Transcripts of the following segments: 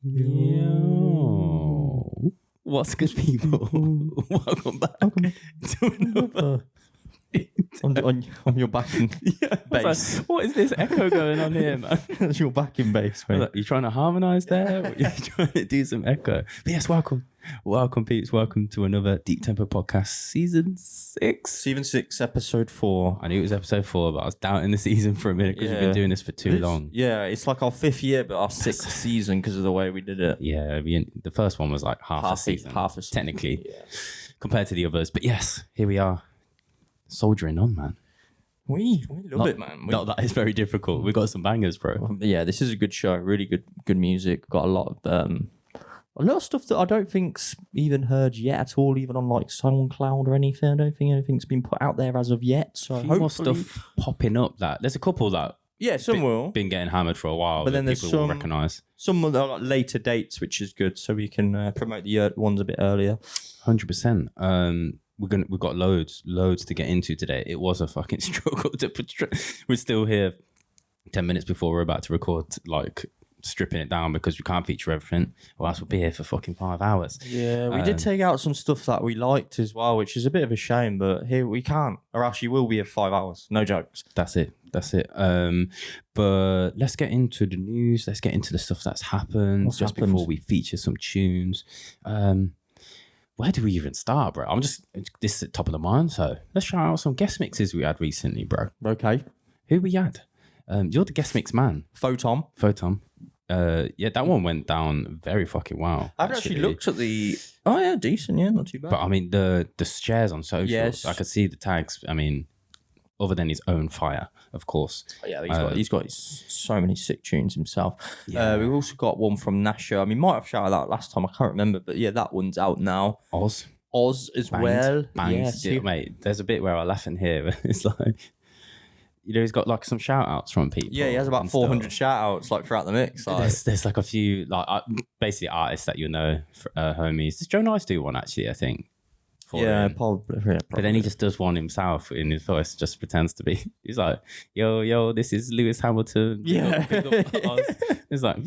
Yo. What's good, people? Welcome back to another. on your backing bass. Like, what is this echo going on here, man? That's your backing bass, mate. Like, you trying to harmonise there? Or you trying to do some echo? But yes, welcome, peeps. Welcome to another Deep Tempo podcast, season 6. Season 6, episode 4. I knew it was episode 4, but I was doubting the season for a minute because we've been doing this for too long. Yeah, it's like our 5th year, but our 6th season because of the way we did it. Yeah, the first one was like half a season, technically, compared to the others. But yes, here we are. Soldiering on, man. We love it, man. That is very difficult. We got some bangers, bro. Yeah, this is a good show. Really good music. Got a lot of stuff that I don't think's even heard yet at all, even on like SoundCloud or anything. I don't think anything's been put out there as of yet. So a few more stuff popping up. That there's a couple that will been getting hammered for a while, but then there's people will recognise some of the like, later dates, which is good, so we can promote the ones a bit earlier. 100%. We've got loads to get into today. It was a fucking struggle to put. We're still here 10 minutes before we're about to record, like stripping it down because we can't feature everything, or else we'll be here for fucking 5 hours. Yeah, we did take out some stuff that we liked as well, which is a bit of a shame, but here we can't, or else you will be here for 5 hours. No jokes. That's it. But let's get into the news. Let's get into the stuff that's happened before we feature some tunes. Where do we even start, bro? This is at top of the mind, so let's shout out some guest mixes we had recently, bro. Okay. Who we had? You're the guest mix man. Photon. Yeah, that one went down very fucking well. I've actually looked at the... Oh, yeah, decent, yeah, not too bad. But, I mean, the shares on socials, yes. I could see the tags, I mean, other than his own fire, of course. Yeah, he's got so many sick tunes himself. Yeah. We've also got one from Nasha. I mean, might have shouted out last time, I can't remember, but yeah, that one's out now. Oz as well. Bangs. Yeah, mate, there's a bit where I laugh in here, but it's like... You know, he's got like some shout outs from people. Yeah, he has about 400 shout outs like throughout the mix. Like. There's like a few, like basically artists that you know, homies. Does Joe Nice do one actually, I think? Probably. But then he just does one himself in his voice, just pretends to be. He's like, yo, this is Lewis Hamilton. Yeah. It's like,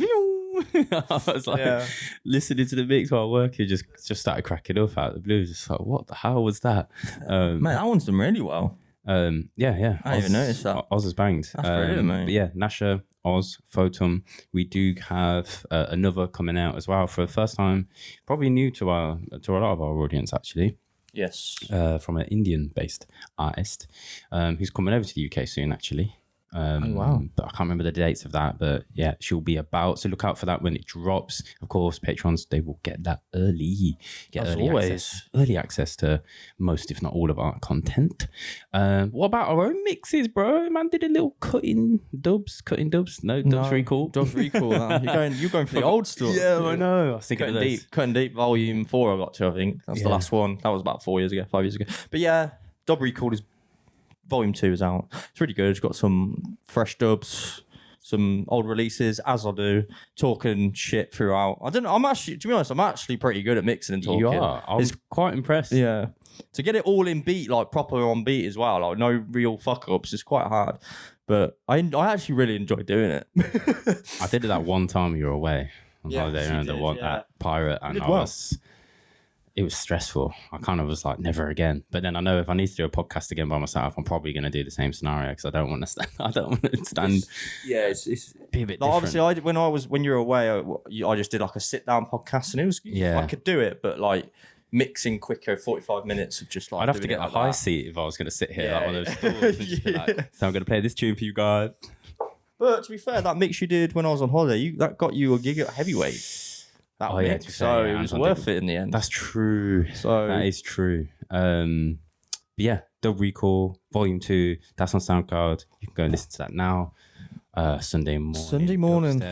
I was like listening to the mix while working, just started cracking up out of the blue. Just like, what the hell was that? Man, that one's done really well. Yeah. I didn't even notice that. Oz has banged. That's brilliant, mate. But yeah, Nasha, Oz, Photon. We do have another coming out as well for the first time, probably new to a lot of our audience actually. Yes. From an Indian-based artist who's coming over to the UK soon actually. Wow. But I can't remember the dates of that, but yeah, she'll be about, so look out for that when it drops. Of course, patrons, they will get that early. Early access to most, if not all, of our content. What about our own mixes, bro? Man did a little cutting dubs. No, Dubs Recall. Dubs Recall. You're going for the old stuff. Yeah, I know. I was thinking Cutting Deep, volume 4 I got to, I think. That's the last one. That was about 5 years ago. But yeah, Dub Recall is Volume 2 is out. It's really good. It's got some fresh dubs, some old releases, as I do, talking shit throughout. I don't know. To be honest, I'm actually pretty good at mixing and talking. You are. I was quite impressed. Yeah. To get it all in beat, like proper on beat as well, like no real fuck ups, is quite hard. But I actually really enjoy doing it. I did it that one time you were away on holiday, and at Pirate, and it was stressful. I kind of was like, never again. But then I know if I need to do a podcast again by myself, I'm probably going to do the same scenario because I don't want to stand. It's be a bit different. Obviously, when you were away, I just did like a sit down podcast, and it was I could do it, but like mixing quicker, 45 minutes of just like. I'd have to get a high seat if I was going to sit here like one of those stools. And just be like, so I'm going to play this tune for you guys. But to be fair, that mix you did when I was on holiday, that got you a gig at heavyweight. It was worth it in the end. That's true. That is true. But yeah, Dub Recall Volume 2. That's on SoundCloud. You can go and listen to that now. Sunday morning.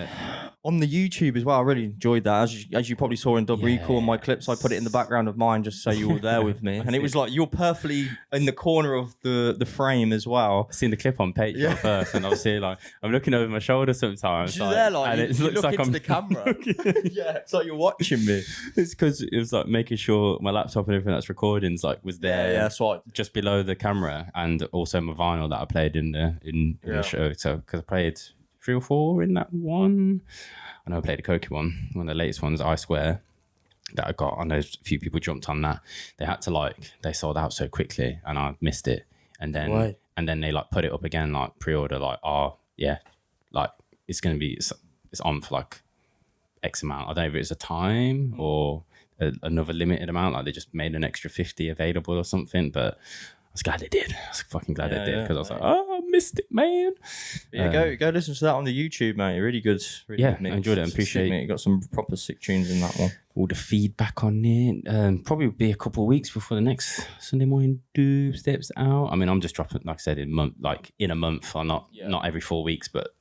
On the YouTube as well, I really enjoyed that. As you probably saw in Dub Recall, my clips, I put it in the background of mine just so you were there with me. And it was like, you're perfectly in the corner of the frame as well. I've seen the clip on Patreon first, and obviously like I'm looking over my shoulder sometimes. She's there like, and it looks like I'm the camera. Yeah, it's like you're watching me. It's because it was like making sure my laptop and everything that's recording was there. Yeah, that's right. Just below the camera, and also my vinyl that I played in the show. So because I played 3 or 4 in that one. I know I played a Koki one of the latest ones, I Swear, that I got. I know a few people jumped on that. They had to they sold out so quickly and I missed it. And then they like put it up again, like pre-order, like, oh yeah, like it's going to be, it's on for like X amount. I don't know if it's a time or another limited amount. Like they just made an extra 50 available or something, but I was glad they did. I was fucking glad they did because I was like, oh, I missed it, man. Yeah, go listen to that on the YouTube, mate. Really good. Really good mix. I enjoyed it. I appreciate it. You got some proper sick tunes in that one. All the feedback on it. Probably be a couple of weeks before the next Sunday morning dubstep's out. I mean, I'm just dropping, like I said, in a month, or not every 4 weeks, but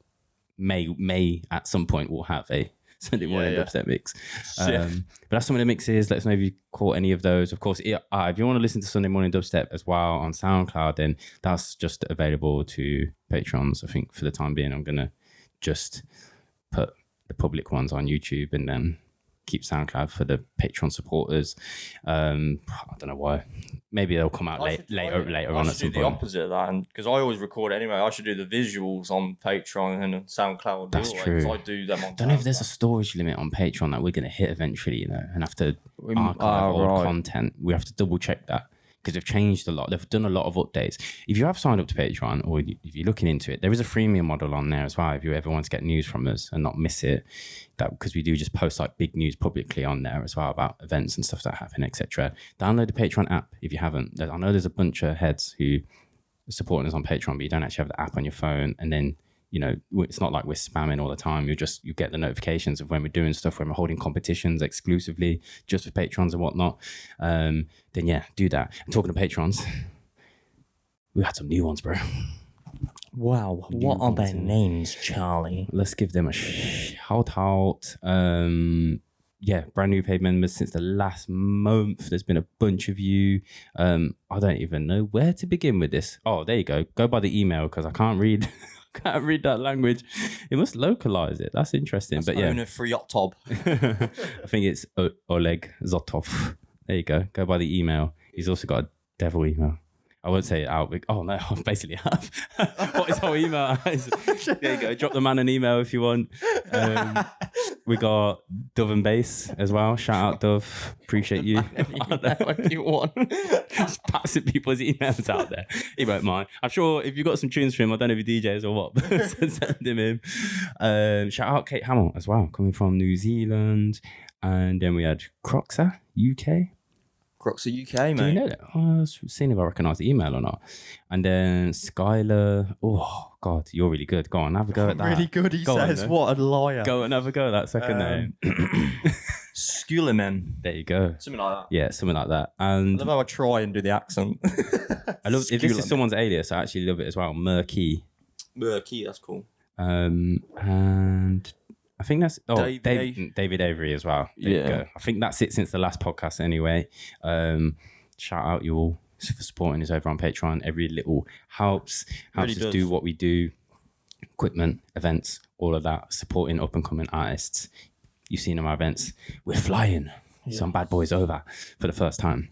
May at some point we'll have a Sunday morning dubstep mix. But that's some of the mixes. Let us know if you caught any of those. Of course, if you want to listen to Sunday morning dubstep as well on SoundCloud, then that's just available to patrons. I think for the time being, I'm gonna just put the public ones on YouTube and then keep SoundCloud for the Patreon supporters. I don't know why. Maybe they'll come out later on at some point. I should do the opposite of that, because I always record it anyway. I should do the visuals on Patreon and SoundCloud. That's true. I do them on. Don't know if there's a storage limit on Patreon that we're going to hit eventually, and after archive old content, we have to double check that. Because they've changed a lot. They've done a lot of updates. If you have signed up to Patreon or if you're looking into it, there is a freemium model on there as well. If you ever want to get news from us and not miss it, because we do just post like big news publicly on there as well about events and stuff that happen, etc. Download the Patreon app if you haven't. I know there's a bunch of heads who are supporting us on Patreon, but you don't actually have the app on your phone. And then, it's not like we're spamming all the time. You get the notifications of when we're doing stuff, when we're holding competitions exclusively just for patrons and whatnot. Then yeah, do that. And talking to patrons, we had some new ones, bro. Wow. What are their names, Charlie? Let's give them a shout out. Brand new paid members since the last month. There's been a bunch of you. I don't even know where to begin with this. Oh, there you go. Go by the email because I can't read. Can't read that language. It must localize it. That's interesting. But yeah, Freesia. I think it's Oleg Zotov. There you go. Go by the email. He's also got a devil email. I won't say it out. Oh no, I basically have. What his whole email is. There you go. Drop the man an email if you want. We got Dove and Bass as well. Shout out Dove. Appreciate you. If you want. Just passing people's emails out there. He won't mind. I'm sure if you got some tunes for him, I don't know if he DJs or what, but send him in. Shout out Kate Hamill as well, coming from New Zealand. And then we had Croxa, UK. Croxa UK, mate. Do you know that? I was seeing if I recognise the email or not. And then Skylar. Oh, God, you're really good. Go on, have a go at that. Really good, he says. What a liar. Go and have a go at that second name. Skuleman. There you go. Something like that. Yeah, something like that. And I love how I try and do the accent. I love if this is someone's alias, I actually love it as well. Murky, that's cool. And I think that's David Avery as well. There you go. I think that's it since the last podcast anyway. Shout out you all for supporting us over on Patreon. Every little helps really us do what we do. Equipment, events, all of that. Supporting up and coming artists. You've seen in our events. We're flying some bad boys over for the first time.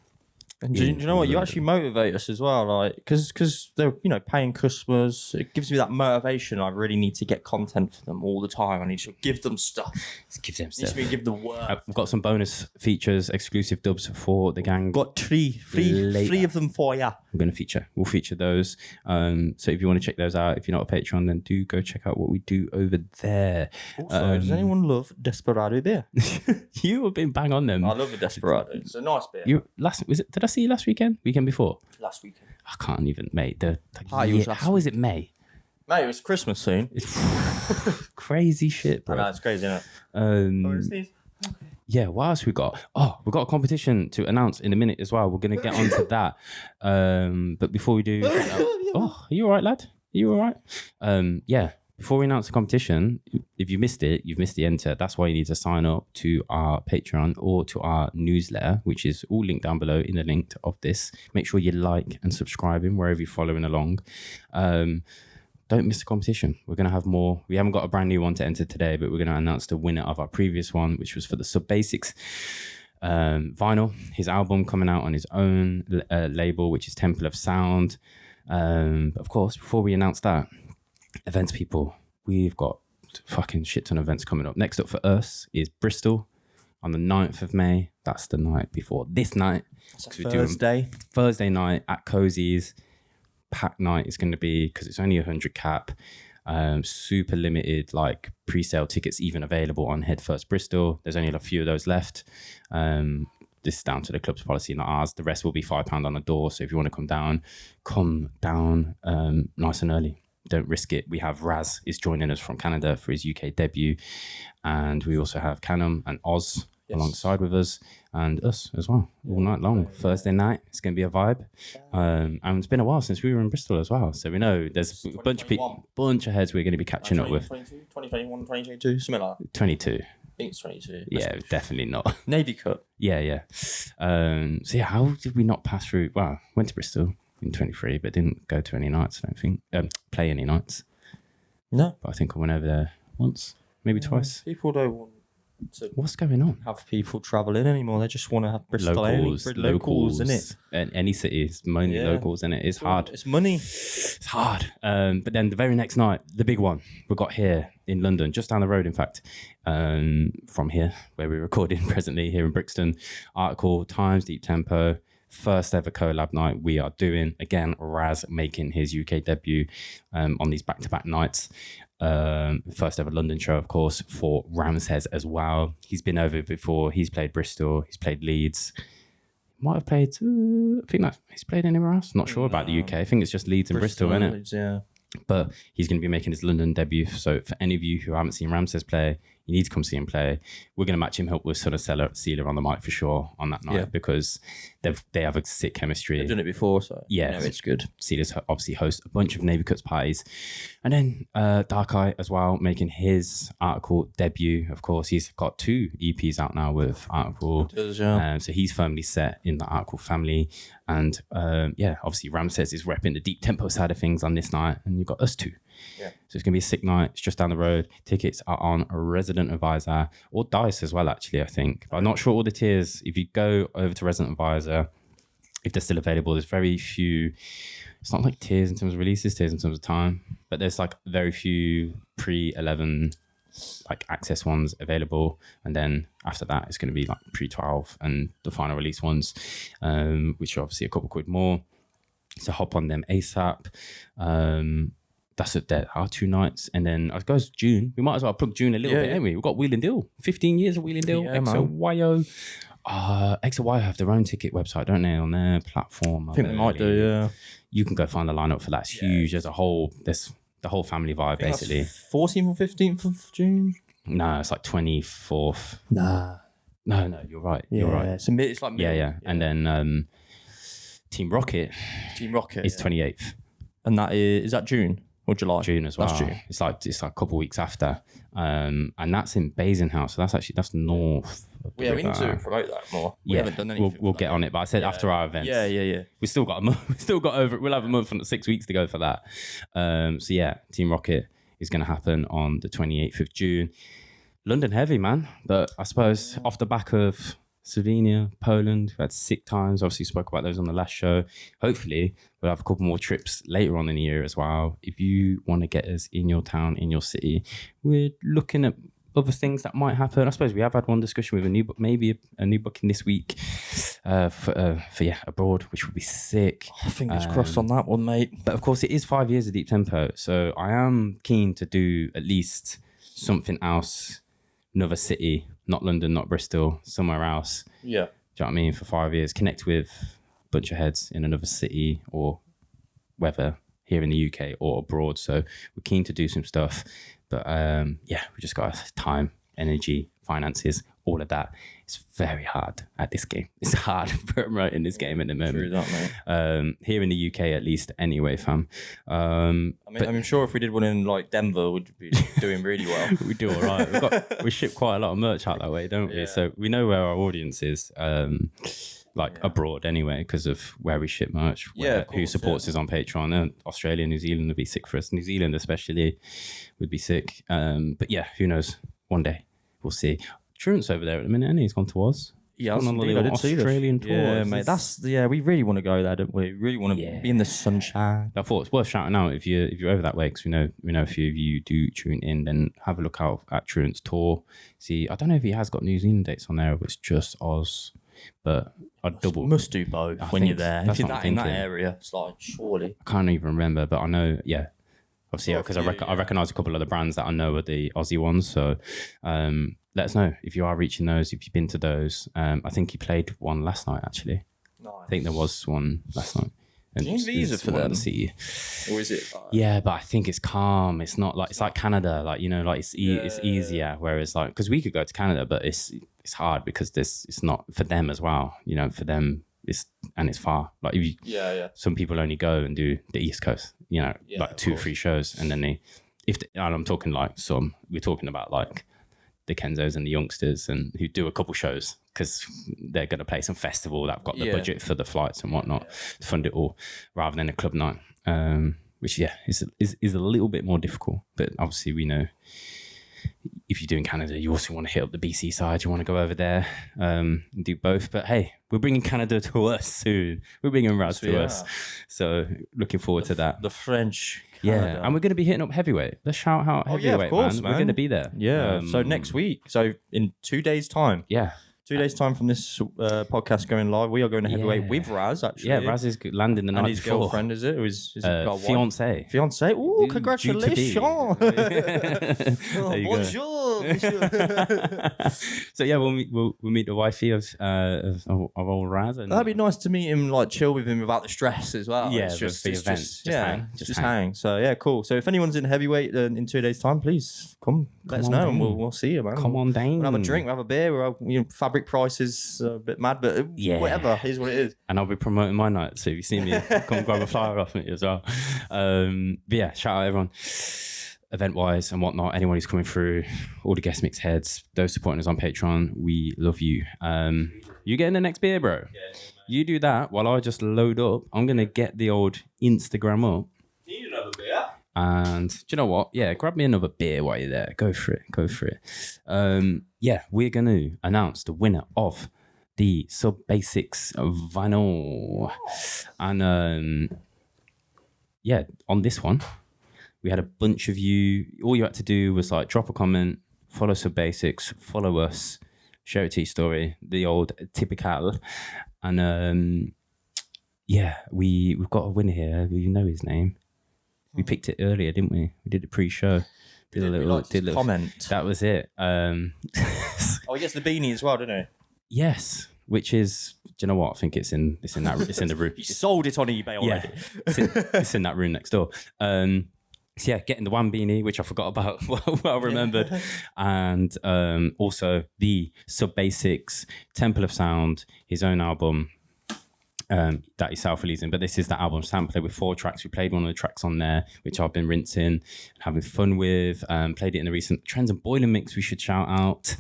And do you know what? You actually motivate us as well, like because they're paying customers. It gives me that motivation. I really need to get content for them all the time. I need to give them stuff. Give them stuff. Give the work. We've got some bonus features, exclusive dubs for the gang. Got three of them for ya. We'll feature those. So if you want to check those out, if you're not a Patreon, then do go check out what we do over there. Also, does anyone love Desperado beer? You have been bang on them. I love the Desperado. It's a nice beer. Did I see you last weekend before? Last weekend. I can't even, mate. How is it May? Mate, it was Christmas soon. It's crazy shit, bro. I know, it's crazy, isn't it? Yeah, what else we got? Oh, we've got a competition to announce in a minute as well. We're going to get onto that. But before we do... are you all right, lad? Are you all right? Yeah. Before we announce the competition, if you missed it, you've missed the enter. That's why you need to sign up to our Patreon or to our newsletter, which is all linked down below in the link of this. Make sure you like and subscribing wherever you're following along. Don't miss the competition. We're going to have more. We haven't got a brand new one to enter today, but we're going to announce the winner of our previous one, which was for the Sub Basics vinyl. His album coming out on his own label, which is Temple of Sound. Of course, before we announce that, events people, we've got fucking shit ton of events coming up. Next up for us is Bristol on the 9th of May. That's the night before this night. Thursday night at Cozy's. Packed night is going to be, because it's only 100 cap. Super limited, like pre-sale tickets even available on Head First Bristol. There's only a few of those left. This is down to the club's policy, not ours. The rest will be £5 on the door. So if you want to come down nice and early. Don't risk it. We have Raz is joining us from Canada for his UK debut. And we also have Canum and Oz alongside with us, and us as well, all night long. Thursday night, it's going to be a vibe. And it's been a while since we were in Bristol as well. So we know there's a bunch of heads we're going to be catching up with. 2021, 2022, something like that. 22. I think it's 22. Yeah, definitely not. Navy Cup. Yeah. So yeah, how did we not pass through? Well, went to Bristol in 23, but didn't go to any nights, I don't think. Play any nights. No. But I think I went over there once, maybe twice. People don't want what's going on? Have people travel in anymore. They just want to have Bristol locals in it. And any city is mainly locals in it. It's hard. It's money. It's hard. But then the very next night, the big one we got here in London, just down the road, in fact, from here where we're recording presently here in Brixton. Article Times, Deep Tempo. First ever collab night we are doing. Again, Raz making his UK debut on these back-to-back nights. First ever London show, of course, for Ramses as well. He's been over before. He's played Bristol. He's played Leeds. Might have played, I think that he's played anywhere else. Not sure about the UK. I think it's just Leeds and Bristol, isn't it? Leeds, yeah. But he's going to be making his London debut. So for any of you who haven't seen Ramses play, you need to come see him play. We're going to match him up with sort of Sealer on the mic for sure on that night because they have a sick chemistry. They've done it before, so yeah, it's good. Sealer's obviously hosts a bunch of Navy Cuts parties. And then Dark Eye as well, making his Article debut. Of course, he's got 2 EPs out now with Article. So he's firmly set in the Article family. And obviously Ramses is repping the deep tempo side of things on this night. And you've got us 2. Yeah. So it's going to be a sick night. It's just down the road. Tickets are on Resident Advisor or Dice as well, actually, I think. But I'm not sure all the tiers. If you go over to Resident Advisor, if they're still available, there's very few. It's not like tiers in terms of releases, tiers in terms of time. But there's like very few pre-11 like access ones available. And then after that, it's going to be like pre-12 and the final release ones, which are obviously a couple quid more. So hop on them ASAP. That's it. There are 2 nights, and then I suppose June. We might as well plug June a little bit, haven't we? We've got Wheeling Deal, 15 years of Wheeling Deal. XOYO. XOYO have their own ticket website, don't they, on their platform? I think they might do. Yeah. You can go find the lineup for that. It's huge. There's the whole family vibe basically. 14th or 15th of June. No, it's like 24th. Nah. No, you're right. You're right. It's like yeah. And then Team Rocket is 28th, and that is that June. Or July. June as well. That's June. It's like a couple of weeks after. And that's in Basinghouse. So that's north. We need to promote that more. We haven't done anything. We'll get on it. But I said after our events. Yeah. We still got a month. We'll have a month and 6 weeks to go for that. Team Rocket is going to happen on the 28th of June. London heavy, man. But I suppose off the back of Slovenia, Poland, we've had sick times. Obviously spoke about those on the last show. Hopefully we'll have a couple more trips later on in the year as well. If you want to get us in your town, in your city, we're looking at other things that might happen. I suppose we have had one discussion with a new book, maybe a new booking this week for abroad, which would be sick. Fingers crossed on that one, mate. But of course it is 5 years of Deep Tempo, so I am keen to do at least something else, another city, not London, not Bristol, somewhere else. Yeah. Do you know what I mean? For 5 years, connect with a bunch of heads in another city, or whether here in the UK or abroad. So we're keen to do some stuff. But we just got time, energy, finances, all of that. It's very hard at this game. It's hard promoting this game at the moment. True that, mate. Here in the UK, at least, anyway, fam. I'm sure if we did one in like Denver, we'd be doing really well. We do all right. We ship quite a lot of merch out that way, don't we? So we know where our audience is. Abroad anyway, because of where we ship merch, who supports us on Patreon. And Australia, New Zealand would be sick for us. New Zealand especially would be sick. But yeah, who knows? One day we'll see. Truenah's over there at the minute, and he's gone to Oz. Yeah, on a little Australian tour. Yeah, mate. We really want to go there, don't we? Really want to be in the sunshine. I thought it's worth shouting out if you're over that way, because we know a few of you do tune in. Then have a look out at Truenah's tour. See, I don't know if he has got New Zealand dates on there, or it's just Oz, but I'd double. Must do both when you're there. If you're in that area, it's like surely. I can't even remember, but I know. Yeah. Obviously, because I recognise a couple of the brands that I know are the Aussie ones. So let us know if you are reaching those, if you've been to those. I think he played one last night, actually. Nice. I think there was one last night. Do you need visa for them? Or is it? Yeah, but I think it's calm. It's not like, it's like Canada. Like, like it's easier. Whereas like, because we could go to Canada, but it's hard because it's not for them as well. For them, it's far. Like if you, some people only go and do the East Coast. Like 2 or 3 shows, and then and I'm talking like we're talking about like the Kenzos and the youngsters, and who do a couple shows because they're going to play some festival that've got the budget for the flights and whatnot to fund it all, rather than a club night, which is a little bit more difficult. But obviously we know if you're doing Canada, you also want to hit up the BC side. You want to go over there and do both. But hey, we're bringing Canada to us soon. We're bringing Raz to us. So looking forward to that. The French Canada. Yeah, and we're going to be hitting up heavyweight. Let's shout out heavyweight, of course, man. We're going to be there. Yeah, so next week. So in 2 days' time. Yeah. 2 days' time from this podcast going live, we are going to heavyweight with Raz, actually. Yeah, Raz is landing the night his before. Girlfriend, is it? Or is it fiancé. Fiancé? Oh, congratulations. Bonjour. So yeah, we'll meet the wifey of old Raz. And that'd be nice to meet him, like chill with him without the stress as well. Yeah, just the event. Just hang. So yeah, cool. So if anyone's in heavyweight in 2 days' time, please come let us know, and we'll see you, man. Come on down. We'll have a drink, we'll have a beer. We'll fabric prices a bit mad, but whatever, here's what it is. And I'll be promoting my night, so if you see me, come grab a flyer off me as well. But yeah, shout out everyone, event wise and whatnot, anyone who's coming through, all the guest mix heads, those supporting us on Patreon, we love you. You getting the next beer, bro? Yeah, you do that while I just load up. I'm gonna get the old Instagram up. Need another beer? And do you know what? Yeah, grab me another beer while you're there. Go for it. Yeah, we're going to announce the winner of the Sub Basics vinyl. And yeah, on this one, we had a bunch of you. All you had to do was like drop a comment, follow Sub Basics, follow us, share it to your story, the old typical. And yeah, we've got a winner here. You know his name. We picked it earlier, didn't we? We did a pre-show. Did a little comment. That was it. Oh, he gets the beanie as well, didn't he? Yes, which is. Do you know what? I think it's in the room. You sold it on eBay already. Yeah, it's in that room next door. So yeah, getting the one beanie, which I forgot about. Well remembered, and also the Sub Basics Temple of Sound, his own album. That he's self-releasing, but this is the album sampler with 4 tracks. We played one of the tracks on there, which I've been rinsing and having fun with. Played it in the recent Trends and Boiler mix. We should shout out.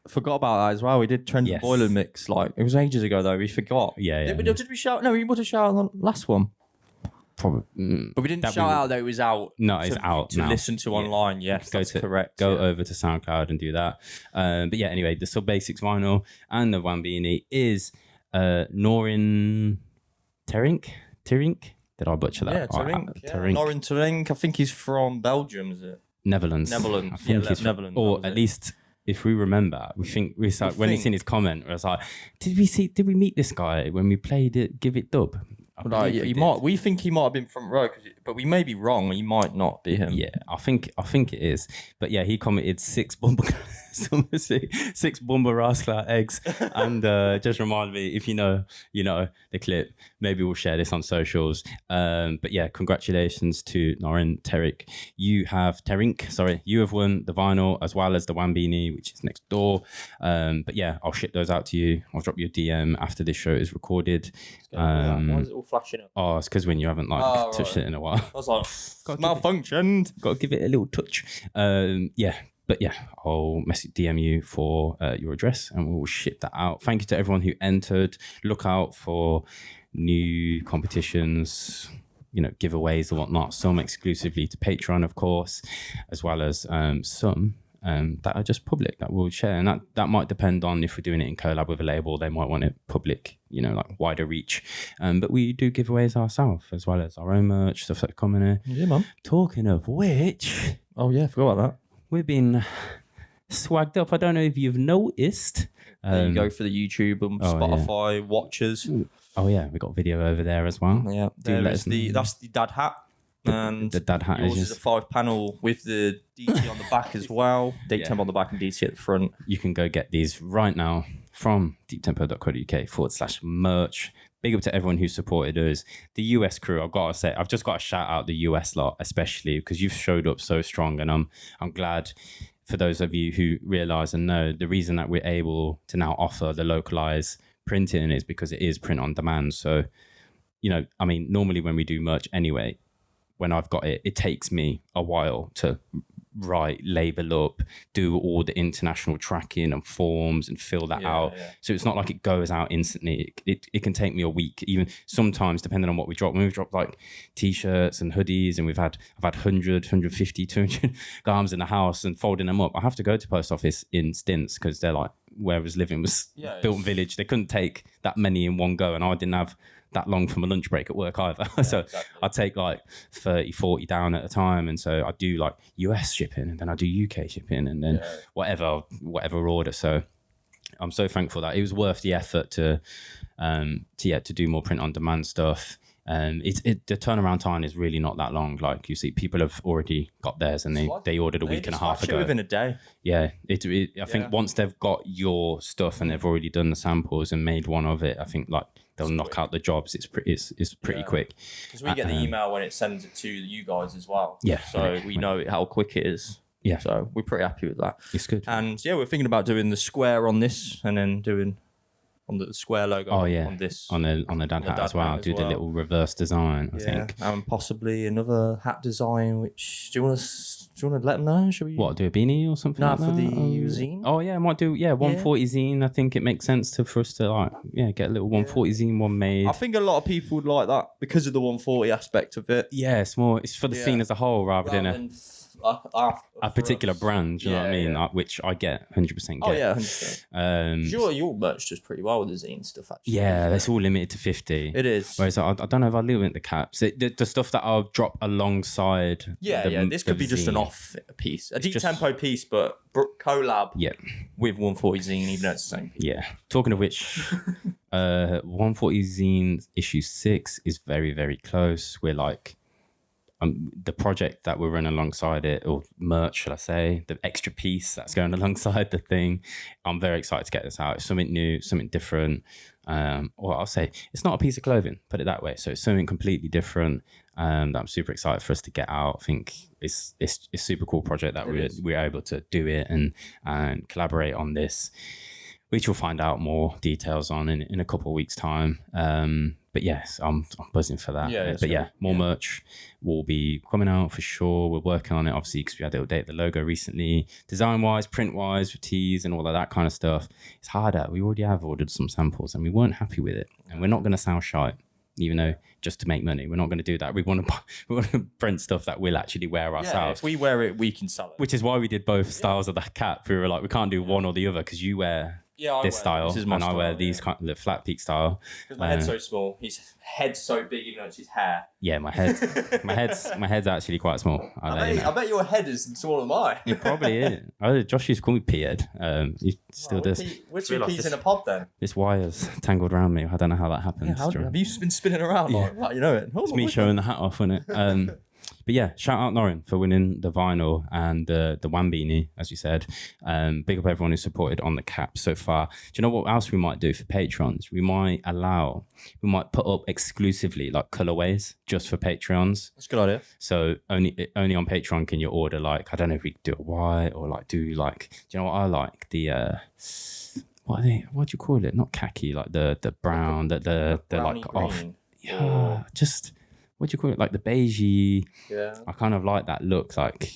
Forgot about that as well. We did Trends and Boiler mix. Like it was ages ago though. We forgot. Yeah. Did we shout? No, we would have shouted on the last one. Probably, but we didn't shout out that it was out. No, it's out to now. Listen to online. Yes, that's correct. Go over to SoundCloud and do that. But yeah, anyway, the Sub Basics vinyl and the one beanie is. Norin Terink? Did I butcher that? Yeah, Terink. Norin Terink. I think he's from Belgium, is it? Netherlands. I think he's Netherlands. Or at least, if we remember, when he's in his comment, I was like, did we meet this guy when we played it? Give It Dub. We think he might have been front row, but we may be wrong. He might not be him. Yeah, I think it is. But yeah, he commented 6 Bumba Rascal eggs, and just reminded me, if you know the clip. Maybe we'll share this on socials. But yeah, congratulations to Norin Terink. You have won the vinyl as well as the Wambini, which is next door. But yeah, I'll ship those out to you. I'll drop you a DM after this show is recorded. Why is it all flashing up? Oh, it's because when you haven't touched it in a while. I was like, malfunctioned. Got to give it a little touch. Yeah. But yeah, I'll DM you for your address and we'll ship that out. Thank you to everyone who entered. Look out for new competitions, giveaways and whatnot. Some exclusively to Patreon, of course, as well as some that are just public that we'll share, and that might depend on if we're doing it in collab with a label. They might want it public, like wider reach. But we do giveaways ourselves as well as our own merch, stuff that's coming in. Yeah, man. Talking of which, oh yeah, forgot about that. We've been swagged up. I don't know if you've noticed. There you go for the YouTube and Spotify watchers. Oh yeah, we got video over there as well. Yeah, that's the dad hat. And the dad hat is a 5-panel with the DT on the back as well. Date temp on the back and DT at the front. You can go get these right now from deeptempo.co.uk/merch. Big up to everyone who supported us. The US crew, I've got to say, I've just got to shout out the US lot, especially because you've showed up so strong, and I'm glad for those of you who realise and know the reason that we're able to now offer the localized printing is because it is print on demand. So, normally when we do merch anyway, when I've got it, it takes me a while to write, label up, do all the international tracking and forms and fill that out. Yeah. So it's not like it goes out instantly. It can take me a week, even sometimes depending on what we drop. When we've dropped like t-shirts and hoodies, and I've had 100, 150, 200 garms in the house and folding them up, I have to go to post office in stints because they're like, where I was living was built village. They couldn't take that many in one go, and I didn't have that long from a lunch break at work either. So exactly. I take like 30, 40 down at a time. And so I do like US shipping, and then I do UK shipping, and then whatever order. So I'm so thankful that it was worth the effort to do more print on demand stuff. The turnaround time is really not that long. Like you see, people have already got theirs, and they ordered a week and a half ago. Within a day. Yeah, I think once they've got your stuff and they've already done the samples and made one of it, I think like they'll knock out the jobs. It's pretty quick. Because we get the email when it sends it to you guys as well. Yeah. So we know how quick it is. Yeah. So we're pretty happy with that. It's good. And we're thinking about doing the square on this, and then doing on the square logo on this. On the dad hat as well. Do the little reverse design, I think. And possibly another hat design, which do you want to let them know? Should we do a beanie or something like that? For the zine? Oh yeah, I might do 140 zine. I think it makes sense for us to get a little 140 zine one made. I think a lot of people would like that because of the 140 aspect of it. Yeah, it's for the scene as a whole rather than a particular brand, you know what I mean? Which I get 100% get. Oh yeah, 100%. Your merch does pretty well with the zine stuff, actually. Yeah, that's all limited to 50. It is. Whereas I don't know if I'll limit the caps. The stuff that I'll drop alongside. This could be just an off piece, a deep tempo piece, but collab. Yeah. With 140 zine, even though it's the same. Yeah. Talking of which, 140 zine issue 6 is very, very close. We're like. The project that we're running alongside it, or merch, should I say, the extra piece that's going alongside the thing. I'm very excited to get this out. It's something new, something different. Or I'll say it's not a piece of clothing, put it that way. So it's something completely different that I'm super excited for us to get out. I think it's a super cool project that we're able to do it and collaborate on this, which we'll find out more details on in a couple of weeks' time. But yes, I'm buzzing for that. More merch will be coming out for sure. We're working on it, obviously, because we had to update the logo recently. Design-wise, print-wise, with tees and all of that kind of stuff. It's harder. We already have ordered some samples, and we weren't happy with it. And we're not going to sound shy, even though just to make money. We're not going to do that. We want to print stuff that we'll actually wear ourselves. If we wear it, we can sell it. Which is why we did both styles of that cap. We were like, we can't do one or the other because you wear... this style, this is my style, I wear these kind of the flat peak style. Because my head's so small, his head's so big, even though it's his hair. Yeah, my head's actually quite small. I bet your head is smaller than mine. It probably is. Josh used to call me P-head. He still does. Which two peas in a pod then? This wire's tangled around me. I don't know how that happens. Have you been spinning around like that? You know it. It's me showing the hat off, isn't it? But yeah, shout out Norrin for winning the vinyl and the Wambini, as you said. Big up everyone who supported on the cap so far. Do you know what else we might do for patrons? We might put up exclusively like colorways just for Patreons. That's a good idea. So only on Patreon can you order like, I don't know if we do a white or like do you know what I like? The what do you call it? Not khaki, like the brown, the like green. Off. Yeah, just what do you call it? Like the beigey. Yeah. I kind of like that look, like,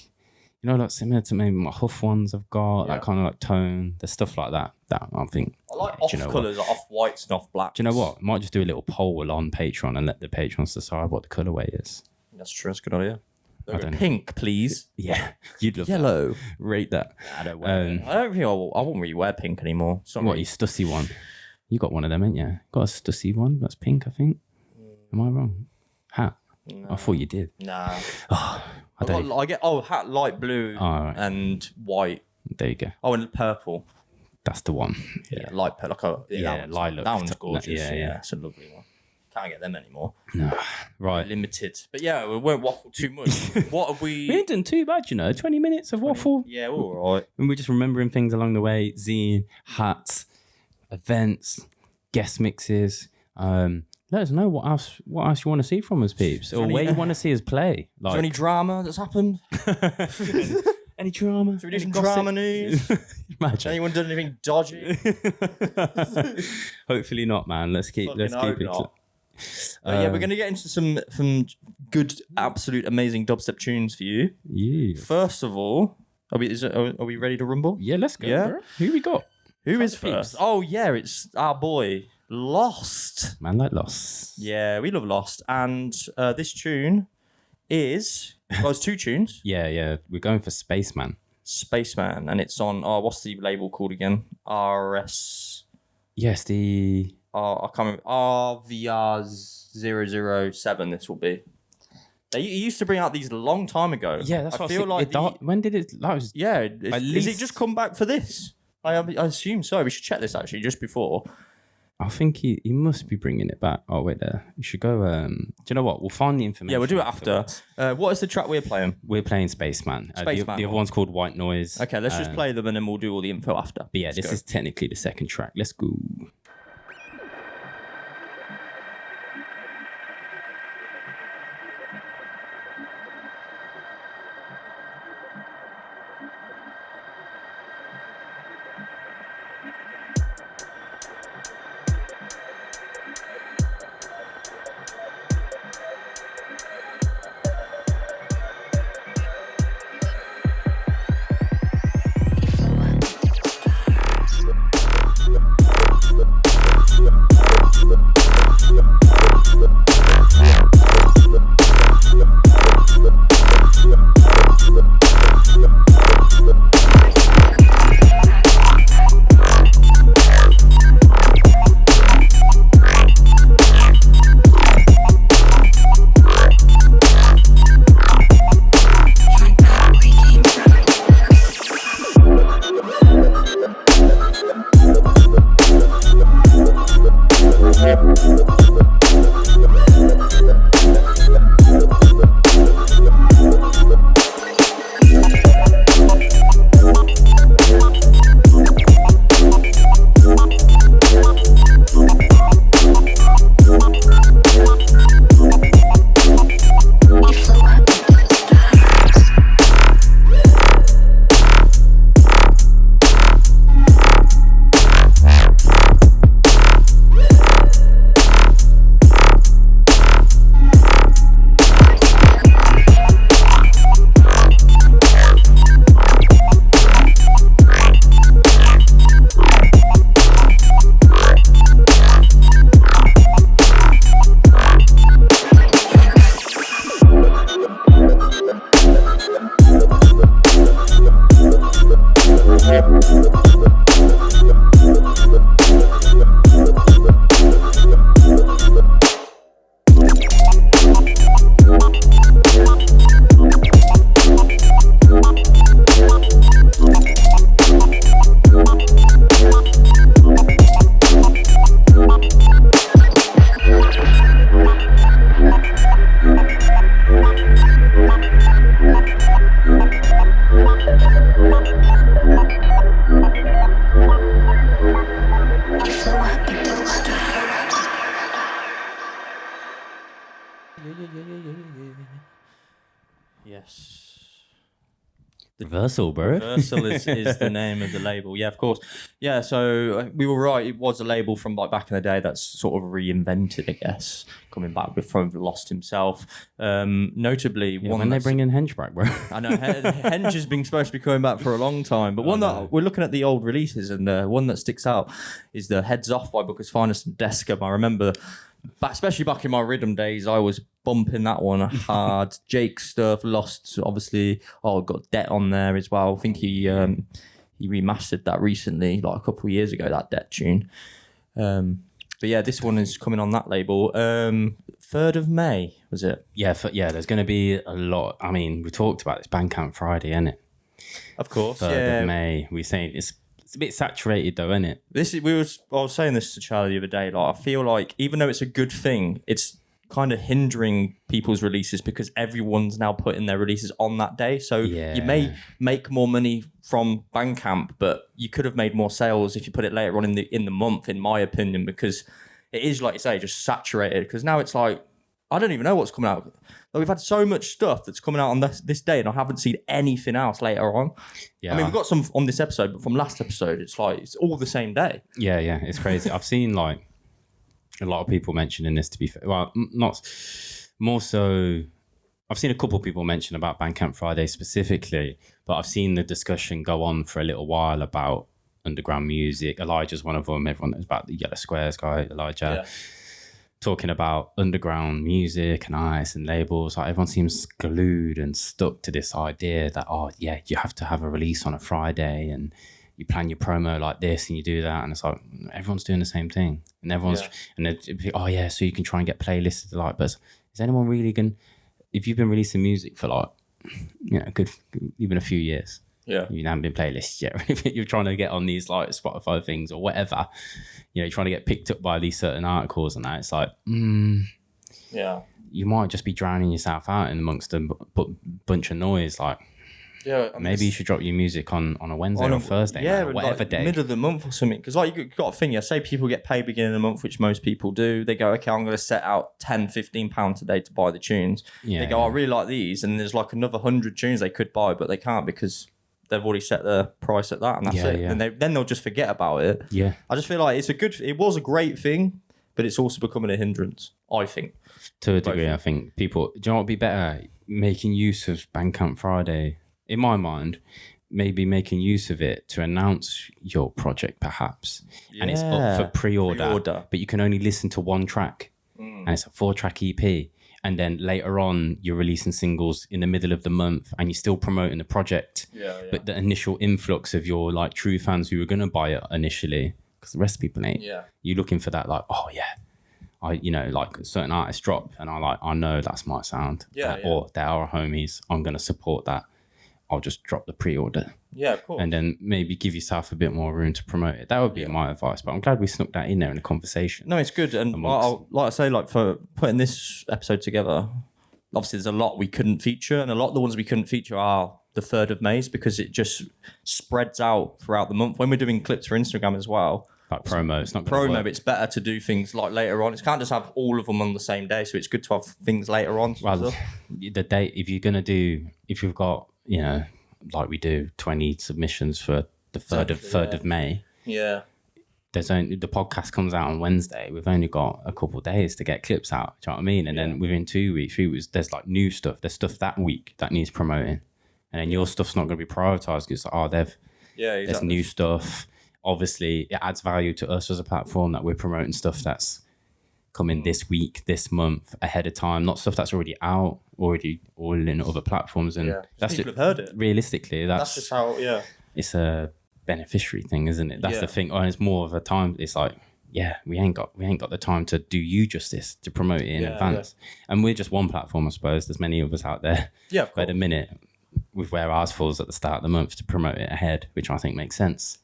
you know, like similar to maybe my Huff ones I've got, that kind of like tone. There's stuff like that I think. I like off colours, like off whites and off blacks. Do you know what? I might just do a little poll on Patreon and let the patrons decide what the colourway is. That's true. That's a good idea. Pink, please. Yeah, you'd love yellow. That. Rate that. I don't wear. I don't think I won't really wear pink anymore. What, you stussy one? You got one of them, ain't you? Got a stussy one that's pink, I think. Am I wrong? Hat. No. I thought you did. Nah. Oh, I get hat light blue and white. There you go. Oh, and purple. That's the one. Yeah, light purple. Lilac. That one's gorgeous. Yeah, it's a lovely one. Can't get them anymore. No, right. Limited. But yeah, we won't waffle too much. What have we... We ain't done too bad, 20 minutes of waffle. Yeah, we're all right. And we're just remembering things along the way. Zine, hats, events, guest mixes. Let us know what else you want to see from us, peeps. Or where you want to see us play. Is there any drama that's happened? Any drama? Should we do some drama news? Imagine. Anyone done anything dodgy? Hopefully not, man. Let's keep it. Yeah, we're going to get into some good, absolute, amazing dubstep tunes for you. Yeah. First of all, are we ready to rumble? Yeah, let's go. Yeah. Bro. Who we got? Who is first? Oh, yeah, it's our boy, Lost. Man like Lost. Yeah, we love Lost. And this tune is... Well, it's 2 tunes. Yeah. We're going for Spaceman. Spaceman. And it's on... what's the label called again? RS... Yes, the... I can't remember. RVR007 this will be. They used to bring out these a long time ago. Yeah, that's what I feel like. When did it... That was, is it just come back for this? I assume so. We should check this actually just before. I think he must be bringing it back. Oh, wait there. You should go... do you know what? We'll find the information. Yeah, we'll do it after. What is the track we're playing? We're playing Spaceman. The other one's called White Noise. Okay, let's just play them and then we'll do all the info after. But yeah, this is technically the second track. Let's go. Yes. Reversal, bro. Reversal is the name of the label. Yeah, of course. Yeah, so we were right. It was a label from like back in the day that's sort of reinvented, I guess, coming back from Lost himself. Notably, yeah, when they bring in Henge back, bro. I know Henge has been supposed to be coming back for a long time, but one that we're looking at the old releases, and one that sticks out is the Heads Off by Bukez Finezt and Cesco. I remember especially back in my rhythm days, I was bumping that one hard. Jake's stuff, Lost, obviously. Oh, got Debt on there as well. I think he remastered that recently, like a couple of years ago, that Debt tune. But yeah, this one is coming on that label. 3rd of May, was it? Yeah, there's going to be a lot. I mean, we talked about this Bandcamp Friday, isn't it? Of course, 3rd of May. We're saying it's a bit saturated though, isn't it? I was saying this to Charlie the other day. Like, I feel like even though it's a good thing, it's kind of hindering people's releases because everyone's now putting their releases on that day. So you may make more money from Bandcamp, but you could have made more sales if you put it later on in the month, in my opinion, because it is, like you say, just saturated. Because now it's like, I don't even know what's coming out. Like, we've had so much stuff that's coming out on this day, and I haven't seen anything else later on. Yeah. I mean, we've got some on this episode, but from last episode, it's like it's all the same day. Yeah, it's crazy. I've seen like a lot of people mentioning this, to be fair. Well, not more so. I've seen a couple of people mention about Bandcamp Friday specifically, but I've seen the discussion go on for a little while about underground music. Elijah's one of them. Everyone knows about the Yellow Squares guy, Elijah. Yeah. Talking about underground music and artists and labels. Like, everyone seems glued and stuck to this idea that, oh yeah, you have to have a release on a Friday and you plan your promo like this and you do that, and it's like everyone's doing the same thing, and everyone's and oh yeah, so you can try and get playlists like, but is anyone really gonna, if you've been releasing music for like, you know, good even a few years, you haven't been playlists yet, you're trying to get on these like Spotify things or whatever, you know, you're trying to get picked up by these certain articles and that, it's like you might just be drowning yourself out in amongst a bunch of noise. Like, yeah, I mean, maybe you should drop your music on a Wednesday or Thursday, or whatever like day, middle of the month or something. Because like, you've got to think, say people get paid beginning of the month, which most people do. They go, okay, I'm going to set out £10-15 a day to buy the tunes. They go, I really like these, and there's like another 100 tunes they could buy, but they can't because they've already set their price at that, and that's it. And then they'll just forget about it. Yeah, I just feel like it was a great thing, but it's also becoming a hindrance, I think. To a degree, I think people, do you know what would be better? Making use of Bandcamp Friday, in my mind, maybe making use of it to announce your project, perhaps. And it's up for pre-order, but you can only listen to one track. And it's a 4-track EP. And then later on, you're releasing singles in the middle of the month and you're still promoting the project. But the initial influx of your like true fans who were going to buy it initially, because the rest of people ain't. You're looking for that, like, oh yeah, like certain artists drop and I know that's my sound. Or they are homies, I'm going to support that. I'll just drop the pre-order. Yeah, cool. And then maybe give yourself a bit more room to promote it. That would be my advice. But I'm glad we snuck that in there in the conversation. No, it's good. And like I say, like for putting this episode together, obviously there's a lot we couldn't feature, and a lot of the ones we couldn't feature are the 3rd of May because it just spreads out throughout the month. When we're doing clips for Instagram as well, like promo, it's not promo, but it's better to do things like later on. It can't just have all of them on the same day, so it's good to have things later on. Well, the date, if you've got, you know, like we do 20 submissions for the 3rd of May. Yeah. There's only, the podcast comes out on Wednesday. We've only got a couple of days to get clips out. Do you know what I mean? And then within 2 weeks, 3 weeks, there's like new stuff. There's stuff that week that needs promoting. And then your stuff's not going to be prioritized because there's new stuff. Obviously, it adds value to us as a platform that we're promoting stuff that's coming this week, this month, ahead of time, not stuff that's already out, all in other platforms. And that's people have heard it. Realistically, that's just how, it's a beneficiary thing, isn't it? That's the thing. And it's more of a time, it's like, we ain't got the time to do you justice to promote it in advance. And we're just one platform, I suppose. There's many of us out there. Yeah, of course. But at the minute, with where ours falls at the start of the month to promote it ahead, which I think makes sense.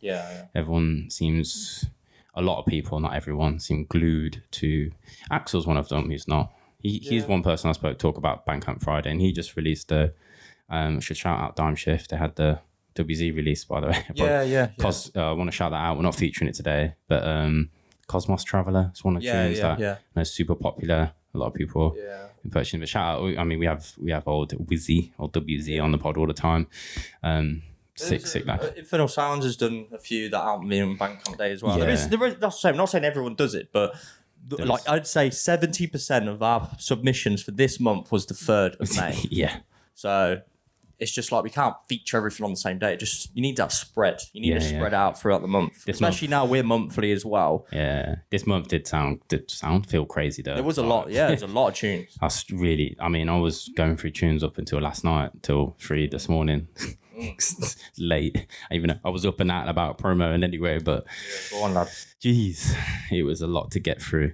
Everyone seems, a lot of people, not everyone, seem glued to. Axel's one of them who's not. He's one person I spoke talk about Bandcamp Friday, and he just released a. Should shout out Dime Shift. They had the WZ release, by the way. I want to shout that out. We're not featuring it today, but Cosmos Traveller. It's one of the tunes that is super popular. A lot of people purchasing. But shout out. I mean, we have old Wizzy or WZ on the pod all the time. Sick that. Infernal Sounds has done a few that aren't me on Bandcamp Day as well. That's the same. I'm not saying everyone does it, but like I'd say 70% of our submissions for this month was the 3rd of May. Yeah. So it's just like we can't feature everything on the same day. You need that spread. You need to spread out throughout the month. Especially now we're monthly as well. Yeah, this month did feel crazy though. There was a lot. Yeah, there's a lot of tunes. I was going through tunes up until last night, till 3 this morning. Late. Even I was up and out about promo and anyway, but go on, lad. Jeez, it was a lot to get through.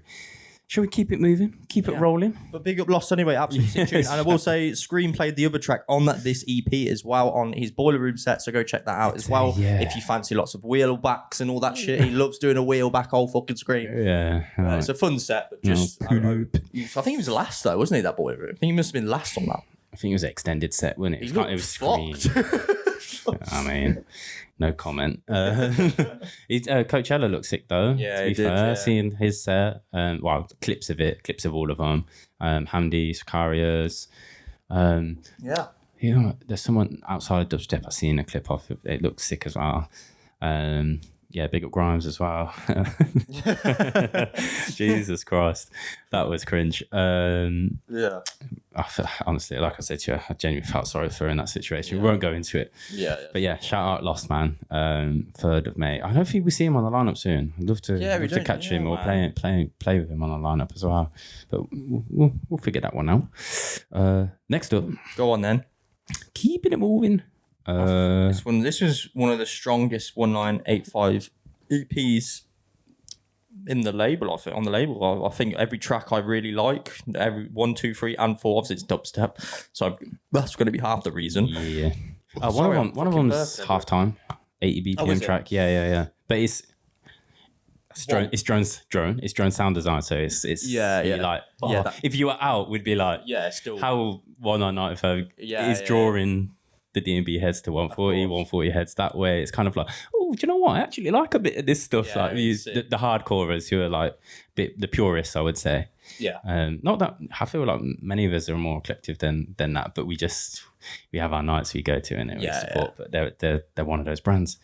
Shall we keep it moving? Keep it rolling? But big up Lost anyway, absolutely sick tune. And I will say, Scream played the other track on this EP as well on his Boiler Room set, so go check that out as well. Yeah. If you fancy lots of wheelbacks and all that shit, he loves doing a wheelback old fucking Scream. Yeah. It's a fun set, but just... I think he was last though, wasn't he, that Boiler Room? I think he must have been last on that. I think it was an extended set, wasn't it? It was fucked. I mean... No comment. Coachella looks sick though. Yeah, to be fair. Seeing his set, clips of all of them. Hamdi, Sicarius. You know, there's someone outside of dubstep I've seen a clip of. It looks sick as well. Big up Grimes as well. Jesus Christ, that was cringe. Honestly, like I said to you, I genuinely felt sorry for her in that situation. We won't go into it. But yeah, shout out Lost Man, 3rd of May. I don't think we see him on the lineup soon. I'd love to catch him or play with him on the lineup as well. But we'll figure that one out. Next up, go on then. Keeping it moving. This was one of the strongest 1985 EPs in the label. I think on the label, I think every track I really like. Every 1, 2, 3, and 4. Obviously, it's dubstep, so that's going to be half the reason. Yeah. One of them's halftime, 80 BPM track. Yeah. But it's drone. It's drone sound design. So it's like if you were out, we'd be like, still how 1995 is drawing. The D&B heads to 140 heads that way. It's kind of like, oh, do you know what? I actually like a bit of this stuff. The hardcorers who are like the purists, I would say. Yeah. Not that I feel like many of us are more collective than that, but we have our nights we go to and we support. But they're one of those brands,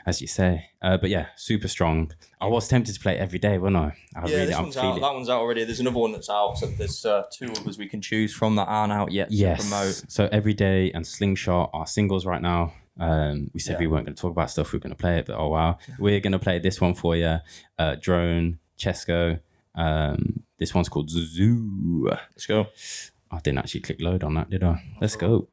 as you say. But yeah, super strong. I was tempted to play it every day, wasn't I? This one's out. That one's out already. There's another one that's out. So there's 2 of us we can choose from that aren't out yet to promote. So Everyday and Slingshot are singles right now. We said we weren't going to talk about stuff. We were going to play it, but oh wow, we're going to play this one for you. Drone, Cesco. This one's called Zoo. Let's go. I didn't actually click load on that, did I? Let's go.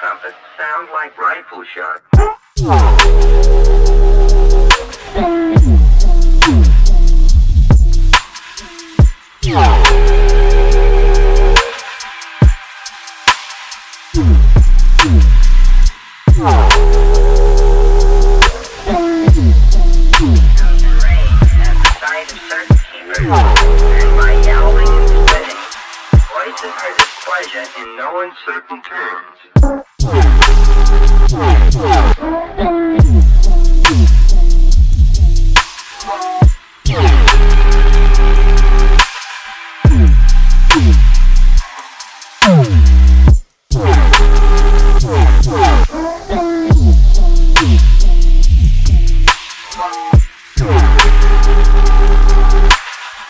Trumpets sound like rifle shots. In no uncertain terms.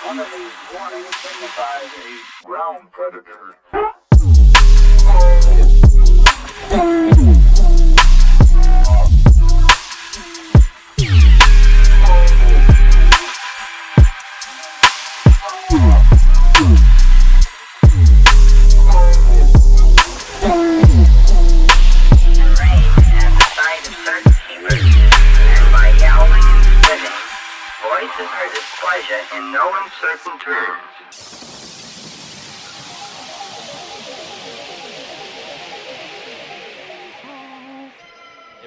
One of these warnings signifies a ground predator. In no uncertain terms.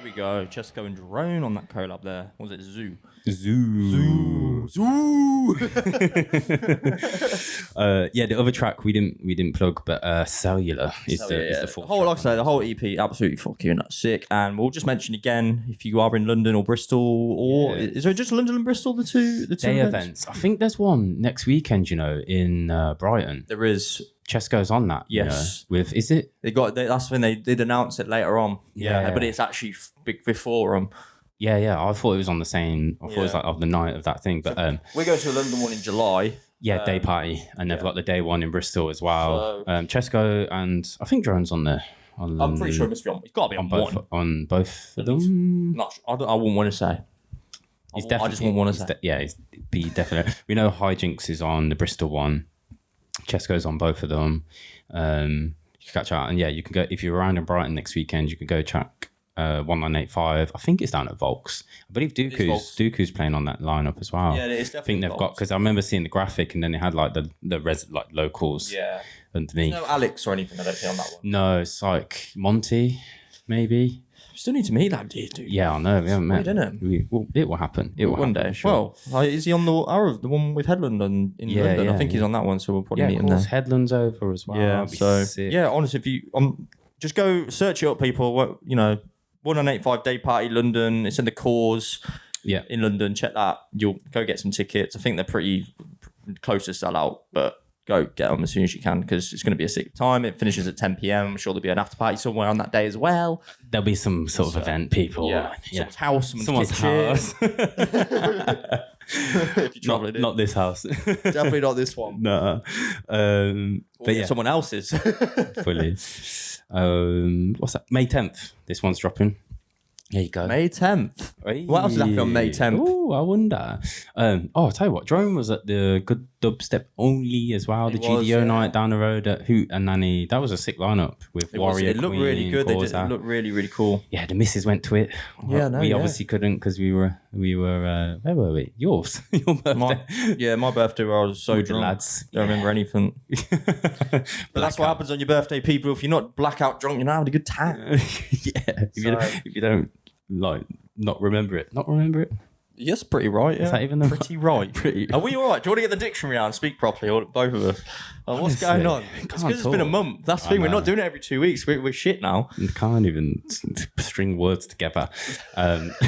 There we go. Cesco and Drone on that collab there. What was it? Zoo. Yeah, the other track we didn't plug, but Cellular is the fourth. Like I say, the whole EP absolutely fucking sick. And we'll just mention again, if you are in London or Bristol, or is there just London and Bristol the two day events? I think there's one next weekend. In Brighton. There is. Cesco's on that. Yes. With is it? That's when they did announce it later on. Yeah. But it's actually before them. Yeah. I thought it was on the same. I thought it was like of the night of that thing. But we go to a London one in July. Yeah, day party, and they've got the day one in Bristol as well. So, Cesco and I think Drone's on there. I'm pretty sure it must be on. It's got to be on both. one. On both of them. Not sure. I wouldn't want to say. I just wouldn't want to say. It's be definitely. We know Hijinks is on the Bristol one. Cesco's on both of them. You can catch out, and you can go if you're around in Brighton next weekend. You can go check 1985. I think it's down at Volks. I believe Dooku's playing on that lineup as well. Yeah, it's definitely. I think they've got because I remember seeing the graphic, and then they had like the locals. Yeah. Underneath. There's no Alex or anything. I don't think on that one. No, it's like Monty, maybe. Still need to meet that dude. Yeah, I know. We haven't met. It will happen. It will one happen, day. Sure. Well, is he on the one with Headland in London? I think he's on that one, so we'll probably meet him there. Headland's over as well. Yeah. So honestly, if you just go search it up, people. 1985 day party London. It's in the Cause. Yeah. In London, check that. You'll go get some tickets. I think they're pretty close to sell out, but. Go get them as soon as you can because it's going to be a sick time. It finishes at 10 p.m. I'm sure there'll be an after party somewhere on that day as well. There'll be some sort of event, people. Yeah. Someone's house. If you're traveling in. Not this house. Definitely not this one. No. But someone else's. Fully. What's that? May 10th. This one's dropping. There you go. May 10th. What else is happening on May 10th? Oh, I wonder. I'll tell you what. Drone was at the Good Dubstep Only as well. The GDO night down the road at Hoot and Nanny. That was a sick lineup with Warrior. It looked really good. It looked really, really cool. Yeah, the missus went to it. We obviously couldn't because we were. Where were we? Yours. Your birthday. My birthday. Where I was so drunk. Lads. Don't remember anything. But that's what happens on your birthday, people. If you're not blackout drunk, you're not having a good time. If you don't. Not remember it. Yes, pretty right. Yeah. Is that even pretty right? Are we all right? Do you want to get the dictionary out and speak properly, or both of us? What's going on? It's because it's been a month. That's the thing. We're not doing it every 2 weeks. We're shit now. You can't even string words together.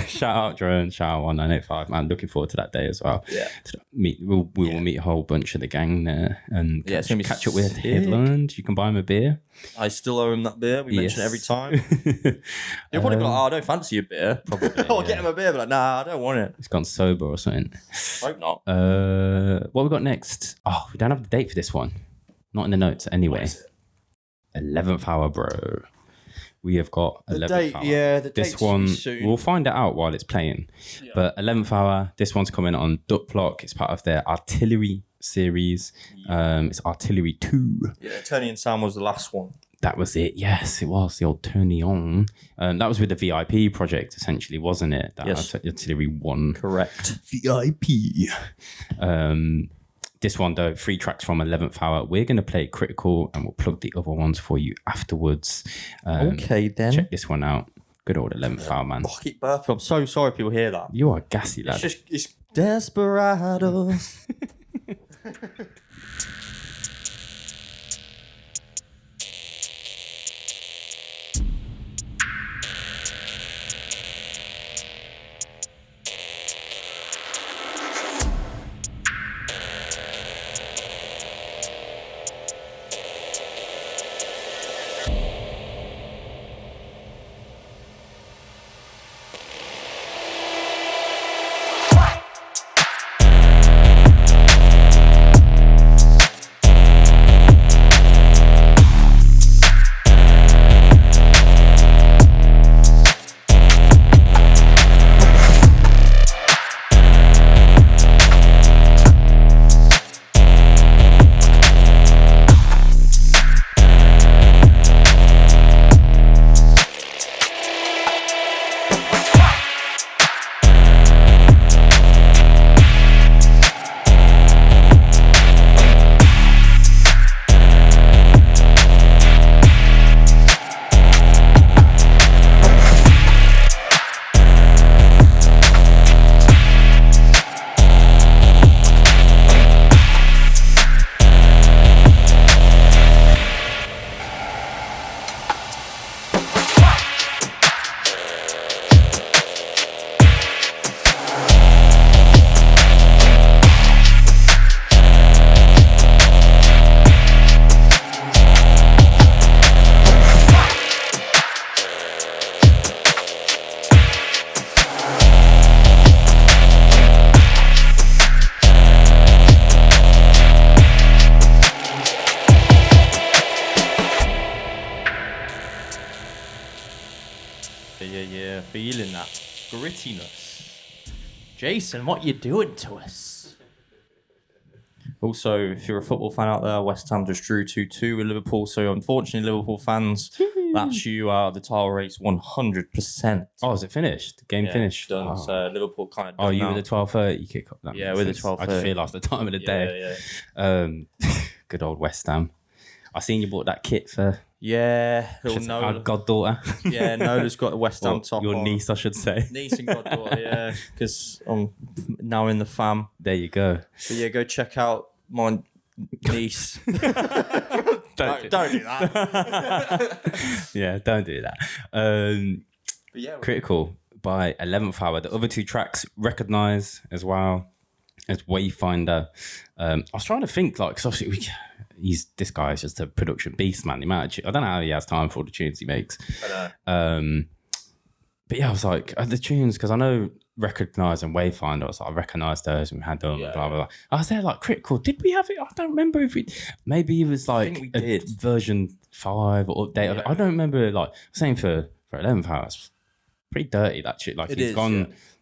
Shout out Drone. Shout out 1985. Man, looking forward to that day as well. Yeah. We will meet a whole bunch of the gang there and catch up with Headland. You can buy him a beer. I still owe him that beer. We mention it every time. You're probably like, I don't fancy a beer. Probably. I'll get him a beer, but like, nah, I don't want it. He's gone sober or something. Hope not. What we got next? Oh, we don't have the date for this one. Not in the notes anyway. 11th hour, bro. We have got 11th hour. Yeah, the this one, we'll find it out while it's playing. Yeah. But 11th hour, this one's coming on Duploc. It's part of their Artillery series. It's Artillery 2. Yeah, Tony and Sam was the last one. That was it. Yes, it was the old Tony on. That was with the VIP project, essentially, wasn't it? Yes. Artillery 1. Correct. VIP. This one, though, 3 tracks from 11th hour. We're going to play Critical and we'll plug the other ones for you afterwards. Okay, then. Check this one out. Good old 11th hour, man. Oh, keep birthing. I'm so sorry people hear that. You are gassy, lad. It's Desperados. Feeling that grittiness. Jason, what you doing to us? Also, if you're a football fan out there, West Ham just drew 2-2 with Liverpool. So, unfortunately, Liverpool fans, that's you out of the title race 100%. Oh, is it finished? Game finished? Done. Oh. So, Liverpool kind of done. Oh, you now. with the 12:30 kick up? That Yeah, makes with the sense. 12:30. I just realised the time of the day. Good old West Ham. I seen you bought that kit for Little our Nola. goddaughter. Yeah, Nola's got a West Ham top Your on. niece, I should say. Niece and goddaughter, yeah. Because I'm now in the fam. There you go. So, yeah, go check out my niece. don't do that. Yeah, don't do that. But yeah, Critical by 11th Hour. The other two tracks, Recognize as well as Wayfinder. I was trying to think, like, because obviously this guy is just a production beast, man. I don't know how he has time for all the tunes he makes. But yeah, I was like, the tunes, because I know Recognize and Wayfinder, I was like, I recognised those and we had them, blah, blah, blah. I was there like, Critical, did we have it? I don't remember if we, maybe it was like we did. version 5 or update of it. I don't remember, like, same for 11th Hour, it's pretty dirty, that shit. Like,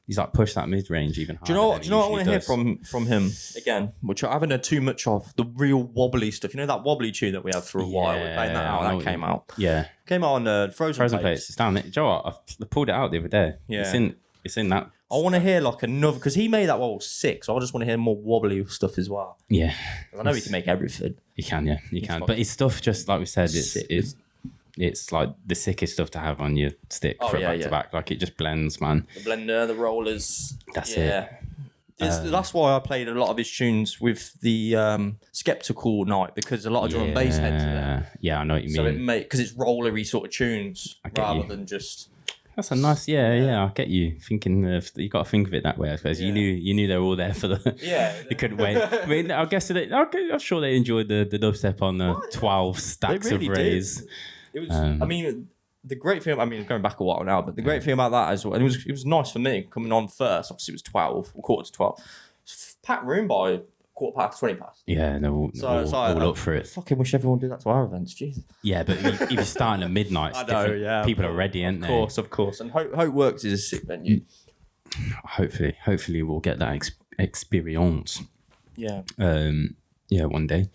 he's like pushed that mid-range even higher. Do you know what I want to hear from him again, which I haven't heard too much of? The real wobbly stuff. You know that wobbly tune that we had for a while? We're playing that out. That came out. Yeah. Came out on Frozen Plates. It's down there. Do you know what? I pulled it out the other day. Yeah. It's in that. I want to hear like another, because he made that sick, so I just want to hear more wobbly stuff as well. Yeah. I know he can make everything. You can, yeah. You can. But his stuff, just like we said, it's like the sickest stuff to have on your stick for back to back. Like, it just blends, man. The blender, the rollers. That's it. That's why I played a lot of his tunes with the Skeptical night, because a lot of drum and bass heads in there. Yeah, I know what you So mean. because it's rollery sort of tunes rather than just. That's a nice, I get you thinking. You got to think of it that way, I suppose. You knew they were all there for the. Yeah, they couldn't wait. I mean, I guess I'm sure they enjoyed the dubstep on the 12 stacks of rays. It was. I mean, the great thing. I mean, going back a while now, but the great thing about that as well, and it was nice for me coming on first. Obviously, it was 12, quarter to 12. Packed room by 20 past. Yeah, they're all up for it. Fucking wish everyone did that to our events. Jesus. Yeah, but if you're starting at midnight, people are ready, aren't they? Of course. And Hope Works is a sick venue. Hopefully we'll get that experience. Yeah. One day.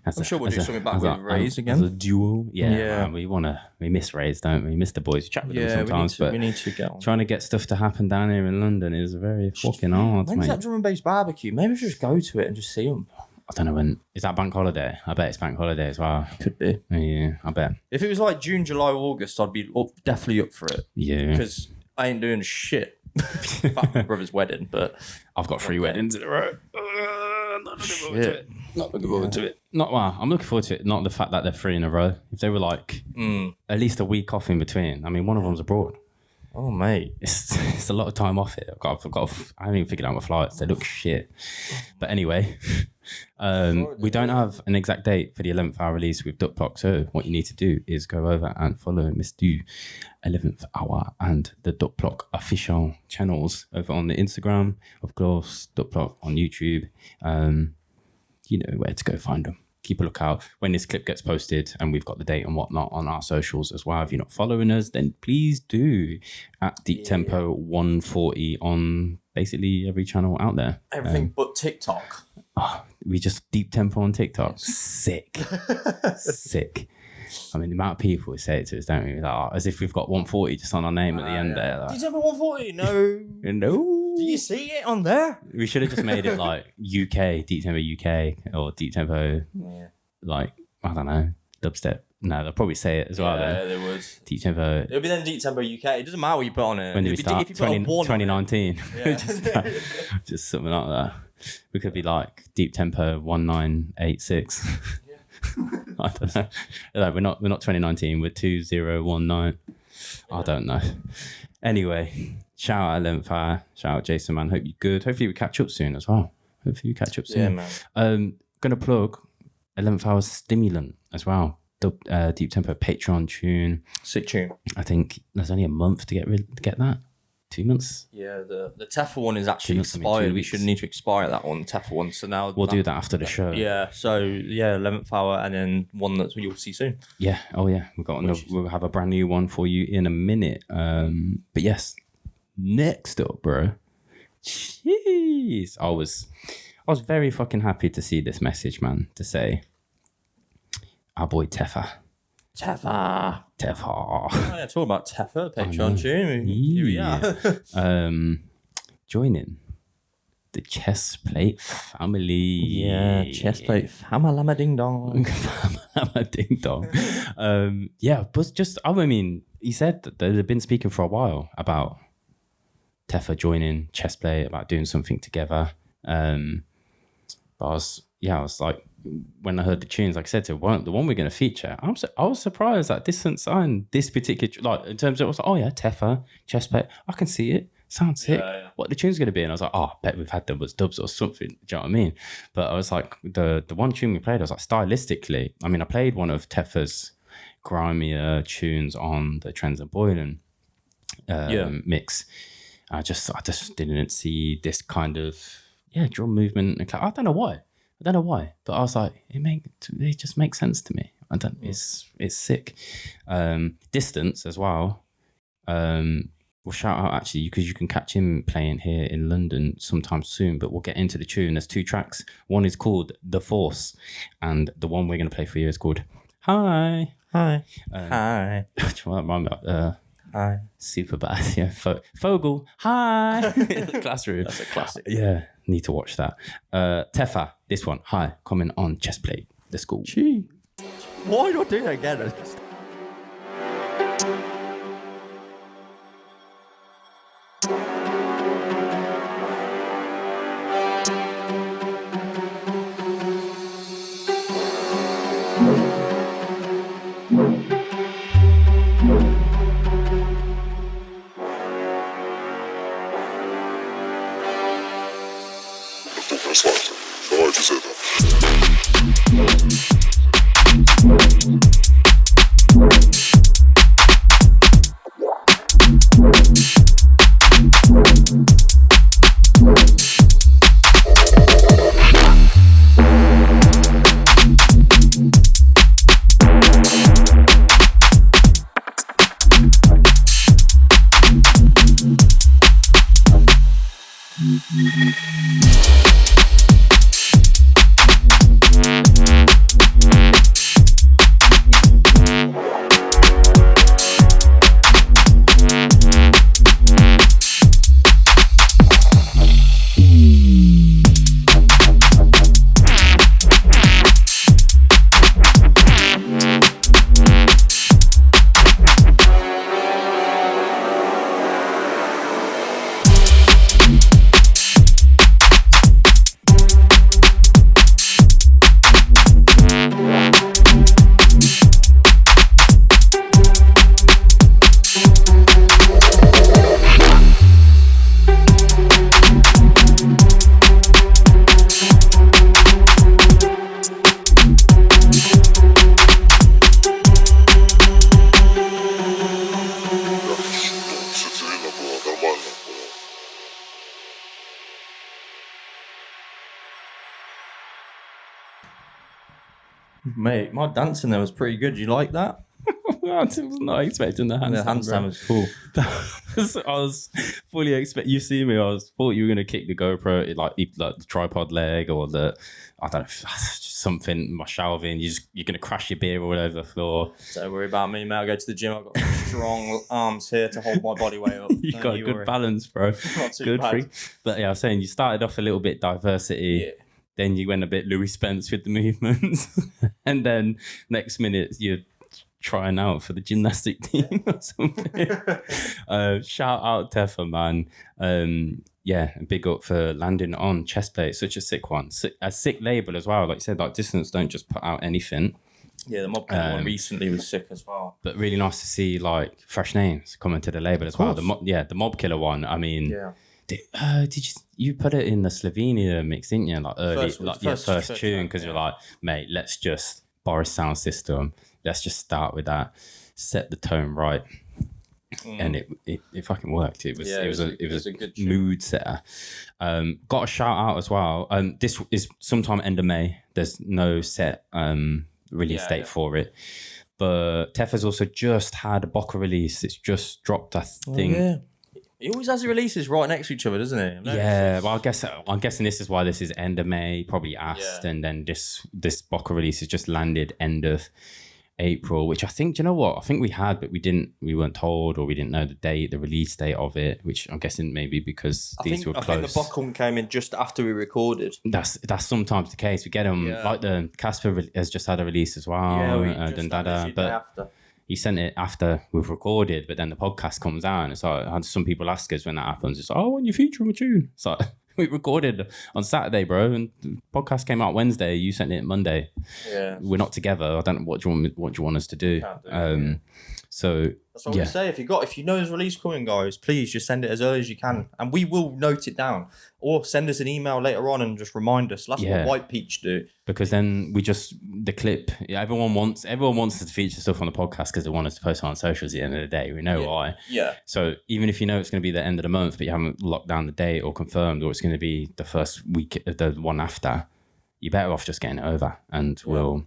I'm sure we'll do something back with Rays again. As a duo. Yeah. Man, we miss Rays, don't we? We miss the boys. We chat with them sometimes. We need to get on. Trying to get stuff to happen down here in London is very fucking hard, When's that drum and bass barbecue? Maybe we should just go to it and just see them. I don't know when. Is that bank holiday? I bet it's bank holiday as well. Could be. Yeah, I bet. If it was like June, July, August, I'd be definitely up for it. Yeah. Because I ain't doing shit. In fact, my brother's wedding, but I've got 3 weddings in a row. Not looking forward to it. I'm looking forward to it. Not the fact that they're 3 in a row. If they were like at least a week off in between. I mean, one of them's abroad. Oh, mate. It's a lot of time off here. I haven't even figured out my flights. They look shit. But anyway, we don't have an exact date for the 11th hour release with Duploc. So what you need to do is go over and follow Mr. 11th hour and the Duploc official channels over on the Instagram. Of course, Duploc on YouTube. You know where to go find them. Keep a lookout when this clip gets posted, and we've got the date and whatnot on our socials as well. If you're not following us, then please do at Deep Tempo 140 on basically every channel out there. Everything but TikTok. We just Deep Tempo on TikTok. Sick. I mean, the amount of people who say it to us, don't we? Like, as if we've got 140 just on our name at the end there. Like, Deep Tempo 140? No. No. Do you see it on there? We should have just made it like UK, Deep Tempo UK, or Deep Tempo, like, I don't know, dubstep. No, they'll probably say it as well. Yeah, they would. Deep Tempo. It'll be then Deep Tempo UK. It doesn't matter what you put on it. When did we start? 2019. Yeah. just something like that. We could be like Deep Tempo 1986. I don't know. Like, we're not 2019. We're 2019. I don't know. Anyway, shout out 11th Hour. Shout out Jason, man. Hope you're good. Hopefully we catch up soon as well. Hopefully we catch up soon. Yeah, man. Gonna plug 11th Hour's Stimulant as well. Deep Tempo Patreon tune. Sick tune. I think there's only a month to get that. 2 months. Yeah, the Teffa one is actually expired. We shouldn't need to expire that one, the Teffa one. So now we'll do that after the show. Yeah. So 11th hour, and then one that you'll see soon. Yeah. Oh yeah. We'll have a brand new one for you in a minute. But yes, next up, bro. Jeez, I was very fucking happy to see this message, man. To say, our boy Teffa. Oh, yeah, talk about Teffa, Patreon tune. Here we are. Joining the Chestplate family. Yeah, Chestplate Famalama Ding Dong. Famalama Ding Dong. Yeah, but just, I mean, he said that they've been speaking for a while about Teffa joining Chestplate, about doing something together. But I was like, when I heard the tunes, like I said, the one we're going to feature, I was surprised that Distance signed this particular, like, in terms of, I was like, oh yeah, Teffa, Chestplate, I can see it, sounds sick. Yeah. What the tune's going to be? And I was like, oh, I bet we've had them as dubs or something, do you know what I mean? But I was like, the one tune we played, I was like, stylistically, I mean, I played one of Teffa's grimier tunes on the Trends and Boylan mix. I just didn't see this kind of drum movement. I don't know why, but I was like, it just makes sense to me. It's sick. Distance as well. We'll shout out actually because you can catch him playing here in London sometime soon. But we'll get into the tune. There's 2 tracks. One is called The Force, and the one we're going to play for you is called Hi. Hi. Hi. Hi. Super bad. Yeah. Fogel. Hi. Classroom. That's a classic. Yeah. Need to watch that. Teffa. This one. Hi. Coming on Chestplate. Let's go. Gee. Why not do that again? Давайте с этого. Mate, my dancing there was pretty good. You like that? I was not expecting the handstand. The handstand was cool. I was fully expecting. You see me, thought you were gonna kick the GoPro, like the tripod leg or the, I don't know, something. My shelving. You're gonna crash your beer or whatever the floor. Don't worry about me, mate. I go to the gym. I've got strong arms here to hold my body weight up. You got a good balance, bro. Not too good bad. Free. But yeah, I was saying you started off a little bit diversity. Yeah. Then you went a bit Louis Spence with the movements, and then next minute you're trying out for the gymnastic team or something. Shout out Teffa, man. Yeah, and big up for landing on Chestplate. Such a sick one. A sick label as well. Like you said, like Distance don't just put out anything. Yeah, the Mob Killer one recently was sick as well. But really nice to see like fresh names coming to the label as well. The Mob Killer one. I mean, yeah. Did you put it in the Slovenia mix, didn't you? Like early, first tune, because you're like, mate, let's just Boris sound system. Let's just start with that. Set the tone right. and it fucking worked. It was a good mood setter. Got a shout out as well. This is sometime end of May. There's no set release date for it. But Teffa's also just had a Boca release. It's just dropped, I think. Oh, yeah. He always has the releases right next to each other, doesn't he? Yeah, well, I'm guessing this is why this is end of May, probably asked, and then this Boca release has just landed end of April, which I think, do you know what? I think we had, but we weren't told, or we didn't know the release date of it, which I'm guessing maybe because these were close. I think the Boca one came in just after we recorded. That's sometimes the case. We get them, like the Casper has just had a release as well. Yeah, but after. He sent it after we've recorded, but then the podcast comes out, and it's like, some people ask us when that happens. It's like, when you feature on a tune. It's like, we recorded on Saturday, bro, and the podcast came out Wednesday. You sent it Monday. Yeah, we're not together. I don't know what you want us to do. So that's what we say. If you know there's release coming, guys, please just send it as early as you can, and we will note it down, or send us an email later on and just remind us. That's what White Peach do. Because then the clip. Everyone wants us to feature stuff on the podcast because they want us to post it on socials at the end of the day. We know why. Yeah. So even if you know it's going to be the end of the month, but you haven't locked down the date or confirmed, or it's going to be the first week, the one after, you're better off just getting it over, and we'll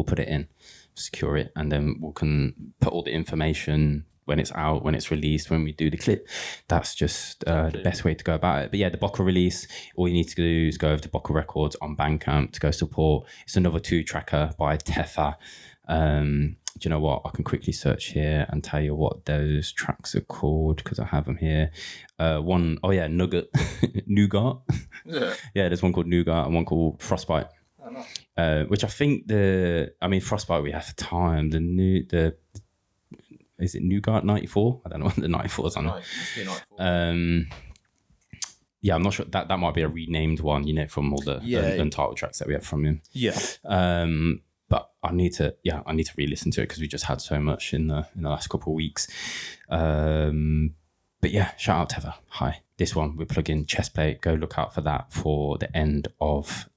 put it in, secure it, and then we can put all the information when it's out, when it's released, when we do the clip. That's just the best way to go about it. But yeah, the Boca release, all you need to do is go over to Boca Records on Bandcamp to go support. It's another 2-tracker by Teffa. Do you know what? I can quickly search here and tell you what those tracks are called, because I have them here. Nougat. Nougat. Yeah, there's one called Nougat and one called Frostbite. Which I think Frostbite we have time. Is it Nougat 94? I don't know what the 94 is on it. Yeah, I'm not sure. That might be a renamed one, from all the untitled tracks that we have from him. Yeah. But I need to re-listen to it because we just had so much in the last couple of weeks. But yeah, shout out Teffa. Hi. This one we're plugging Chestplate. Go look out for that for the end of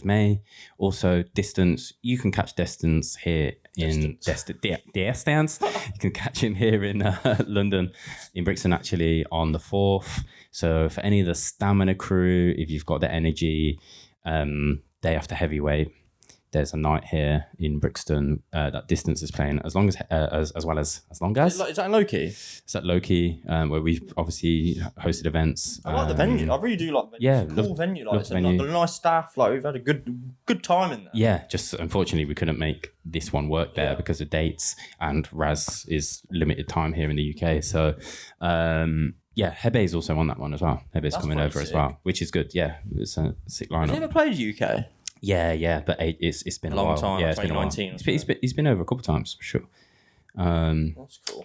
May. Also, Distance. You can catch Distance here in Distance. You can catch him here in London, in Brixton, actually, on the 4th. So for any of the Stamina crew, if you've got the energy, day after Heavyweight, there's a night here in Brixton that Distance is playing, as long as. Is that in Loki? It's at Loki, where we've obviously hosted events. I like the venue. I really do like the venue. Yeah, it's a cool venue. Like a nice staff. Like, we've had a good time in there. Yeah, just unfortunately we couldn't make this one work there because of dates, and Raz is limited time here in the UK. So Hebe's also on that one as well. Hebe's coming over as well, which is good. Yeah, it's a sick lineup. Has he ever played UK? Yeah, but it's been a long time. Yeah, it's been a while. He's been over a couple of times for sure. That's cool.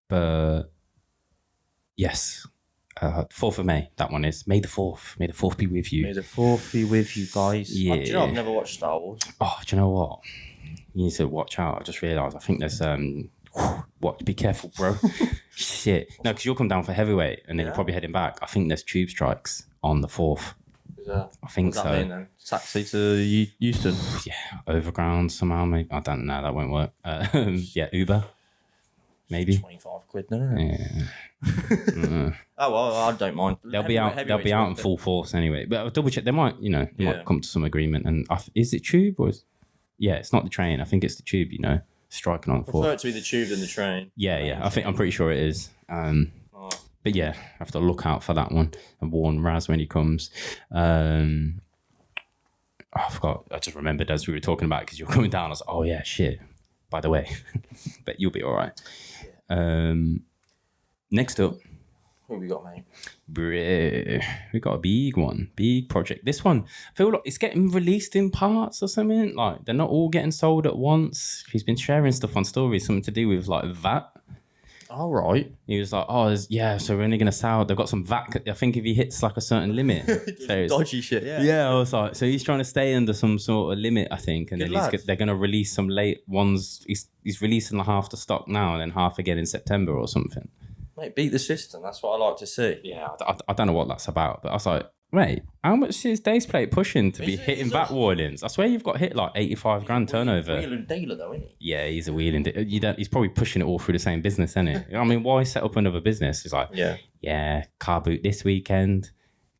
But yes, 4th of May. That one is May the 4th. May the 4th be with you. May the 4th be with you, guys. Yeah. Do you know I've never watched Star Wars? Oh, do you know what? You need to watch out. I just realised. I think there's be careful, bro. Shit. No, because you'll come down for Heavyweight and then you're probably heading back. I think there's tube strikes on the 4th. I think so. Mean, then? Taxi to Euston? Yeah, overground somehow. Maybe I don't know. That won't work. Uber, maybe. £25, no? Yeah. Oh well, I don't mind. They'll be out in full force anyway. But I'll double check. They might, might come to some agreement. And is it tube or it's not the train. I think it's the tube. Striking on the 4th. I prefer it to be the tube than the train. Yeah. I'm pretty sure it is. But yeah, I have to look out for that one and warn Raz when he comes. I forgot. I just remembered as we were talking about it because you were coming down. I was like, oh yeah, shit. By the way, but you'll be all right. Yeah. Next up, what we got, mate? We got a big project. This one, I feel like it's getting released in parts or something. Like they're not all getting sold at once. He's been sharing stuff on stories, something to do with like VAT. All right. He was like, so we're only going to sell. They've got some VAT. I think if he hits like a certain limit. So dodgy shit, yeah. Yeah, I was like, so he's trying to stay under some sort of limit, I think. And then they're going to release some late ones. He's releasing half the stock now and then half again in September or something. Mate, beat the system. That's what I like to see. Yeah, I don't know what that's about. But I was like, Wait, how much is Daseplate pushing to be hitting back warnings? I swear you've got hit like 85 grand turnover. Wheeler dealer though, isn't he? Yeah, he's a wheeling. He's probably pushing it all through the same business, isn't he? I mean, why set up another business? It's like, car boot this weekend,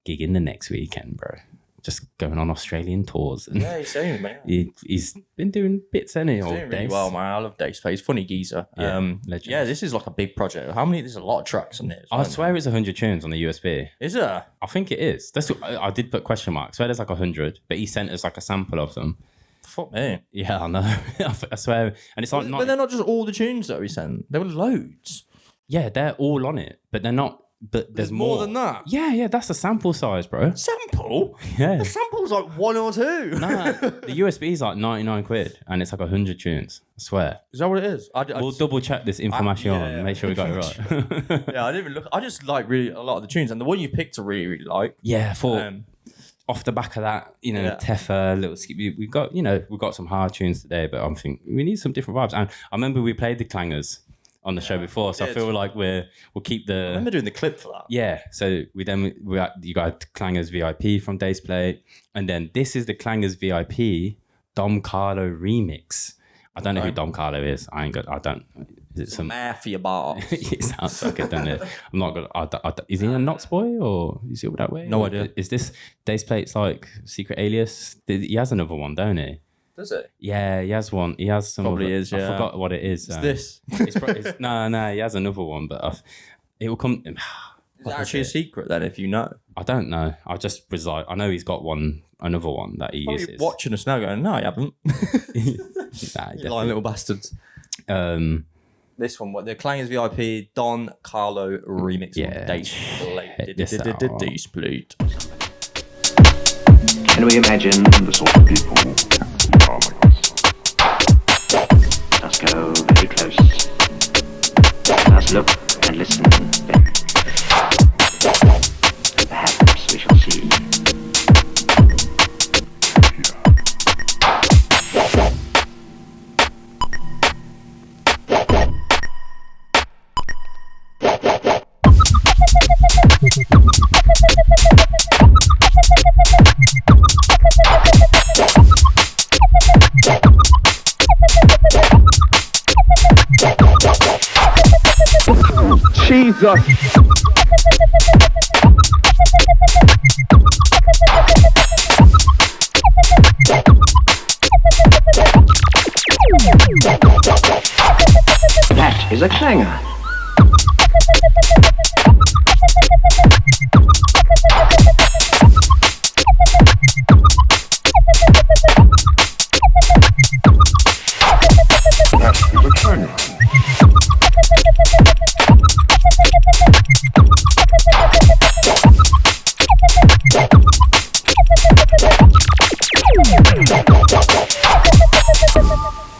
gig in the next weekend, bro. Just going on Australian tours. And he's saying, man. He's been doing bits, hasn't he? He's doing really well, man. I love Dxbplate. He's funny geezer. This is like a big project. There's a lot of tracks on it. I swear it's 100 tunes on the USB. Is there? I think it is. That's what, I did put question marks. I swear there's like 100, but he sent us like a sample of them. Fuck me. Yeah, I know. I swear. And it's like but they're not just all the tunes that he sent. There were loads. Yeah, they're all on it, but they're not. But there's more than that. Yeah, that's a sample size, bro. Sample? Yeah. The sample's like 1 or 2. Nah, the USB is like 99 quid and it's like 100 tunes. I swear. Is that what it is? We'll double check this information. Make sure we got it right. Yeah, I didn't even look. I just like really a lot of the tunes, and the one you picked I really, really like. Yeah, off the back of that, Teffa, little skip. We've got some hard tunes today, but I'm thinking we need some different vibes. And I remember we played the Clangers on the show before, so I feel like we'll keep the. I remember doing the clip for that. Yeah, so you got Clangers VIP from Daseplate, and then this is the Clangers VIP Dom Carlo remix. I don't know who Dom Carlo is. I don't. Is it some mafia bar? It sounds like it, doesn't it? I'm not gonna. Is he a Knox boy or is he that way? No idea. Is this Daseplate's like secret alias? He has another one, don't he? Does it? Yeah, he has one. He has some. Probably is. Yeah. I forgot what it is. It's this. No. He has another one, but it will come. Is it actually a secret then? If you know, I don't know. I just was like, I know he's got another one that he uses. You're watching us now, going, no, I haven't. Nah, you lying little bastards. This one, the Clangers VIP Don Carlo remix. Yeah. Dxbplate. Can we imagine the sort of people who are like this? Let's go very close. Let's look and listen. And perhaps we shall see. Jesus. That is a clanger.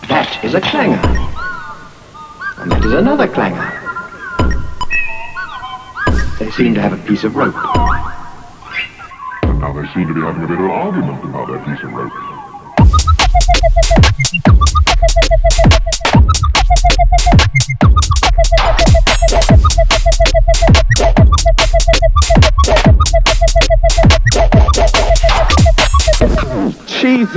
That is a clanger. And that is another clanger. They seem to have a piece of rope. And now they seem to be having a bit of an argument about their piece of rope. Jesus.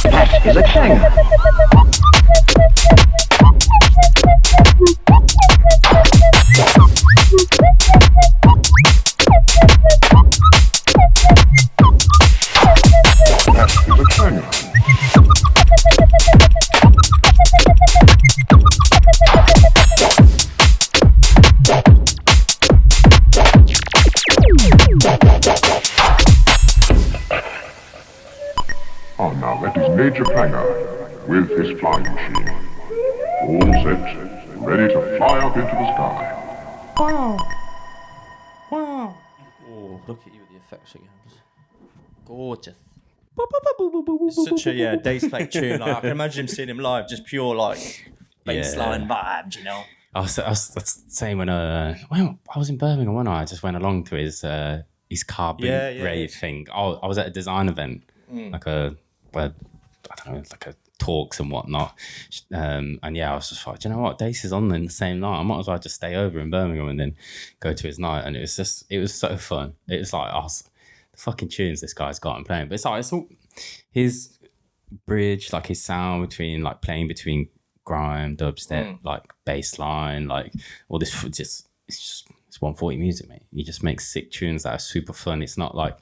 That is a clanger. Major Clanger with his flying machine. All set, ready to fly up into the sky. Wow. Wow. Oh, look at you with the effects again. Gorgeous. It's such a Daseplate tune. Like, I can imagine him seeing him live, just pure like baseline vibes, you know. I was saying when I was in Birmingham one night, I just went along to his car boot rave thing. I was at a design event, like a I don't know, like a talks and whatnot. And yeah, I was just like, do you know what? Dace is on in the same night. I might as well just stay over in Birmingham and then go to his night. And it was so fun. It was like, the fucking tunes this guy's got and playing. But it's like, it's all his bridge, like his sound between like playing between grime, dubstep, like bass line, like all this, it's 140 music, mate. He just makes sick tunes that are super fun. It's not like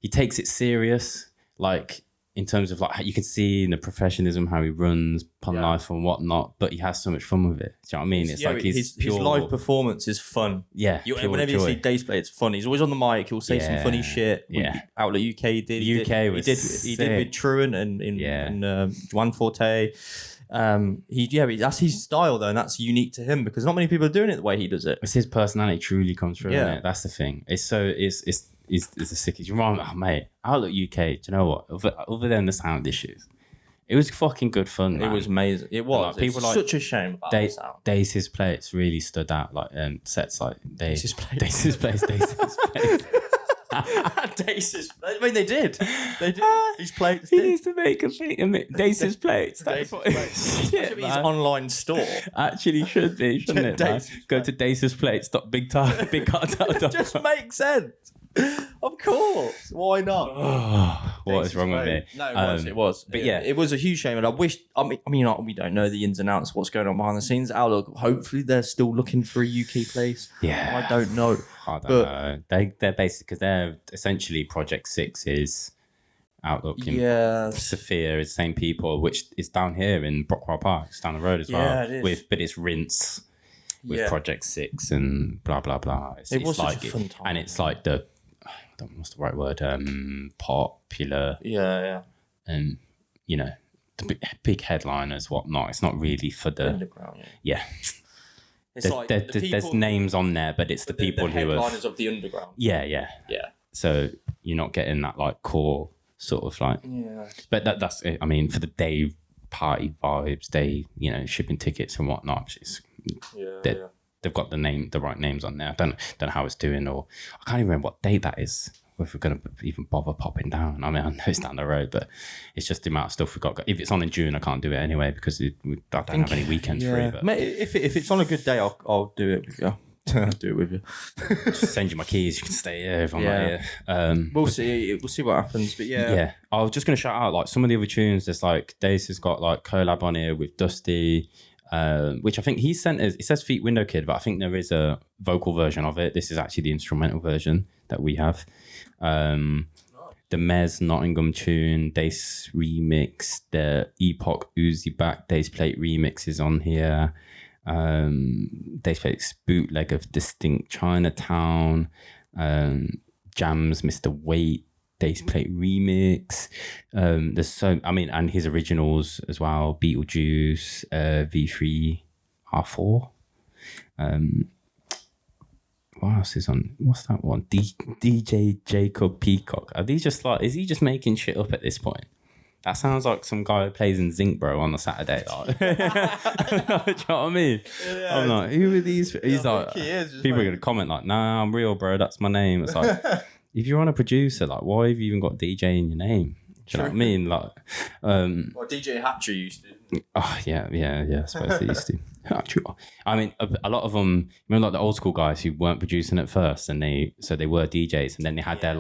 he takes it serious, like in terms of like you can see in the professionalism how he runs Pondlife and whatnot, but he has so much fun with it. Do you know what I mean? It's like his live performance is fun. Yeah, whenever you see Daseplate, it's funny. He's always on the mic. He'll say some funny shit. Yeah, Outlet UK he did with Truenah and in Juan Forte. That's his style though, and that's unique to him because not many people are doing it the way he does it. It's his personality truly comes through. Yeah, that's the thing. It's the sickest. You remind me, mate. Outlook UK. Do you know what? Other than the sound issues, it was fucking good fun. Man. It was amazing. It was. People like such a shame about the sound. Dxbplate really stood out. Like sets like Dxbplate. Dace's. I mean, they did. He's played. He needs to make a thing. Dxbplate. Shit, should be his online store. Actually, should be, shouldn't it? Go to Dxbplate.bigcartel. It just makes sense. Of course. Why not? What is wrong with me? No, it was. But yeah, it was a huge shame. And I wish, we don't know the ins and outs of what's going on behind the scenes. Outlook, hopefully they're still looking for a UK place. Yeah. I don't know. I don't know. They're basically, because they're essentially Project 6 is Outlook. Yeah. Sophia is the same people, which is down here in Brockwell Park. It's down the road as well. Yeah, it is. But it's Rinse with Project 6 and blah, blah, blah. It was like such a fun time. And it's like what's the right word? Popular. Yeah. And, the big headliners, whatnot. It's not really for the underground. Yeah. It's there's names on there, but it's the people who are headliners of the underground. Yeah. So you're not getting that like core sort of like. Yeah. But that's it. I mean, for the day party vibes, shipping tickets and whatnot. They've got the right names on there. I don't know how it's doing, or I can't even remember what date that is. If we're going to even bother popping down. I mean, I know it's down the road, but it's just the amount of stuff we've got. If it's on in June, I can't do it anyway because I don't have any weekends free. But mate, if it's on a good day, I'll do it with you. I'll do it with you. Just send you my keys. You can stay here if I'm not here. We'll see what happens. But yeah. I was just going to shout out like some of the other tunes. There's like Dace has got like collab on here with Dusty. Which I think he sent us. It says Feet Window Kid, but I think there is a vocal version of it. This is actually the instrumental version that we have. The Mez Nottingham tune, Dace remix, the Epoch Uzi Back Daseplate remix is on here. Daseplate's bootleg of Distinct Chinatown, Jams Mr. Wait, Daseplate remix. There's and his originals as well. Beetlejuice, V3 R4. What else is on? What's that one? DJ Jacob Peacock. Are these just like? Is he just making shit up at this point? That sounds like some guy who plays in Zinc Bro on a Saturday. Like. Do you know what I mean? Yeah, I'm like, who are these? He's like, people are gonna comment like, "Nah, I'm real, bro. That's my name." It's like, if you're on a producer, like, why have you even got DJ in your name? Do you know what I mean? Like, well, DJ Hatcher used to. Oh yeah. I suppose they used to. I mean, a lot of them. Remember, like the old school guys who weren't producing at first, and they were DJs, and then they had their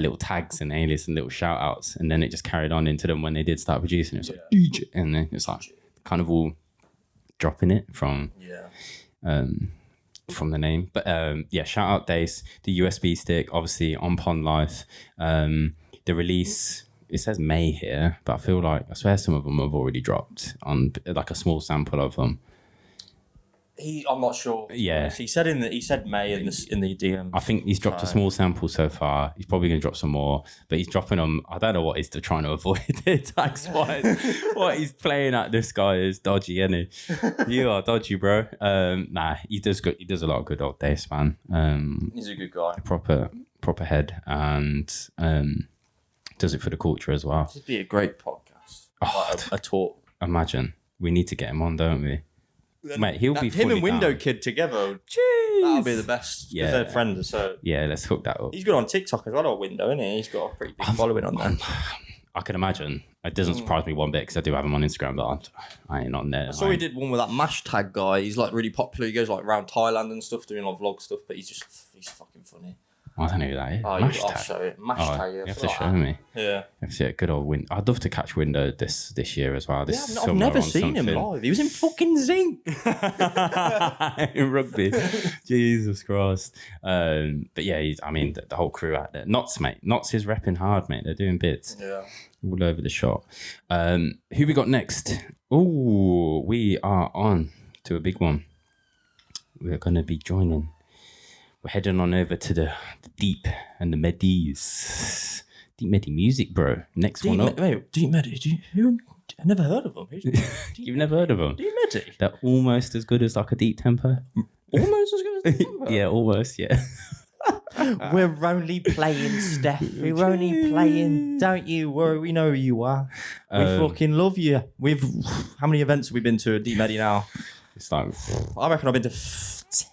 little tags and alias and little shout outs, and then it just carried on into them when they did start producing. It was like DJ, and then it's like kind of all dropping it from the name. But shout out Dace, the USB stick, obviously on Pondlife. The release, it says May here, but I swear some of them have already dropped on like a small sample of them. I'm not sure. Yeah, he said May in the DM. I think he's dropped a small sample so far. He's probably going to drop some more, but he's dropping them. I don't know what he's trying to avoid it tax wise. What he's playing at, this guy is dodgy, isn't he? You are dodgy, bro. Nah, he does good. He does a lot of good old days, man. He's a good guy. Proper head, and does it for the culture as well. This would be a great podcast. A talk. Imagine. We need to get him on, don't we? Mate, he'll be him and Window down. Kid together. Jeez. That'll be the best. Yeah, they're friends. So yeah, let's hook that up. He's good on TikTok as well, or Window, isn't he? He's got a pretty big following on there. I can imagine. It doesn't surprise me one bit because I do have him on Instagram, but I ain't on there. I saw he did one with that Mash Tag guy. He's like really popular. He goes like around Thailand and stuff, doing like vlog stuff, but he's fucking funny. I don't know who that is. Oh, Mash I'll Tag. show it. Mash Tag. You have to show me. Yeah. That's a good old win. I'd love to catch Window this year as well. This I've never seen him live. He was in fucking Zinc. in rugby. Jesus Christ. But yeah, the whole crew out there. Knots, mate. Knots is repping hard, mate. They're doing bits. Yeah. All over the shot. Who we got next? Oh, we are on to a big one. We're going to be joining. We're heading on over to the Deep and the Medis. Deep Medi music, bro. Next one up. Wait, Deep Medi? I've never heard of them. You've never heard of them? Deep Medi? They're almost as good as like a Deep Tempo. Almost as good as Deep Tempo? Yeah, almost, yeah. We're only playing, Steph. We're only playing. Don't you worry. We know who you are. We fucking love you. How many events have we been to at Deep Medi now? It's like... I reckon I've been to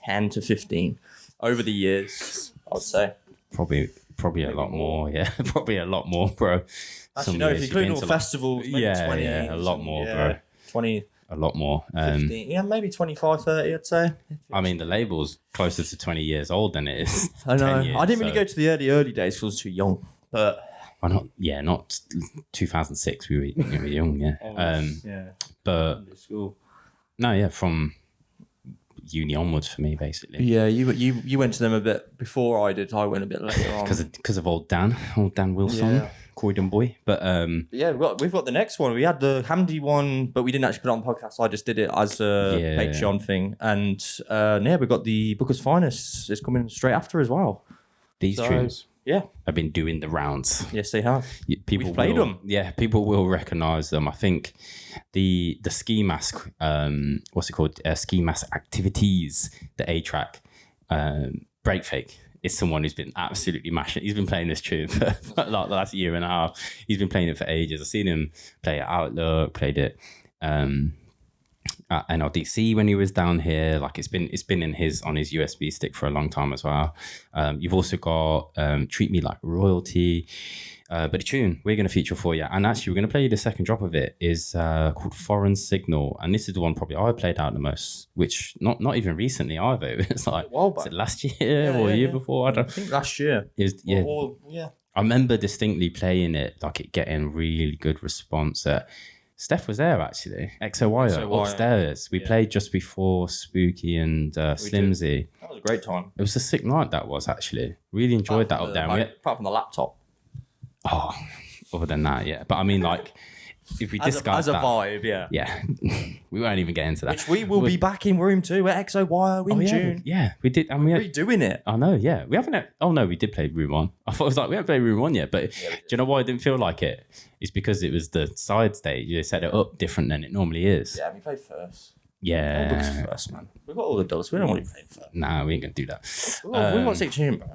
10 to 15 over the years, I'd say. Probably a lot more, yeah. Probably a lot more, bro. Actually, no, if you include all the festivals, maybe 20. Yeah, a lot more, bro. 20. A lot more. 15. Yeah, maybe 25, 30, I'd say. I mean, the label's closer to 20 years old than it is. I know. 10 years, I didn't really go to the early days because I was too young. But not 2006. We were young, yeah. yeah. But school. No, yeah, from uni onwards for me, basically. Yeah, you went to them a bit before I did. I went a bit later on because of old Dan Wilson, Croydon boy. But yeah, we've got the next one. We had the Hamdi one, but we didn't actually put it on the podcast. I just did it as a Patreon thing, and we've got the Bukez Finezt is coming straight after as well. These tunes. Yeah, I've been doing the rounds. Yes, they have. We've played them. Yeah, people will recognise them. I think the ski mask, what's it called? Ski mask activities. The A track, Break Fake is someone who's been absolutely mashing. He's been playing this tune for like the last year and a half. He's been playing it for ages. I've seen him play it Outlook, played it. At NLDC when he was down here, like it's been on his USB stick for a long time as well. You've also got Treat Me Like Royalty, but the tune we're going to feature for you, and actually we're going to play you the second drop of it, is called Foreign Signal, and this is the one probably I played out the most, which not even recently either. It's like was it last year or a year before? I think last year. It was, yeah. I remember distinctly playing it, like it getting really good response. Steph was there actually. XOYO upstairs. We played just before Spooky and Slimzy. That was a great time. It was a sick night, that was actually. Really enjoyed that up there. Apart from the laptop. Oh, other than that, yeah. But I mean, like, if we discuss as a vibe, yeah. Yeah. We won't even get into that. Which we will be back in room 2 at XOYO in June. Yeah, we did. And we're doing it. I know, yeah. We haven't. Oh no, we did play room 1. I thought it was like we haven't played room 1 yet. But do you know why I didn't feel like it? It's because it was the side stage. They set it up different than it normally is. Yeah, we played first. Yeah. Bukez first, man. We've got all the dubs. We don't want to play first. Nah, we ain't gonna do that. We want 16, bro.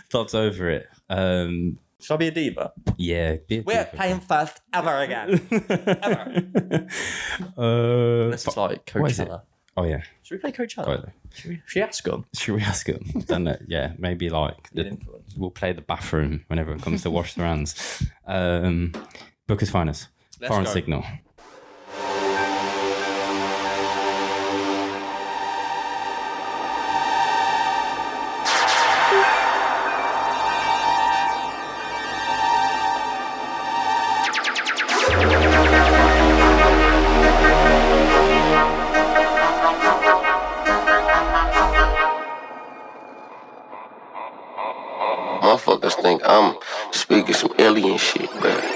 Thoughts over it. Shall I be a diva? Yeah. We're playing first ever again. Ever. This is like Coachella. Oh, yeah. Should we play Coachella? Should we ask them? Should we ask them? Then, yeah, maybe like we'll play the bathroom whenever it comes to wash their hands. Bukez Finezt. Foreign Signal. Motherfuckers think I'm speaking some alien shit, man.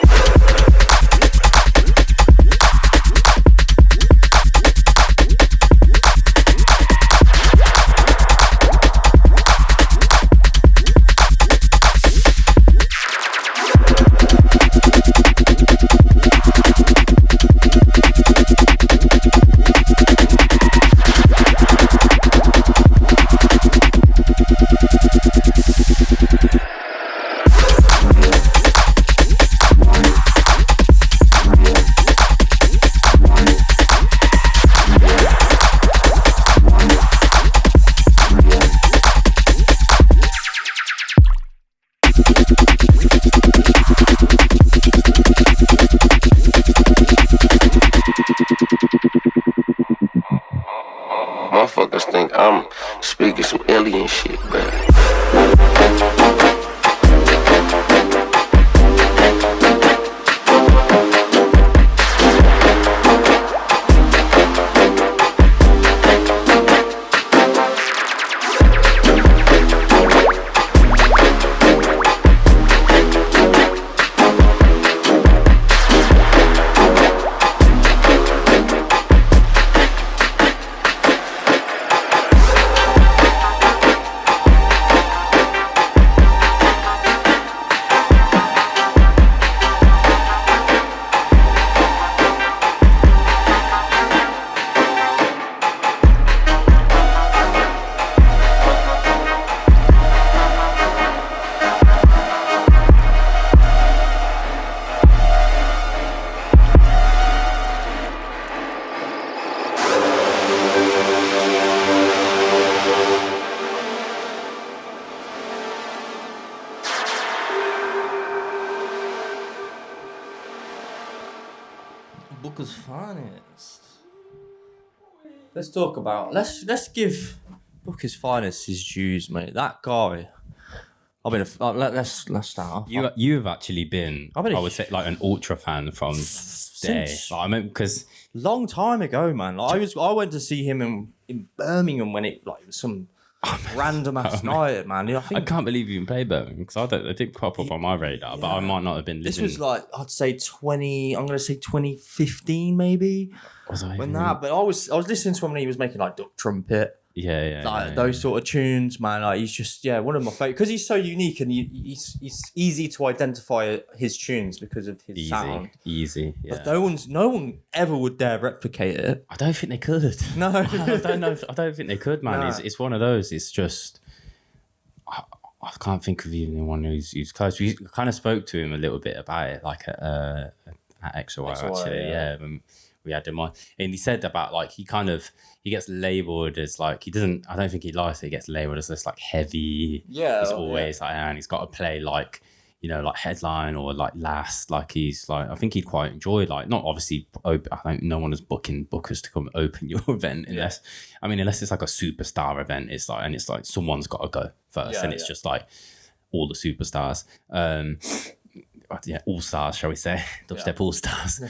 motherfuckers think I'm speaking some alien shit, bruh. Bukez Finezt. Let's talk about. Let's give Bukez Finezt his dues, mate. That guy. I've been. Let's start. You've actually been. I would say like an ultra fan from day. Like, I mean, because long time ago, man. Like, I went to see him in Birmingham when it was some random ass night, man. I can't believe you even played Birmingham because it didn't crop up on my radar, but I might not have been living. This was like I'd say 2015 maybe. Was I? But I was listening to him when he was making like Duck Trumpet. Those sort of tunes, man. Like he's just one of my favorite because he's so unique and he's easy to identify his tunes because of his sound. Easy, yeah. But no one ever would dare replicate it. I don't think they could. No, I don't know. I don't think they could, man. No. It's one of those. It's just I can't think of even anyone who's close. We kind of spoke to him a little bit about it, like at XOY actually. Yeah. We had him on, and he said about like he gets labeled as like I don't think he likes it. He gets labeled as this like heavy. Yeah, he's always like, and he's got to play like like headline or like last. Like he's like I think he'd quite enjoy like not obviously. I think no one is booking bookers to come open your event unless it's like a superstar event. It's like someone's got to go first, and it's just like all the superstars. All stars, shall we say? Dubstep all stars.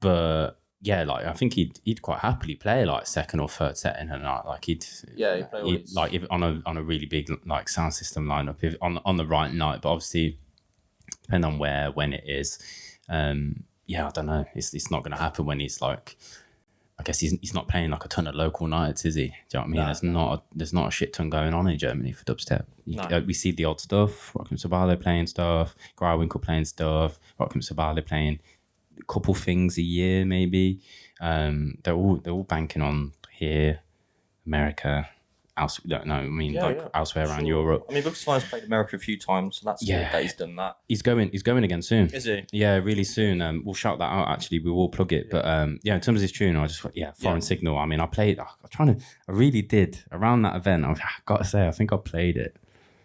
But yeah, like I think he'd quite happily play like second or third set in a night. Like he'd play like if on a really big like sound system lineup if on the right night. But obviously, depending on when it is, I don't know. It's not going to happen when he's like. I guess he's not playing like a ton of local nights, is he? Do you know what I mean? There's not a shit ton going on in Germany for dubstep. We see the odd stuff. Rockham Sabale playing stuff. Grywinkle playing stuff. Rockham Sabale playing a couple things a year maybe. They're all banking on here, America, elsewhere around Europe. I mean, Bukez Finezt played America a few times, so that's good that he's done that. He's going again soon. Is he? Yeah, really soon. We'll shout that out. Actually, we will plug it. But in terms of his tune, I just Foreign Signal. I mean, I really did around that event. I've got to say, I think I played it.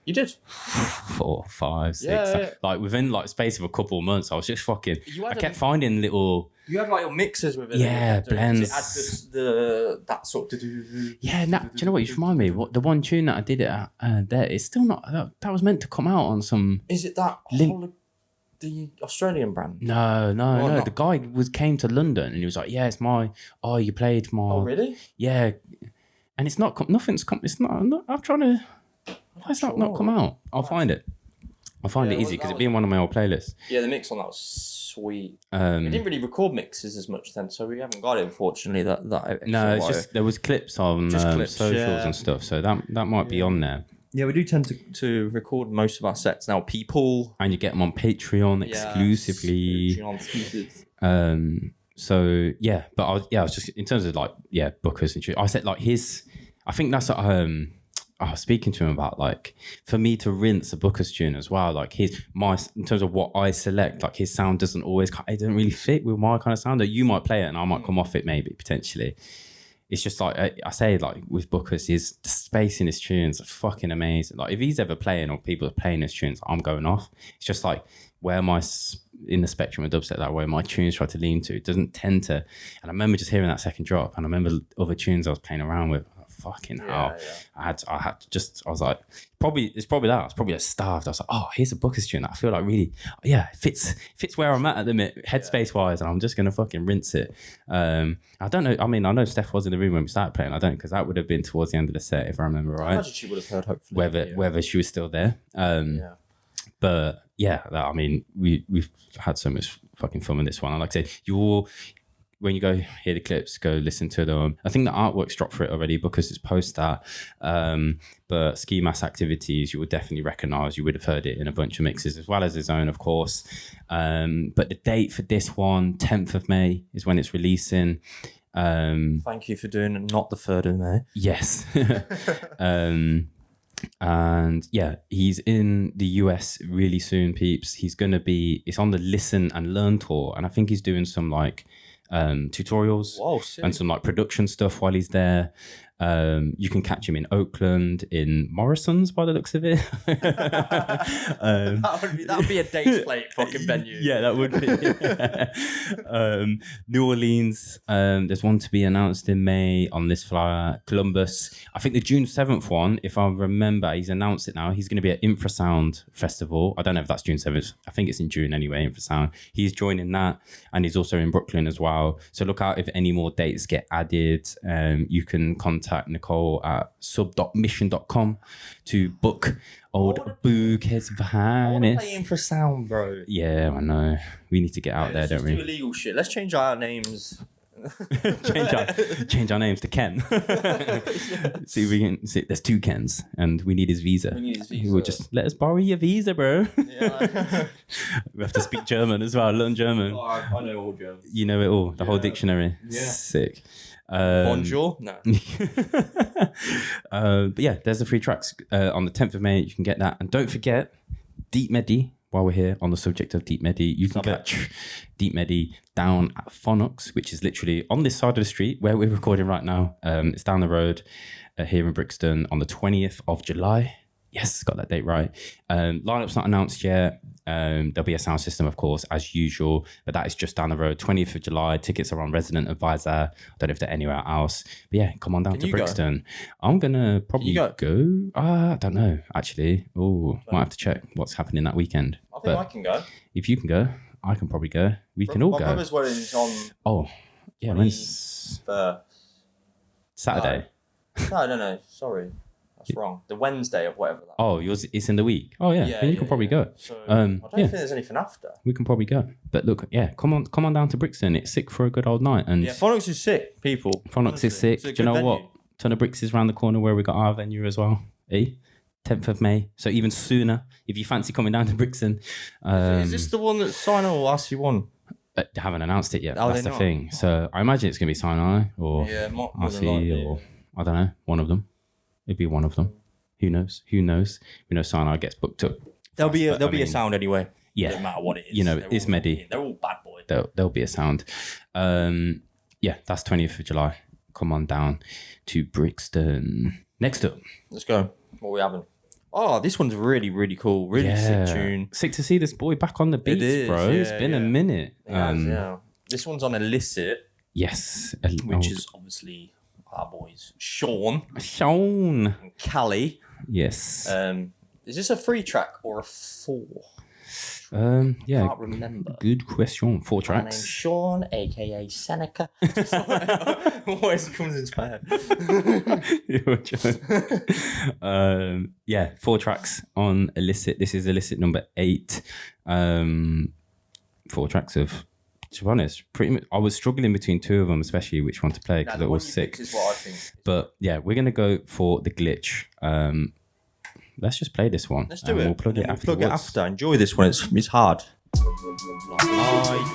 You did 4, 5, 6. Like within like space of a couple of months, I was just fucking. I kept finding little. You had like your mixers with it. Yeah, blends. It had that sort of. Yeah, do you know what you remind me? What the one tune that I did it at there? It's still not. That was meant to come out on some. Is it that the Australian brand? No. The guy came to London and he was like, "Yeah, it's my. Oh, you played my. Oh, really? Yeah, and it's not. Nothing's come. It's not. I'm trying to. Why has that not come out? I'll find it. I'll find it easy because it'd be in one of my old playlists. Yeah, the mix on that was sweet. We didn't really record mixes as much then, so we haven't got it, unfortunately. No, it's just there was clips on socials and stuff, so that might be on there. Yeah, we do tend to record most of our sets now. And you get them on Patreon exclusively. Patreon exclusive. So yeah, but I was just in terms of like bookers and shit. I said like I think that's I was speaking to him about like for me to rinse a Bukez tune as well, like in terms of what I select, like his sound it doesn't really fit with my kind of sound. Or you might play it and I might come off it maybe potentially. It's just like I say, like with Bukez, the space in his tunes are fucking amazing. Like if he's ever playing or people are playing his tunes, I'm going off. It's just like where my in the spectrum of dubstep that way my tunes try to lean to. It doesn't tend to. And I remember just hearing that second drop, and I remember other tunes I was playing around with. Fucking hell! I was like, it's probably that. I was probably just starved. I was like, oh, here's a Bukez tune that I feel like really, it fits where I'm at the minute, headspace wise, and I'm just gonna fucking rinse it. I don't know. I mean, I know Steph was in the room when we started playing. I don't, because that would have been towards the end of the set, if I remember right. I imagine she would have heard, hopefully. Whether she was still there. But yeah, I mean, we've had so much fucking fun with this one. And like I said, when you go hear the clips, go listen to them. I think the artwork's dropped for it already because it's post that. But Ski Mask Activities, you would definitely recognise. You would have heard it in a bunch of mixes as well as his own, of course. But the date for this one, 10th of May, is when it's releasing. Thank you for doing it, not the 3rd of May. Yes. And yeah, he's in the US really soon, peeps. It's on the Listen and Learn tour. And I think he's doing some like tutorials and some like production stuff while he's there. You can catch him in Oakland, in Morrison's by the looks of it. That would be a Dxbplate fucking venue. Yeah, that would be. New Orleans, there's one to be announced in May on this flyer. Columbus, I think the June 7th one, if I remember, he's announced it now. He's going to be at Infrasound Festival. I don't know if that's June 7th. I think it's in June anyway, Infrasound. He's joining that, and he's also in Brooklyn as well. So look out if any more dates get added. You can contact Nicole at sub.mission.com to book old Bukez Finezt. I want to play Infrasound, bro. Yeah, I know. We need to get out there, don't we? Do illegal shit. Let's change our names. change our names to Ken. See if we can. See, there's 2 Kens, and we need his visa. He will just let us borrow your visa, bro. Yeah. We have to speak German as well. Learn German. Oh, I know all German. You know it all. The whole dictionary. Yeah. Sick. Bonjour. No. But yeah, there's the free tracks on the 10th of May. You can get that, and don't forget Deep Medi. While we're here on the subject of Deep Medi, you can catch Deep Medi down at Phonox, which is literally on this side of the street where we're recording right now. It's down the road here in Brixton on the 20th of July. Yes, got that date right. Lineup's not announced yet. There'll be a sound system, of course, as usual, but that is just down the road, 20th of July. Tickets are on Resident Advisor. I don't know if they're anywhere else. But yeah, come on down to Brixton. I'm going to probably go. I don't know, actually. Oh, might have to check what's happening that weekend. I think I can go. If you can go, I can probably go. We can all go. My brother's wedding's on... Oh, yeah, when's... Saturday? No, sorry. That's wrong. The Wednesday of whatever that. Oh, yours is in the week. Oh yeah, then you can probably go. So, I don't think there's anything after. We can probably go. But look, yeah, come on down to Brixton. It's sick for a good old night. And yeah, Phonox is sick, people. Phonox is sick. Do you know what? Ton of Bricks is around the corner where we got our venue as well. 10th of May. So even sooner, if you fancy coming down to Brixton. Is this the one that's Sinai or RC1? They haven't announced it yet. That's the thing. So I imagine it's going to be Sinai or RC or I don't know, one of them. It'd be one of them. Who knows? We know Sinai gets booked up. There'll be a sound anyway. Yeah. Doesn't matter what it is. You know, it's Medi. They're all bad boys. There'll be a sound. Yeah, that's 20th of July. Come on down to Brixton. Next up. Let's go. What are we having? Oh, this one's really, really cool. Really sick tune. Sick to see this boy back on the beats, bro. It's been a minute. Yeah. This one's on Illicit. Yes. Which is obviously our boys. Sean. And Callie. Yes. Is this a 3 track or a 4? Yeah. I can't remember. Good question. 4 tracks. My name's Sean, aka Seneca. Always comes into my head. Yeah, 4 tracks on Illicit. This is Illicit number 8. 4 tracks of, to be honest, pretty much. I was struggling between 2 of them, especially which one to play because it was sick. Is what I think. But yeah, we're gonna go for the glitch. Let's just play this one. Let's do it. We'll plug it after. Enjoy this one. It's hard. Like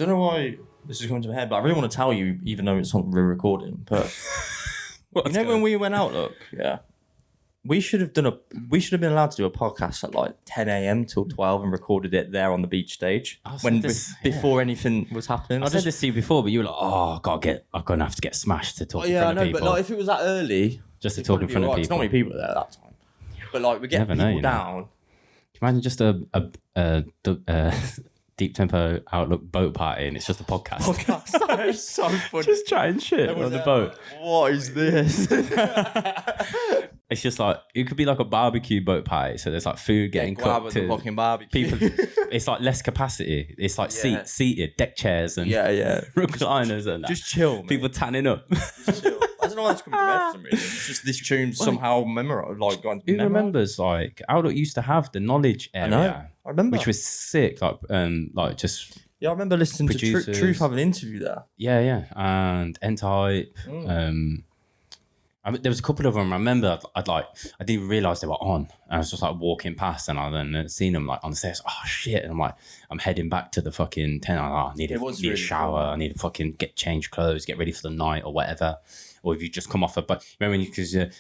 don't know why this is coming to my head, but I really want to tell you, even though it's not re-recording. But when we went out, we should have been allowed to do a podcast at like 10 a.m. till 12 and recorded it there on the beach stage before anything was happening. I said this to you before, but you were like, "Oh, I'm gonna have to get smashed to talk in front of people." But like, if it was that early, just to talk in front of people, not many people there at that time. But like, we get people down. Imagine just a deep tempo Outlook boat party, and it's just a podcast. That is so funny. Just chatting shit on the boat. What is this? It's just like it could be like a barbecue boat party. So there's like food getting cooked. The fucking barbecue. People, it's like less capacity. It's like seated deck chairs and recliners and just chill. Man. People tanning up. Just chill. I don't know why it's coming to my head for some reason. It's just this tune somehow memorable. Like, who remembers? Like Outlook used to have the knowledge area. I remember, which was sick. Like just. Yeah, I remember listening to Truth have an interview there. Yeah, and N-Type. There was a couple of them. I remember I didn't realise they were on. I was just like walking past, and I then seen them like on the stairs. Oh shit! And I'm heading back to the fucking tent. I need a shower. Cool. I need to fucking change clothes, get ready for the night or whatever. Or if you just come off but remember because at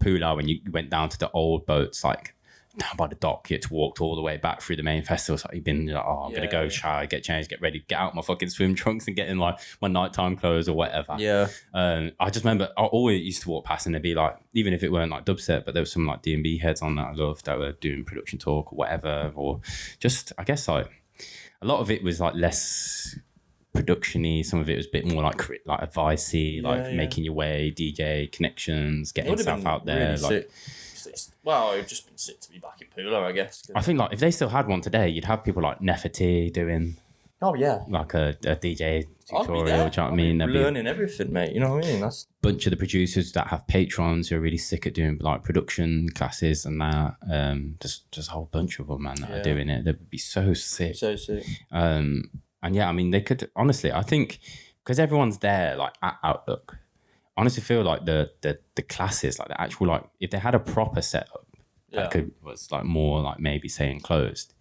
Pula when you went down to the old boats like. Down by the dock, you had to walk all the way back through the main festival. So you've been like, I'm gonna go shower, get changed, get ready, get out my fucking swim trunks and get in like my nighttime clothes or whatever. Yeah. I just remember I always used to walk past and they'd be like, even if it weren't like dubstep, but there was some like D&B heads on that I loved that were doing production talk or whatever, or just I guess like a lot of it was like less production-y. Some of it was a bit more like advice-y, making your way, DJ connections, getting stuff out there. Really like. Well, it'd just been sick to be back in Pula, I guess. I think like if they still had one today, you'd have people like Nefertiti doing like a DJ tutorial. Do you know what I mean? Learning everything, mate. You know what I mean? That's a bunch of the producers that have patrons who are really sick at doing like production classes and that. Just a whole bunch of them, man, that are doing it. They'd be so sick. So sick. And yeah, I mean, they could honestly. I think because everyone's there, like at Outlook. I honestly feel like the classes, like the actual, like if they had a proper setup that was like more like maybe say enclosed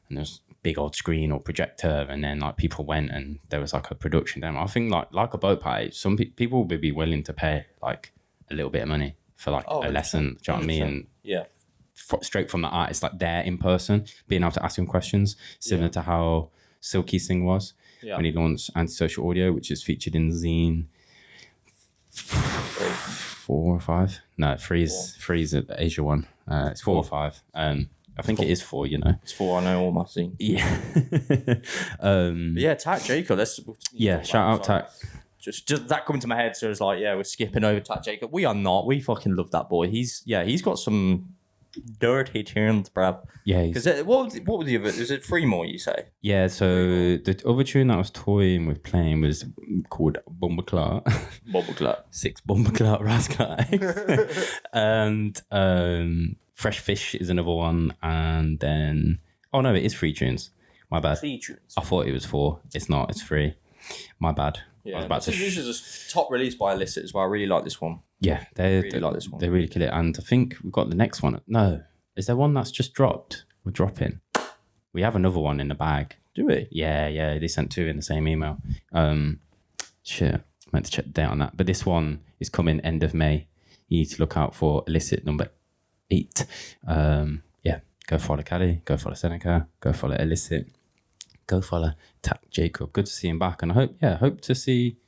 and there's a big old screen or projector and then like people went and there was like a production demo. I think like a boat party, some people would be willing to pay like a little bit of money for like a lesson. Do you know what I mean? Yeah. Straight from the artist, like there in person, being able to ask him questions, similar to how Silky's thing was when he launched Antisocial Audio, which is featured in Zine. 4 or 5? No, Freesia, the Asia one. It's 4 or 5. I think it is 4. You know, it's 4. I know all my things. Yeah. Takjacob. Shout out Tak. Just that coming to my head. So it's like, we're skipping over Takjacob. We are not. We fucking love that boy. He's got some dirty tunes, bruv. Yeah. Because what was the other? Is it 3 more? You say? Yeah. So the other tune that I was toying with playing was called Bombaclat. 6 Bombaclat Rascals. And Fresh Fish is another one, and then no, it is 3 tunes. My bad. 3 tunes. I thought it was 4. It's not. It's 3. My bad. Yeah, I was about this is a top release by Illicit as well. I really like this one. Yeah, they like this one. They really kill it. And I think we've got the next one. No, is there one that's just dropped? We're dropping. We have another one in the bag. Do we? Yeah. They sent 2 in the same email. Shit, meant to check the date on that. But this one is coming end of May. You need to look out for Illicit number 8. Go follow Cali. Go follow Seneca. Go follow Illicit. Go follow Takjacob. Good to see him back, and I hope to see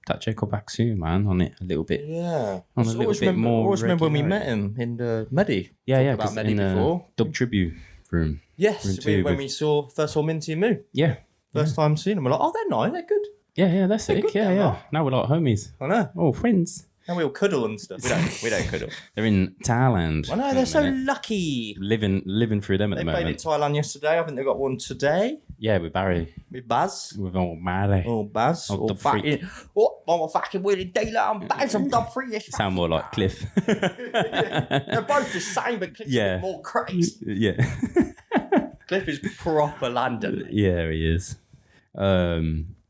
Takjacob back soon, man. On it a little bit. Yeah, on a little bit more. I always remember when we met him in the Medi. Yeah, about Medi before. Dub Tribute room. Yes, when we first saw Minty and Moo. Yeah, first time seeing them. We're like, oh, they're nice. They're good. Yeah, that's sick. Yeah. Now we're like homies. I know. Oh, friends. And we all cuddle and stuff. We don't cuddle. They're in Thailand. I know, they're so lucky. Living through them at the moment. They played in Thailand yesterday. I think they got one today. Yeah, with Barry. With Baz. With old Barry. Old Baz. I'm a fucking wheelie dealer. I'm Baz. I'm dub free. Sound more like Cliff. They're both the same, but Cliff's a bit more crazy. Yeah. Cliff is proper London. Yeah, he is.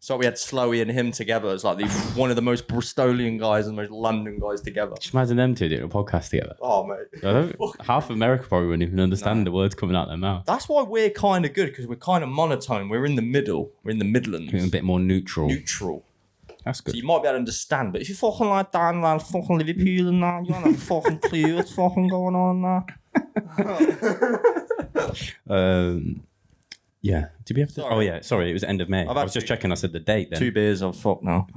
So we had Slowey and him together as like one of the most Bristolian guys and the most London guys together. Just imagine them two doing a podcast together. Oh, mate. Half of America probably wouldn't even understand the words coming out their mouth. That's why we're kind of good, because we're kind of monotone. We're in the middle. We're in the Midlands. A bit more neutral. That's good. So you might be able to understand, but if you're fucking like that and like fucking Liverpool and that, you don't have a fucking clue what's fucking going on there. Yeah. Did we have to? Sorry. Oh, yeah. Sorry, it was end of May. I was just checking. I said the date then. 2 beers, I'm fucked now.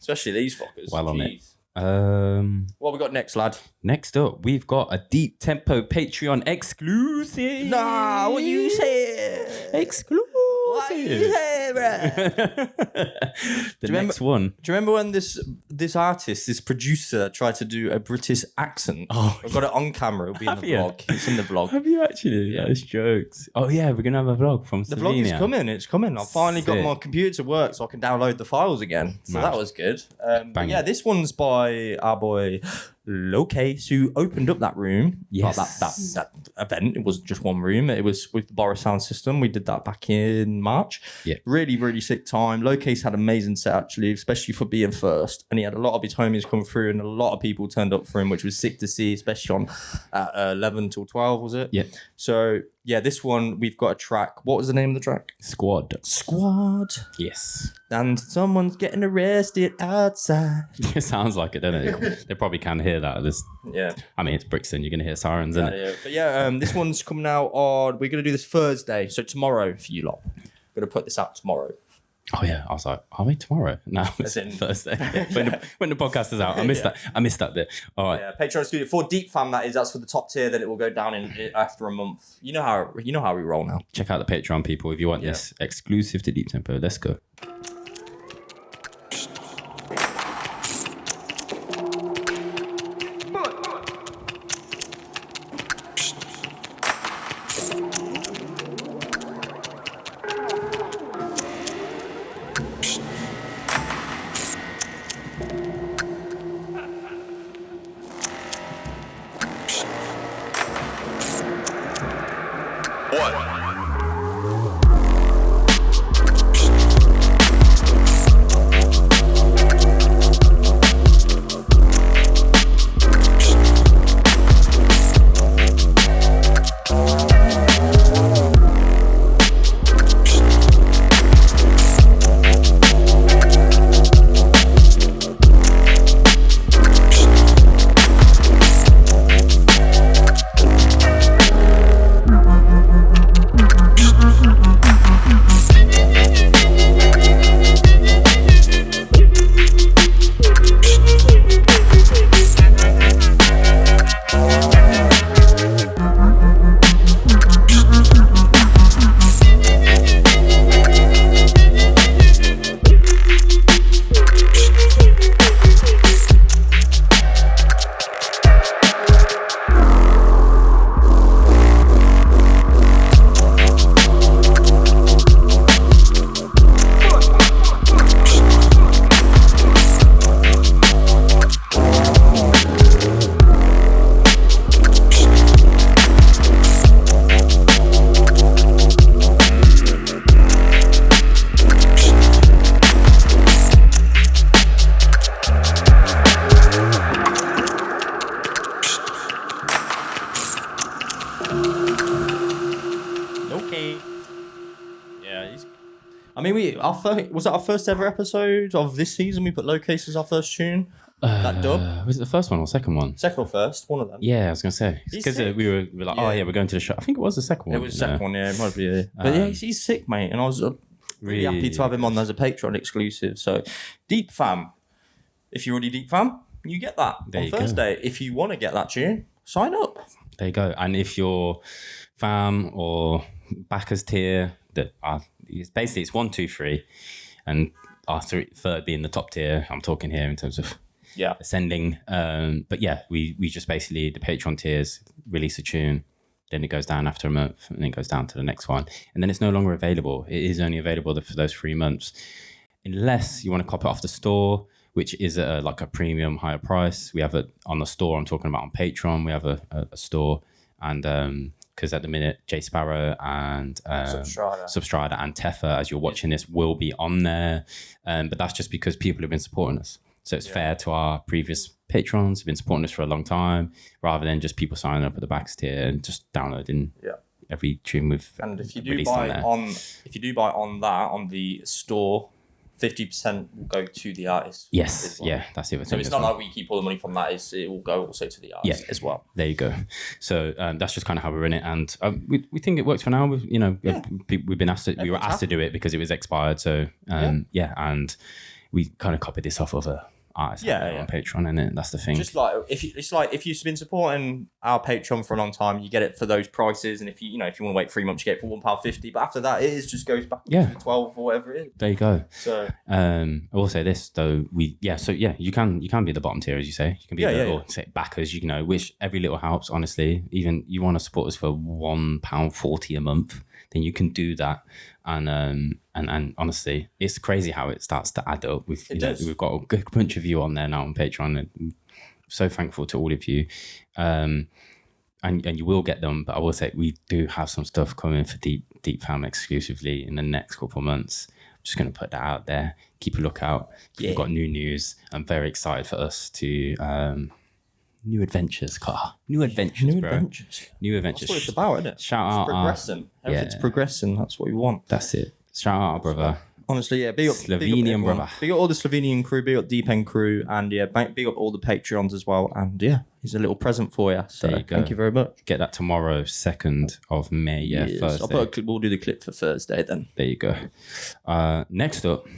Especially these fuckers. Well on it. What we got next, lad? Next up, we've got a Deep Tempo Patreon exclusive. Nah, what you say? Exclusive. What you say, bro? Next one. Do you remember when this artist, this producer, tried to do a British accent? Oh, I've got it on camera. It'll be in the vlog. It's in the vlog. Have you actually? Yeah. That's jokes. Oh yeah, we're gonna have a vlog from The Slovenia. vlog is coming. It's coming. I've finally got my computer to work so I can download the files again. So that was good. But yeah, this one's by our boy Locase, who opened up that room. Yes. That event. It wasn't just one room. It was with the Boris sound system. We did that back in March. Yeah. Really, really sick time. Locase had an amazing set actually, especially for being first. And he had a lot of his homies come through and a lot of people turned up for him, which was sick to see, especially on 11 till 12, was it? Yeah. So yeah, this one we've got a track. What was the name of the track? Squad. Yes. And someone's getting arrested outside. It sounds like it, doesn't it? They probably can hear that. Yeah. I mean, it's Brixton. You're gonna hear sirens, isn't it? Yeah. But yeah, this one's coming out on. We're gonna do this Thursday, so tomorrow for you lot. We're gonna put this out tomorrow. Oh yeah, I was like, are we tomorrow? No, it's Thursday. When the podcast is out, I missed that. I missed that bit. All right. Yeah, Patreon Studio for Deep Fam. That's for the top tier. Then it will go down in after a month. You know how we roll now. Check out the Patreon, people, if you want this exclusive to Deep Tempo. Let's go. Was that our first ever episode of this season? We put Locase as our first tune. That dub. Was it the first one or second one? Second or first? One of them. Yeah, I was gonna say because we were like, oh yeah, we're going to the show. I think it was the second one. It was the second one. Yeah, it might be. Yeah. But yeah, he's sick, mate, and I was really happy to have him on as a Patreon exclusive. So, Deep Fam, if you're already Deep Fam, you get that on Thursday. Go. If you want to get that tune, sign up. There you go. And if you're fam or backers tier, that it's 1, 2, 3, and our third being the top tier. I'm talking here in terms of ascending. But yeah, we just basically the Patreon tiers release a tune, then it goes down after a month, and then it goes down to the next one, and then it's no longer available. It is only available for those 3 months, unless you want to cop it off the store, which is like a premium higher price. We have it on the store. I'm talking about on Patreon. We have a store, and because at the minute J Sparrow and Substrata and Teffa, as you're watching this, will be on there. But that's just because people have been supporting us. So it's fair to our previous patrons who've been supporting us for a long time, rather than just people signing up at the back tier and just downloading every tune we've and if you do buy on the store, 50% will go to the artist. Yes, that's the other thing. So it's not like we keep all the money from that. It will go also to the artist as well. There you go. So that's just kind of how we're in it, and we think it works for now. We've been asked we were asked to do it because it was expired. So and we kind of copied this off of a artist on Patreon, and that's the thing. Just like if you've been supporting our Patreon for a long time, you get it for those prices, and if you want to wait 3 months, you get it for £1.50. But after that, it just goes back to 12 or whatever it is. There you go. So I will say this though, you can be the bottom tier, as you say. You can be little backers, which every little helps. Honestly, even you want to support us for £1.40 a month, then you can do that. And honestly, it's crazy how it starts to add up. We've got a good bunch of you on there now on Patreon, and I'm so thankful to all of you. And you will get them, but I will say we do have some stuff coming for Deep Fam exclusively in the next couple of months. I'm just going to put that out there. Keep a lookout. We've got new news. I'm very excited for us to new adventures, Carl. New adventures. That's what it's about, isn't it? Shout out progressing. Everything's progressing. That's what we want. That's it. Shout out our brother. Honestly, big up Slovenian brother. Big up all the Slovenian crew, big up Deep End crew, and big up all the Patreons as well. And here's a little present for you. So thank you very much. Get that tomorrow, 2nd of May. Thursday. We'll do the clip for Thursday then. There you go. Next up,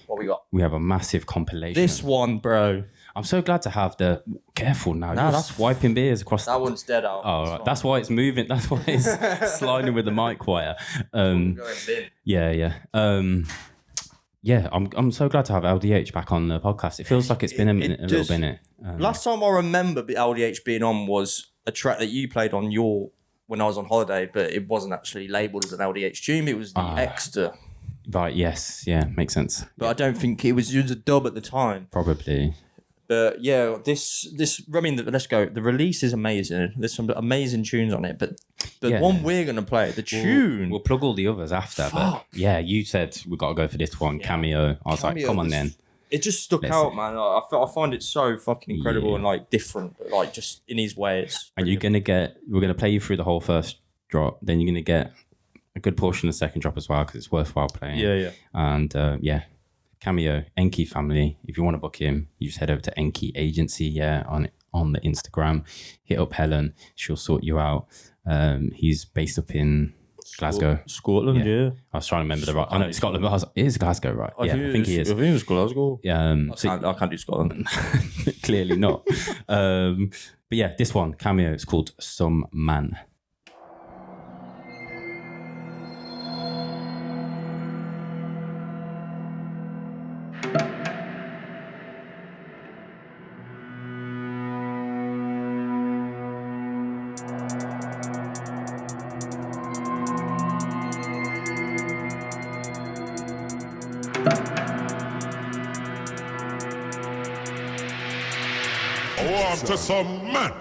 what we got? We have a massive compilation. This one, bro. I'm so glad to have the... Careful now. No, that's wiping beers across... That one's dead out. Oh, right. That's why it's moving. That's why it's sliding with the mic wire. I'm so glad to have LDH back on the podcast. It feels like it's been a little minute. Last time I remember LDH being on was a track that you played on when I was on holiday, but it wasn't actually labelled as an LDH tune. It was the Extra. Right, yes. Yeah, makes sense. But I don't think it was a dub at the time. Probably. But let's go. The release is amazing. There's some amazing tunes on it, but the one we're going to play, we'll plug all the others after. Fuck. But you said we got to go for this one, Cameo. I was like, come on then. It just stuck out, man. I find it so fucking incredible and like different, like just in his ways. And we're going to play you through the whole first drop. Then you're going to get a good portion of the second drop as well, because it's worthwhile playing. Yeah. And Cameo, Enki family. If you want to book him, you just head over to Enki Agency, on the Instagram. Hit up Helen, she'll sort you out. He's based up in Glasgow, Scotland. Yeah. I was trying to remember the right. I know it's Scotland, but it is Glasgow, right? I think he is. I think it's Glasgow. I can't do Scotland. Clearly not. But this one, Cameo. It's called SomeMan. To some man.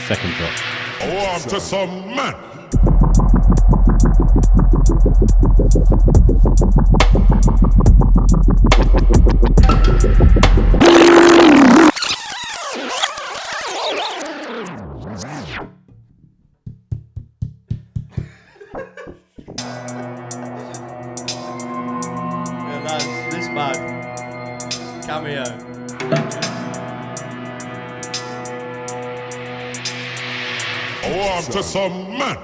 Second drop. Oh, I'm to some man. Yeah, lads, this bad. Cameo. Oh, I'm to some man.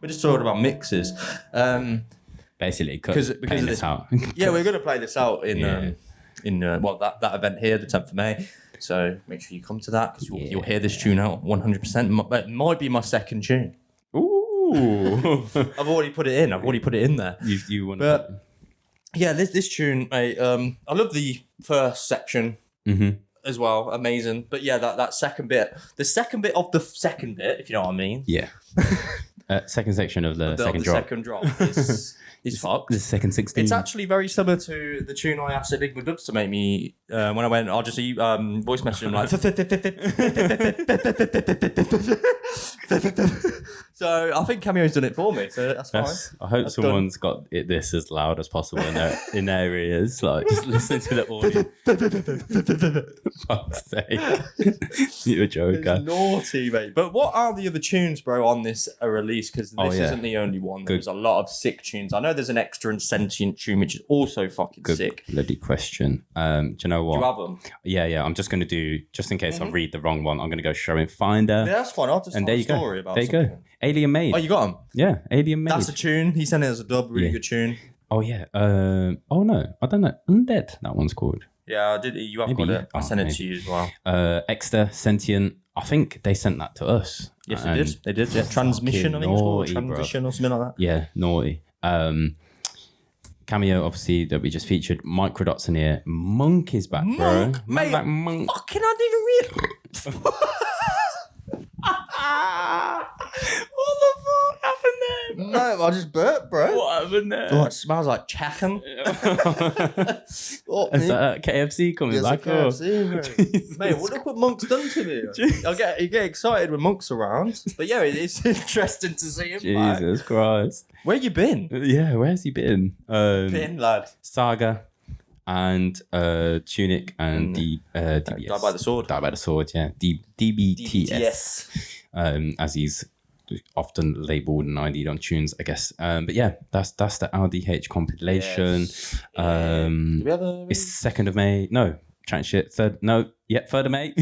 We're just talking about mixes. Basically, because of this out. Yeah, we're going to play this out in that event here, the 10th of May. So make sure you come to that because you'll hear this tune out 100%. It might be my second tune. Ooh, I've already put it in. I've already put it in there. You want But yeah, this tune, mate. I love the first section. As well, amazing. But yeah, that second bit, the second bit of the second bit, if you know what I mean. Yeah. Second section of the second drop. Second drop is fucked. The second 16. It's actually very similar to the tune I asked Enigma Dubs to make me when I went. I'll just voice message him like. So I think Cameo's done it for me. So that's fine. I hope someone's got this as loud as possible in their ears. Like just listen to the audio. Fuck's sake. You're a joker. It's naughty, mate. But what are the other tunes, bro, on this release? Because this isn't the only one. There's a lot of sick tunes. I know there's an extra and sentient tune, which is also fucking sick. Bloody question. Do you know what? Do you have them? Yeah. I'm just going to do, just in case I read the wrong one, I'm going to go Show and Finder. Yeah, that's fine. I'll just tell a story about there you go. Alien Made. Oh, you got them? Yeah, Alien Made. That's a tune. He sent it as a dub. Really good tune. Oh, yeah. Oh, no. I don't know. Undead, that one's called. Yeah, I did. You have got it. I sent it to you as well. Extra, Sentient. I think they sent that to us. Yes, they did. They did. Yeah, Transmission, I think it's called. Transition or something like that. Yeah, naughty. Cameo, obviously, that we just featured. Microdots in here. Monk is back, bro. Mate, like Monk. Fucking, I didn't even realize. What the fuck happened there? No, I just burped, bro. What happened there? Oh, it smells like chicken. Is that KFC coming back? KFC, mate, look what Monk's done to me. You get excited when Monk's around. But yeah, it's interesting to see him Jesus back. Christ. Where you been? Yeah, where's he been? Been, lad. Saga and Tunic and DBS. Die by the Sword. Die by the Sword, yeah. DBTS. As he's often labelled and ID'd on tunes, I guess. But yeah, that's the LDH compilation. Yes. It's 2nd of May. No, chatting shit. 3rd of May.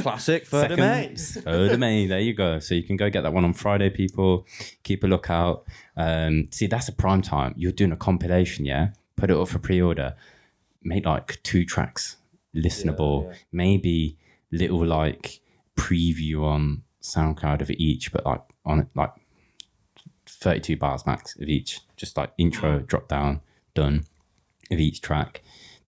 Classic 3rd of May. 3rd of May. There you go. So you can go get that one on Friday, people. Keep a lookout. See, that's a prime time. You're doing a compilation, yeah? Put it up for pre-order. Make like 2 tracks listenable. Maybe little like preview on SoundCloud of each, but like on like 32 bars max of each. Just like intro, drop down, done of each track.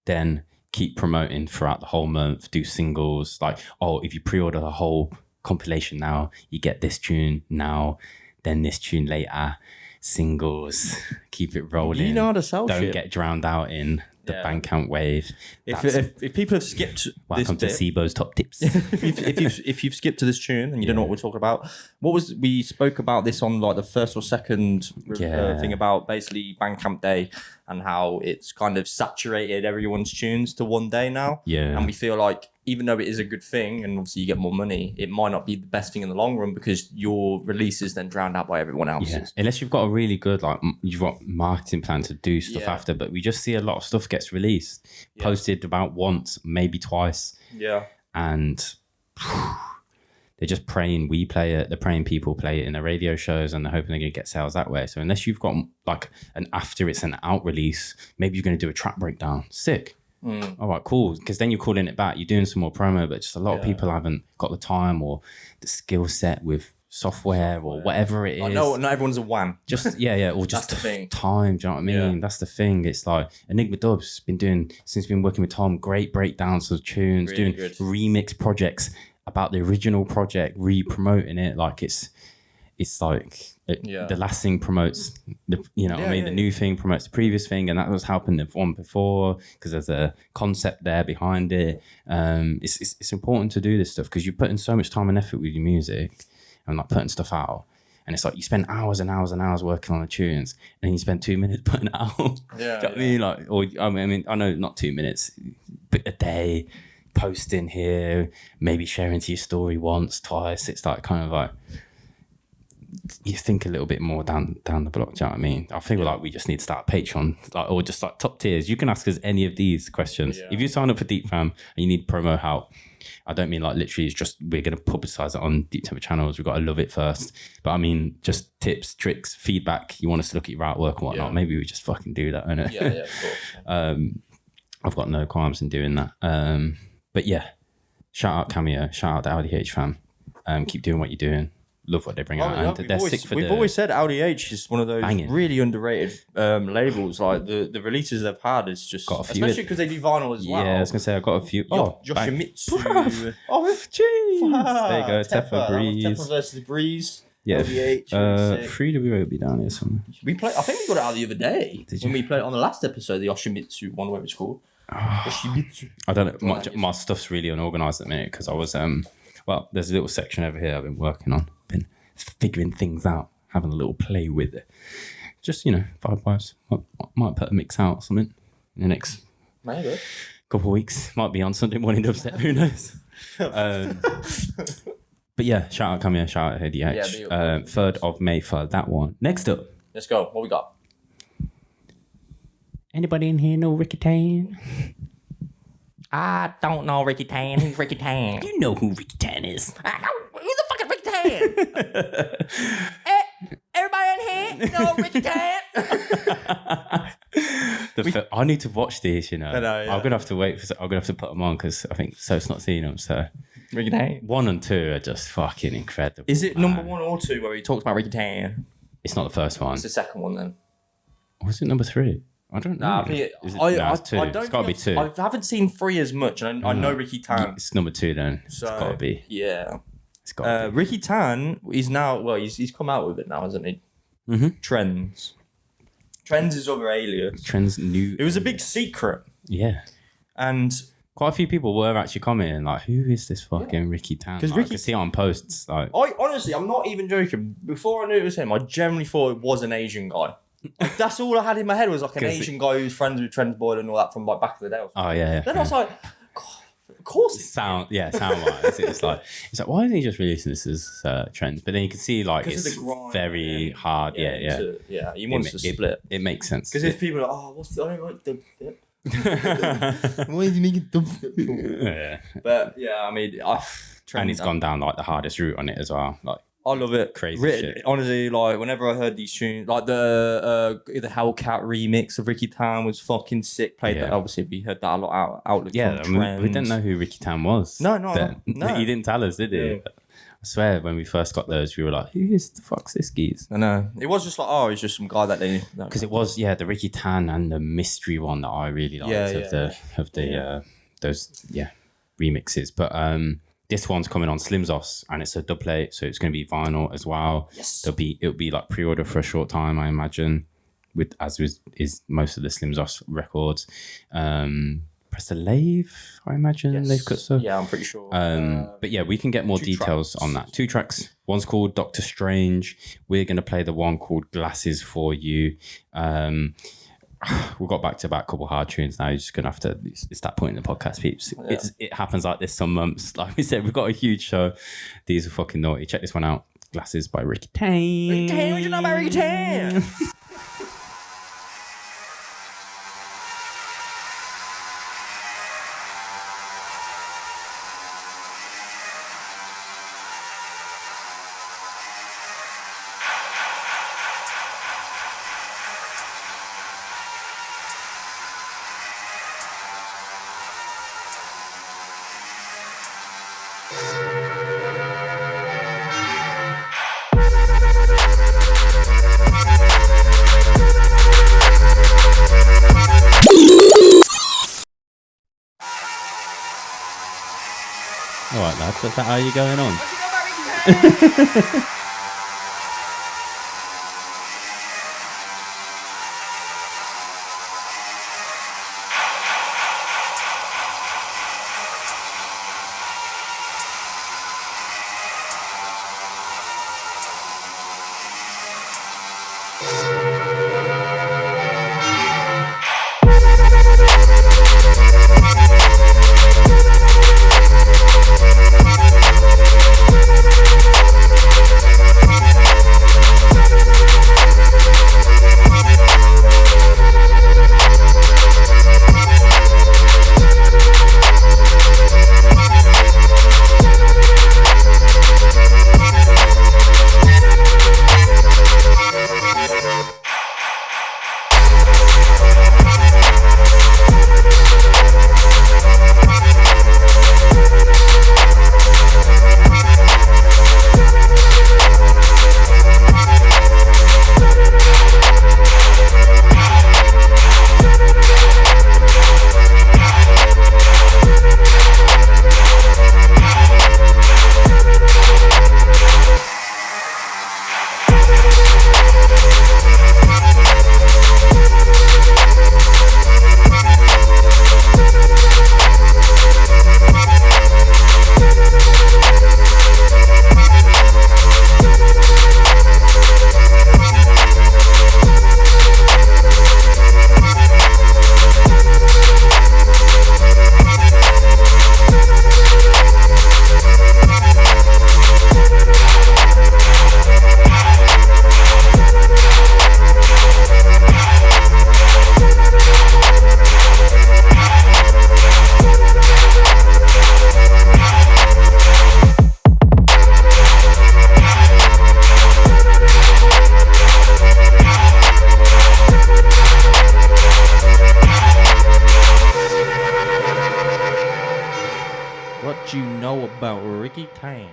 Then keep promoting throughout the whole month, do singles. Like, oh, if you pre-order the whole compilation now, you get this tune now, then this tune later. Singles, keep it rolling. You know how to sell Don't shit. get drowned out in the Bandcamp wave. If people have skipped Welcome to Sibo's top tips. if you've skipped to this tune and you don't know what we're talking about, we spoke about this on like the first or second thing about basically Bandcamp Day and how it's kind of saturated everyone's tunes to one day now. Yeah. And we feel like even though it is a good thing and obviously you get more money, it might not be the best thing in the long run because your release is then drowned out by everyone else's. Yeah. Unless you've got a really good you've got marketing plan to do stuff after, but we just see a lot of stuff gets released, posted about once, maybe twice. Yeah. And they're just praying we play it, they're praying people play it in the radio shows and they're hoping they're going to get sales that way. So unless you've got like after it's an out release, maybe you're going to do a track breakdown. Sick. All right, cool. Because then you're calling it back. You're doing some more promo, but just a lot of people haven't got the time or the skill set with software or whatever it is. I know not everyone's a wham. Just or just That's the thing. time. Do you know what I mean? Yeah. That's the thing. It's like Enigma Dub's been working with Tom. Great breakdowns of tunes, really doing good remix projects about the original project, re-promoting it. Like it's like the last thing promotes the the new thing promotes the previous thing, and that was helping the one before because there's a concept there behind it. It's important to do this stuff because you put in so much time and effort with your music and like putting stuff out, and it's like you spend hours and hours and hours working on the tunes, and then you spend 2 minutes putting it out. Do you know what I mean? Like, or I mean, I know not 2 minutes, but a day posting here, maybe sharing to your story once, twice. It's like kind of like. You think a little bit more down the block, do you know what I mean? I feel like we just need to start Patreon, or just like top tiers. You can ask us any of these questions. Yeah. If you sign up for Deep Fam and you need promo help, I don't mean like literally it's just we're going to publicize it on Deep Temper channels. We've got to love it first. But I mean, just tips, tricks, feedback. You want us to look at your artwork and whatnot. Maybe we just fucking do that, innit? Yeah, of course. I've got no qualms in doing that. But yeah, shout out Cameo, shout out the Audi H fam. Keep doing what you're doing. Love what they bring out. And they're sick for we've always said Audi H is one of those really underrated labels. Like the releases they've had is just got a few especially because they do vinyl as well. Yeah, I was gonna say I've got a few. Yoshimitsu. Oh, jeez. There you go. Teffa Breeze. Teffa versus Breeze. Yeah. LDH. Free W will be down here somewhere. I think we got it out the other day when we played it on the last episode. The Yoshimitsu one, whatever it's called. Yoshimitsu. I don't know. My stuff's really unorganized at the minute because I was there's a little section over here I've been working on. Been figuring things out, having a little play with it. Just, 5 vibes. Might put a mix out or something in the next couple of weeks. Might be on Sunday morning dubstep, who knows? But yeah, shout out Kamer, shout out HDH. 3rd of May for that one. Next up. Let's go. What we got? Anybody in here know Ricky Tan? I don't know Ricky Tan. Who's Ricky Tan? You know who Ricky Tan is. I know. Who the fuck is Ricky Tan? Everybody in here know Ricky Tan? I need to watch these, I know, yeah. I'm gonna have to wait I'm gonna have to put them on because I think So's not seen them. So Ricky Tan 1 and 2 are just fucking incredible. Is it number 1 or 2 where he talks about Ricky Tan? It's not the first one. It's the second one then. Or is it number 3? I don't know. It's 2. It's got to be 2. I haven't seen 3 as much, and I know Ricky Tan. It's number 2 then. So, it's got to be. Yeah. It's got to be. Ricky Tan is now, he's come out with it now, hasn't he? Mm-hmm. Trends is his other alias. Trends new. It was a big secret. Yeah. And quite a few people were actually commenting like, who is this fucking Ricky Tan? Because I could see it on posts. Like, I'm not even joking. Before I knew it was him, I generally thought it was an Asian guy. Like, that's all I had in my head was like an Asian guy who's friends with Trends Boy and all that from like back in the day. Oh yeah. Then I was like, God, of course. Sound wise, it's like why isn't he just releasing this as Trends? But then you can see like it's very hard. Yeah. He wants to split. It makes sense. Because if people are like, what's the I don't like dubstep. Why is he making dubstep? Yeah. But yeah, I mean, and he's gone down like the hardest route on it as well. Like, I love it. Crazy shit. Honestly, like whenever I heard these tunes, like the Hellcat remix of Ricky Tan was fucking sick. Played that. Obviously, we heard that a lot out. Yeah, we didn't know who Ricky Tan was. No. He didn't tell us, did he? Yeah. I swear, when we first got those, we were like, "Who is the fuck's this geese?" I know. It was just like, oh, it's just some guy that they... Because it was, the Ricky Tan and the mystery one that I really liked of the those remixes. But this one's coming on Slimzos, and it's a dubplate, so it's going to be vinyl as well. Yes. It'll be like pre-order for a short time, I imagine, is most of the Slimzos records. Press the Lathe, I imagine they've cut stuff. Yeah, I'm pretty sure. But yeah, we can get more details on that. 2 tracks. One's called Doctor Strange. We're going to play the one called Glasses for You. We've got back to back couple hard tunes now. You're just going to have to, it's that point in the podcast, peeps. Yeah. It happens like this some months. Like we said, we've got a huge show. These are fucking naughty. Check this one out. Glasses by Ricky Tan. Ricky Tan, what you know about Ricky Tan? All right, lads, what's that? How are you going on? Ricky Tan.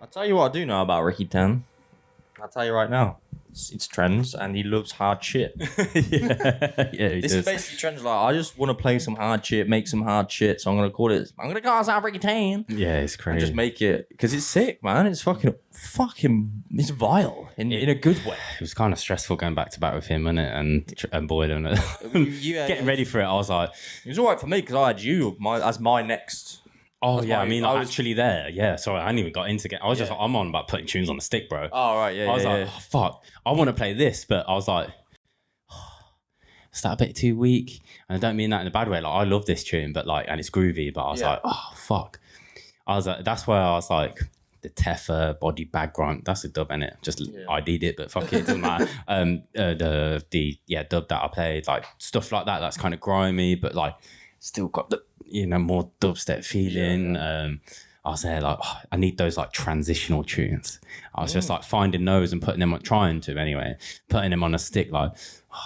I'll tell you what I do know about Ricky Tan. I'll tell you right now. It's trends, and he loves hard shit. This is basically trends. Like, I just want to play some hard shit, make some hard shit. So I'm gonna call it. I'm gonna call it Ricky Tan. Yeah, it's crazy. And just make it because it's sick, man. It's fucking. It's vile in a good way. It was kind of stressful going back to back with him, wasn't it? And Boyd and getting ready for it. I was like, it was all right for me because I had you as my next. Oh, yeah, I mean, I was actually there. Yeah, sorry, I hadn't even got into it. I was just like, I'm on about putting tunes on the stick, bro. Oh, right, yeah, I was like, oh, fuck, I want to play this, but I was like, is that a bit too weak? And I don't mean that in a bad way. Like, I love this tune, but like, and it's groovy, but I was like, oh, fuck. I was like, that's where I was like, the Teffa body bag grunt, that's a dub, innit? Just ID'd it, but fuck it, it doesn't matter. The dub that I played, like, stuff like that, that's kind of grimy, but like, still got the, more dubstep feeling. I was there like, I need those like transitional tunes. I was just like finding those and putting them on, trying to anyway, putting them on a stick like,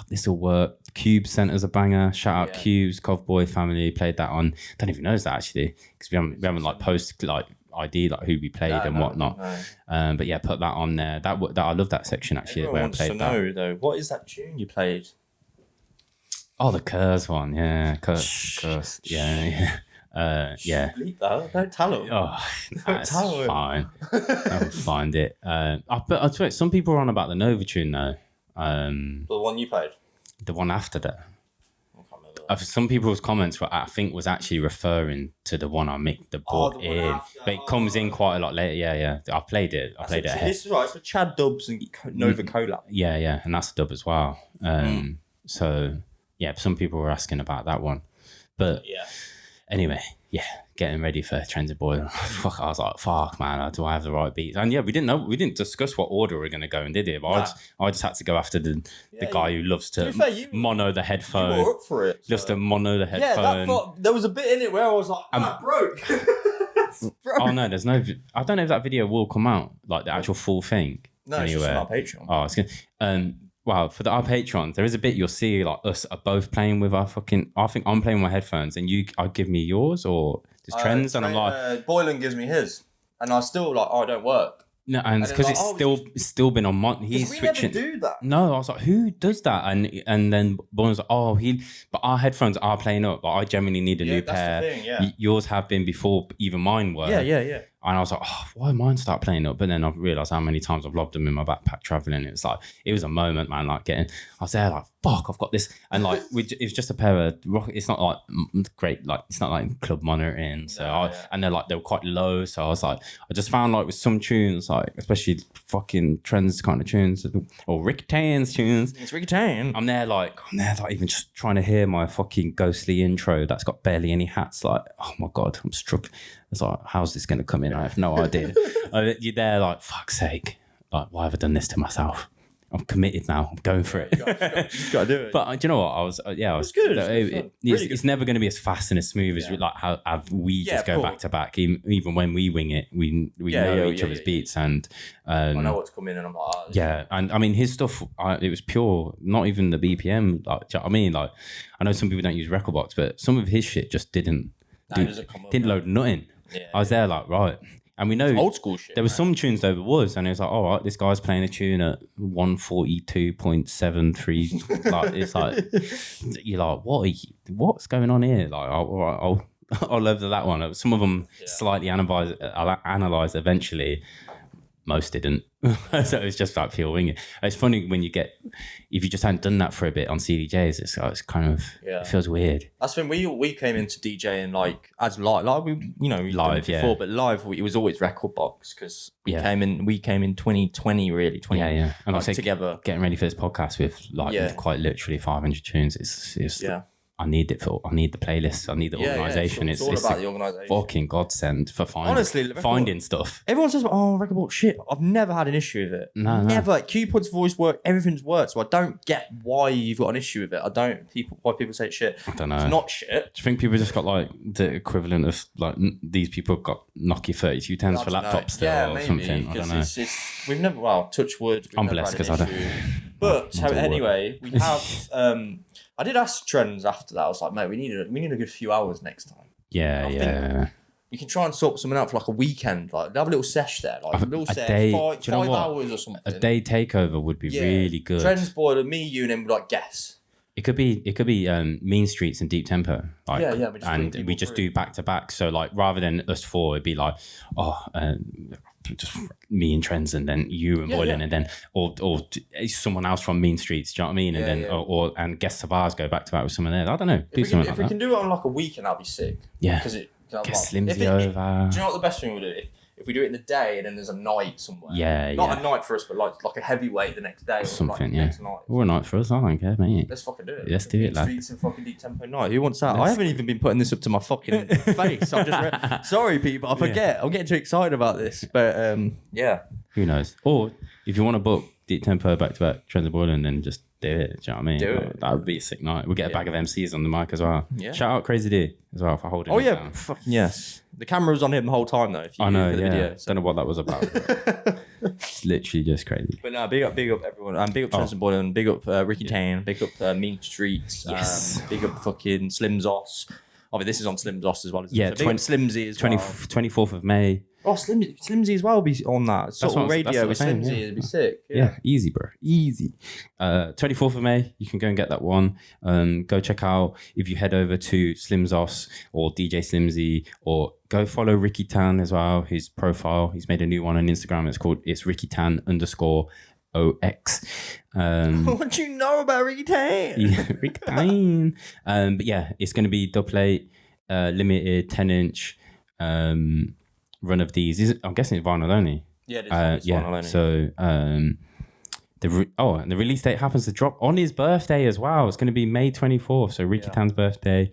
this will work. Cube sent us a banger. Shout out Cubes, Covboy family, played that on, don't even know that actually, because we haven't like posted like ID, like who we played and whatnot. No. But yeah, put that on there. That I love that section actually. Everyone wants to know though, what is that tune you played? Oh, the Curse one, yeah, Curse, yeah. Bleep that. Don't tell him. Oh, that's fine. I'll find it. But I'll tell you, some people are on about the Nova tune though. The one you played. The one after that. Some people's comments were, I think, was actually referring to the one I brought in, but it comes in quite a lot later. Yeah. I played it. It ahead. This is right. So Chad Dubs and Nova collab. Yeah, and that's a dub as well. So yeah, some people were asking about that one, but anyway, getting ready for Transit Boiler. Fuck, I was like, fuck, man, do I have the right beats? And yeah, we didn't discuss what order we're gonna go in, did it? But I just had to go after the guy who loves to mono the headphone. You were up for it. Just to mono the headphone. Yeah, there was a bit in it where I was like, broke. Oh no, there's no. I don't know if that video will come out, like the actual full thing. No, it's just on our Patreon. Oh, it's good. Wow, for our Patreons, there is a bit you'll see like us are both playing with our fucking. I think I'm playing with my headphones, and I give me yours, or just trends, and I'm like, Boylan gives me his, and I still like, it don't work. No, and because it's still been on mon. He's switching. We never do that. No, I was like, who does that? And then Boylan's like, but our headphones are playing up. But I genuinely need a new pair. The thing, yeah. Yours have been before even mine were. Yeah. And I was like, why mine start playing up? But then I realised how many times I've lobbed them in my backpack travelling. It was a moment, man, like I was there like, fuck, I've got this. And like, it was just a pair of, it's not like great, like, it's not like club monitoring. So and they were quite low. So I was like, I just found like with some tunes, like, especially fucking trends kind of tunes, or Rick Tan's tunes. It's Rick Tan. I'm there like even just trying to hear my fucking ghostly intro that's got barely any hats. Like, oh my God, I'm struck. It's like, how's this going to come in? I have no idea. You're there like, fuck's sake. Like, why have I done this to myself? I'm committed now. I'm going for it. You got to do it. But do you know what? I was good. It's never going to be as fast and as smooth as like how we just go back to back. Even when we wing it, we know each other's beats, and I know what's coming, and I'm like, and I mean his stuff. It was pure, not even the BPM. Like, do you know what I mean? Like, I know some people don't use Recordbox, but some of his shit just didn't load nothing. Yeah, I was there like, right. And we know it's old school shit. There were some tunes there was, and it was like, all right, this guy's playing a tune at 142.73. Like, it's like, you're like, what's going on here? Like, I'll level that one. Some of them slightly analysed eventually. Most didn't. So it's just like pure winging. It's funny when if you just hadn't done that for a bit on CDJs, it's kind of, it feels weird. That's when we came into DJing like as live, we live before, but live it was always Recordbox because we came in 2020 really. And like, together getting ready for this podcast with quite literally 500 tunes. It's I need the playlist. I need the organisation. It's all about the organisation. Fucking godsend for finding stuff. Everyone says, Recordbox shit. I've never had an issue with it. No. Never. Cupid's voice work. Everything's worked. So I don't get why you've got an issue with it. Why people say it's shit. I don't know. It's not shit. Do you think people just got like the equivalent of like these people got Nokia 3210s for laptops still or something? I don't know. We've never, touch wood. I'm blessed because I don't. But anyway, we have. I did ask Trends after that. I was like, mate, we need a good few hours next time. Yeah. You can try and sort something out for like a weekend. Like have a little sesh there, like a little sesh, day, 5 hours or something. A day takeover would be really good. Trends boiler, me, you, and him would like guess. It could be Mean Streets and Deep Tempo. Like, we just do back to back. So like rather than us four, it'd be like, just me and Trends, and then you and Boylan, and then or someone else from Mean Streets. Do you know what I mean? And then and guests of ours go back to back with someone there. I don't know. If we can do it on like a weekend, that'd be sick. Yeah. Because get Slimzy over. Do you know what the best thing we'll do? If we do it in the day and then there's a night somewhere. Not a night for us, but like a heavyweight the next day. Or something, like next night. Or a night for us. I don't care, mate. Let's fucking do it. Let's do it, lad. Streets and fucking Deep Tempo night. Who wants that? I haven't even been putting this up to my fucking face. I'm just sorry, people. I forget. I'm getting too excited about this, but Who knows? Or if you want to book Deep Tempo back to back Trends and Boiling, then just do it. Do you know what I mean? Do it. That would be a sick night. We'll get a bag of MCs on the mic as well. Yeah. Shout out Crazy D as well for holding it down. Fucking yes. The camera was on him the whole time though. If you I know, the video, so. Don't know what that was about. It's literally just crazy. But no, big up everyone. And big up Trends and Boiling, big up Ricky Tan, big up Mean Streets, big up fucking Slimzos. Obviously, this is on Slimzos as well. Yeah, so big up Slimzy as well. 24th of May. Oh, Slimzy as well be on that. Sort of radio with Slimzy, it'd be sick. Yeah, easy, bro. Easy. 24th of May, you can go and get that one. Go check out, if you head over to Slimzos or DJ Slimzy, or go follow Ricky Tan as well, his profile. He's made a new one on Instagram. It's Ricky Tan _OX. What do you know about Ricky Tan? Yeah, Ricky Tan. But yeah, it's going to be Duploc, limited 10-inch run of these. I'm guessing it's vinyl only. Yeah, it's vinyl only. So and the release date happens to drop on his birthday as well. It's going to be May 24th, so Ricky Tan's birthday.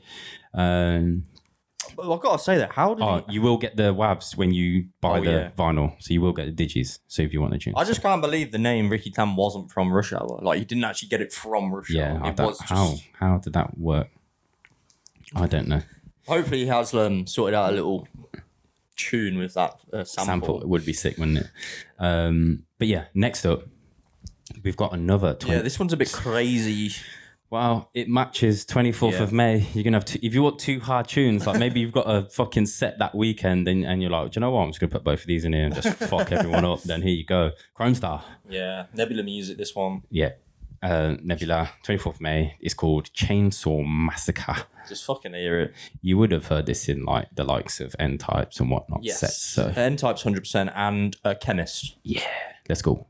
But I've got to say that, how did you will get the WAVs when you buy the vinyl, so you will get the digis. So if you want the tunes, I just can't believe the name Ricky Tan wasn't from Rush Hour. Like, he didn't actually get it from Rush Hour. How did that work? I don't know. Hopefully he has sorted out a little tune with that sample. It would be sick, wouldn't it? But yeah, next up, we've got another 20. Yeah, this one's a bit crazy. Well, it matches 24th of May. You're going to have if you want 2 hard tunes, like maybe you've got a fucking set that weekend and you're like, do you know what? I'm just going to put both of these in here and just fuck everyone up. Then here you go. Kromestar. Yeah, Nebula Muzik, this one. Yeah. Nebula, 24th of May. It's called Chainsaw Massacre. Just fucking hear it. You would have heard this in like the likes of N-Types and whatnot. Yes. Sets, so. N-Types 100% and Chemist. Yeah. Let's go.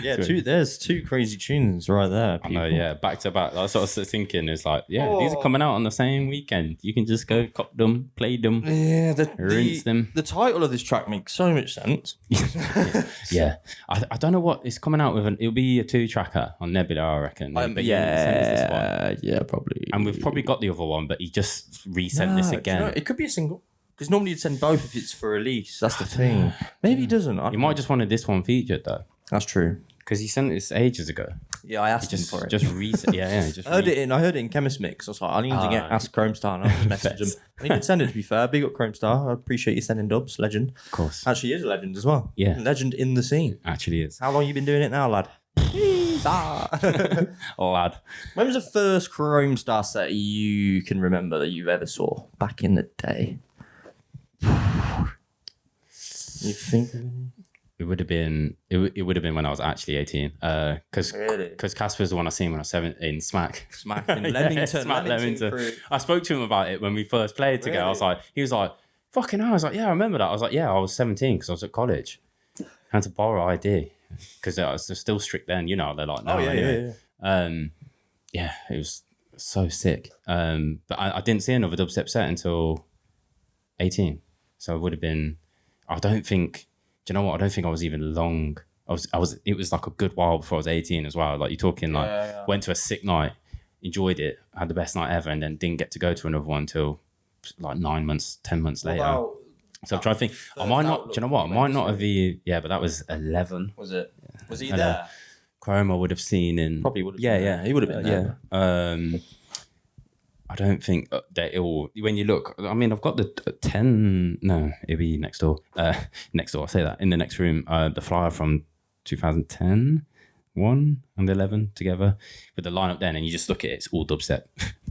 Yeah, there's 2 crazy tunes right there. People. I know, yeah, back to back. That's what I was thinking. It's like, these are coming out on the same weekend. You can just go cop them, play them, rinse them. The title of this track makes so much sense. Yeah. I don't know what it's coming out with. It'll be a 2-tracker on Nebula, I reckon. Yeah, probably. And we've probably got the other one, but he just resent this again. You know, it could be a single. Because normally you'd send both if it's for release. That's the thing. Maybe he doesn't. He might just wanted this one featured though. That's true. Because he sent this ages ago. Yeah, I asked him for it. Just recent. I heard it in Chemist Mix. I was like, I need to ask Kromestar and I'll just message him. He did send it, to be fair. Big up Kromestar. I appreciate you sending dubs. Legend. Of course. Actually, he is a legend as well. Yeah. Legend in the scene. Actually is. How long you been doing it now, lad? Kromestar. Lad. When was the first Kromestar set you can remember that you ever saw back in the day? You think? It would have been when I was actually 18. Because Really? Casper's the one I seen when I was 17. Smack. Smack in Leamington. Smack Leamington. Crew. I spoke to him about it when we first played together. Really? He was like, fucking hell. I was like, yeah, I remember that. I was like, yeah, I was 17 because I was at college. I had to borrow ID because they're still strict then. You know, they're like, no. Oh, yeah. Yeah, it was so sick. But I didn't see another dubstep set until 18. So it would have been, I don't think I was even long. It was like a good while before I was 18 as well. Like you're talking went to a sick night, enjoyed it, had the best night ever, and then didn't get to go to another one until like 9 months, 10 months later. So I'm trying to think, I might not, do you know what? I might not have been, yeah, but that was 11. Was it? Was he there? Chrome I would have seen in. Probably would have Yeah, been yeah. there. He would have been there. Yeah. I don't think that it will. When you look, I mean, I've got the 10. No, it'll be next door. Next door. I say that in the next room. The flyer from 2010, 1 and 11 together with the lineup then, and you just look at it. It's all dubstep.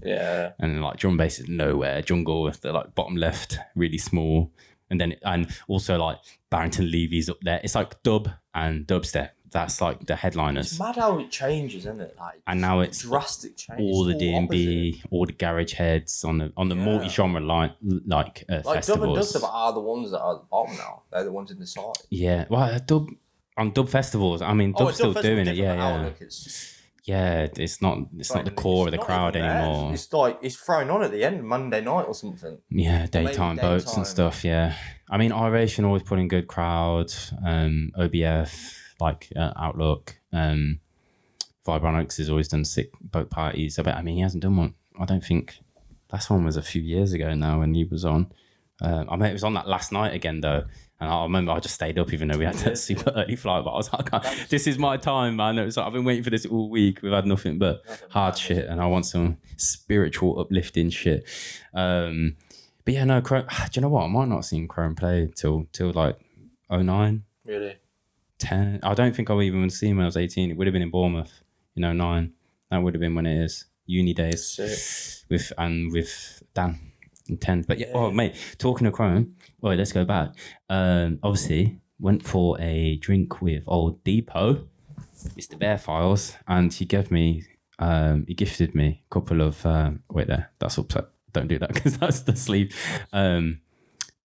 Yeah. And like drum bass is nowhere. Jungle, the like bottom left, really small, and then and also like Barrington Levy's up there. It's like dub and dubstep. That's like the headliners. It's mad how it changes, isn't it? Like, and now it's drastic change. all the D&B, opposite. all the garage heads on the multi-genre like festivals. Dub and dubstep are the ones that are at the bottom now. They're the ones in the side. Yeah, well, on dub festivals. I mean, dub's still doing it. Yeah. Yeah, it's not the core of the crowd anymore. It's like it's thrown on at the end Monday night or something. Yeah, daytime boats and stuff. Yeah, I mean, Iration always put in good crowds. OBF. Like Outlook, Vibronics has always done sick boat parties. I mean, he hasn't done one. I don't think last one was a few years ago now when he was on. I mean, it was on that last night again though, and I remember I just stayed up even though we had that super early flight. But I was like, "This is my time, man." It was like I've been waiting for this all week. We've had nothing but hard shit, and I want some spiritual uplifting shit. But yeah, no, Chrome. Do you know what? I might not have seen Chrome play till like 09. Really. 10. I don't think I would even see him when I was 18. It would have been in Bournemouth, 9. That would have been when it is uni days. Sick. with Dan in 10. But yeah, oh mate, talking of Chrome, well, let's go back. Obviously went for a drink with old Depot, Mr. Bear Files, and he gifted me a couple of wait there, that's upset. Don't do that because that's the sleeve.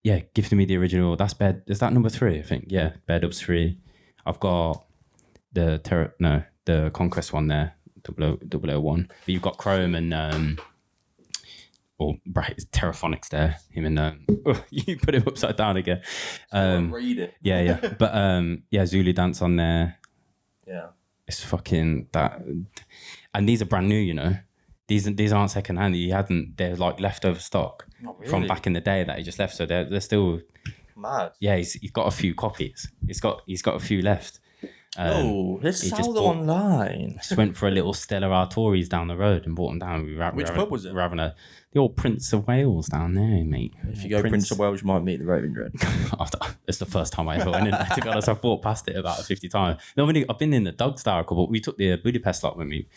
Yeah, gifted me the original. That's bed. Is that number 3? I think. Yeah, Bed Ups 3. I've got the Conquest one there, 001. But you've got Chrome and or brackets Terraphonics there. Him and you put him upside down again. Read it. Yeah. But yeah, Zulu Dance on there. Yeah. It's fucking that, and these are brand new. These aren't second hand. They're like leftover stock from back in the day that he just left. So they're still mad. Yeah, he's got a few copies. He's got a few left. Let's sell them online. Just went for a little Stella Artoris down the road and bought them down. Which pub was it? We're having the old Prince of Wales down there, mate. If you go Prince of Wales, you might meet the Raving Dread. It's the first time I ever went in. To be honest, I've walked past it about 50 times. Normally, I've been in the Dog Star a couple. We took the Budapest lot with me.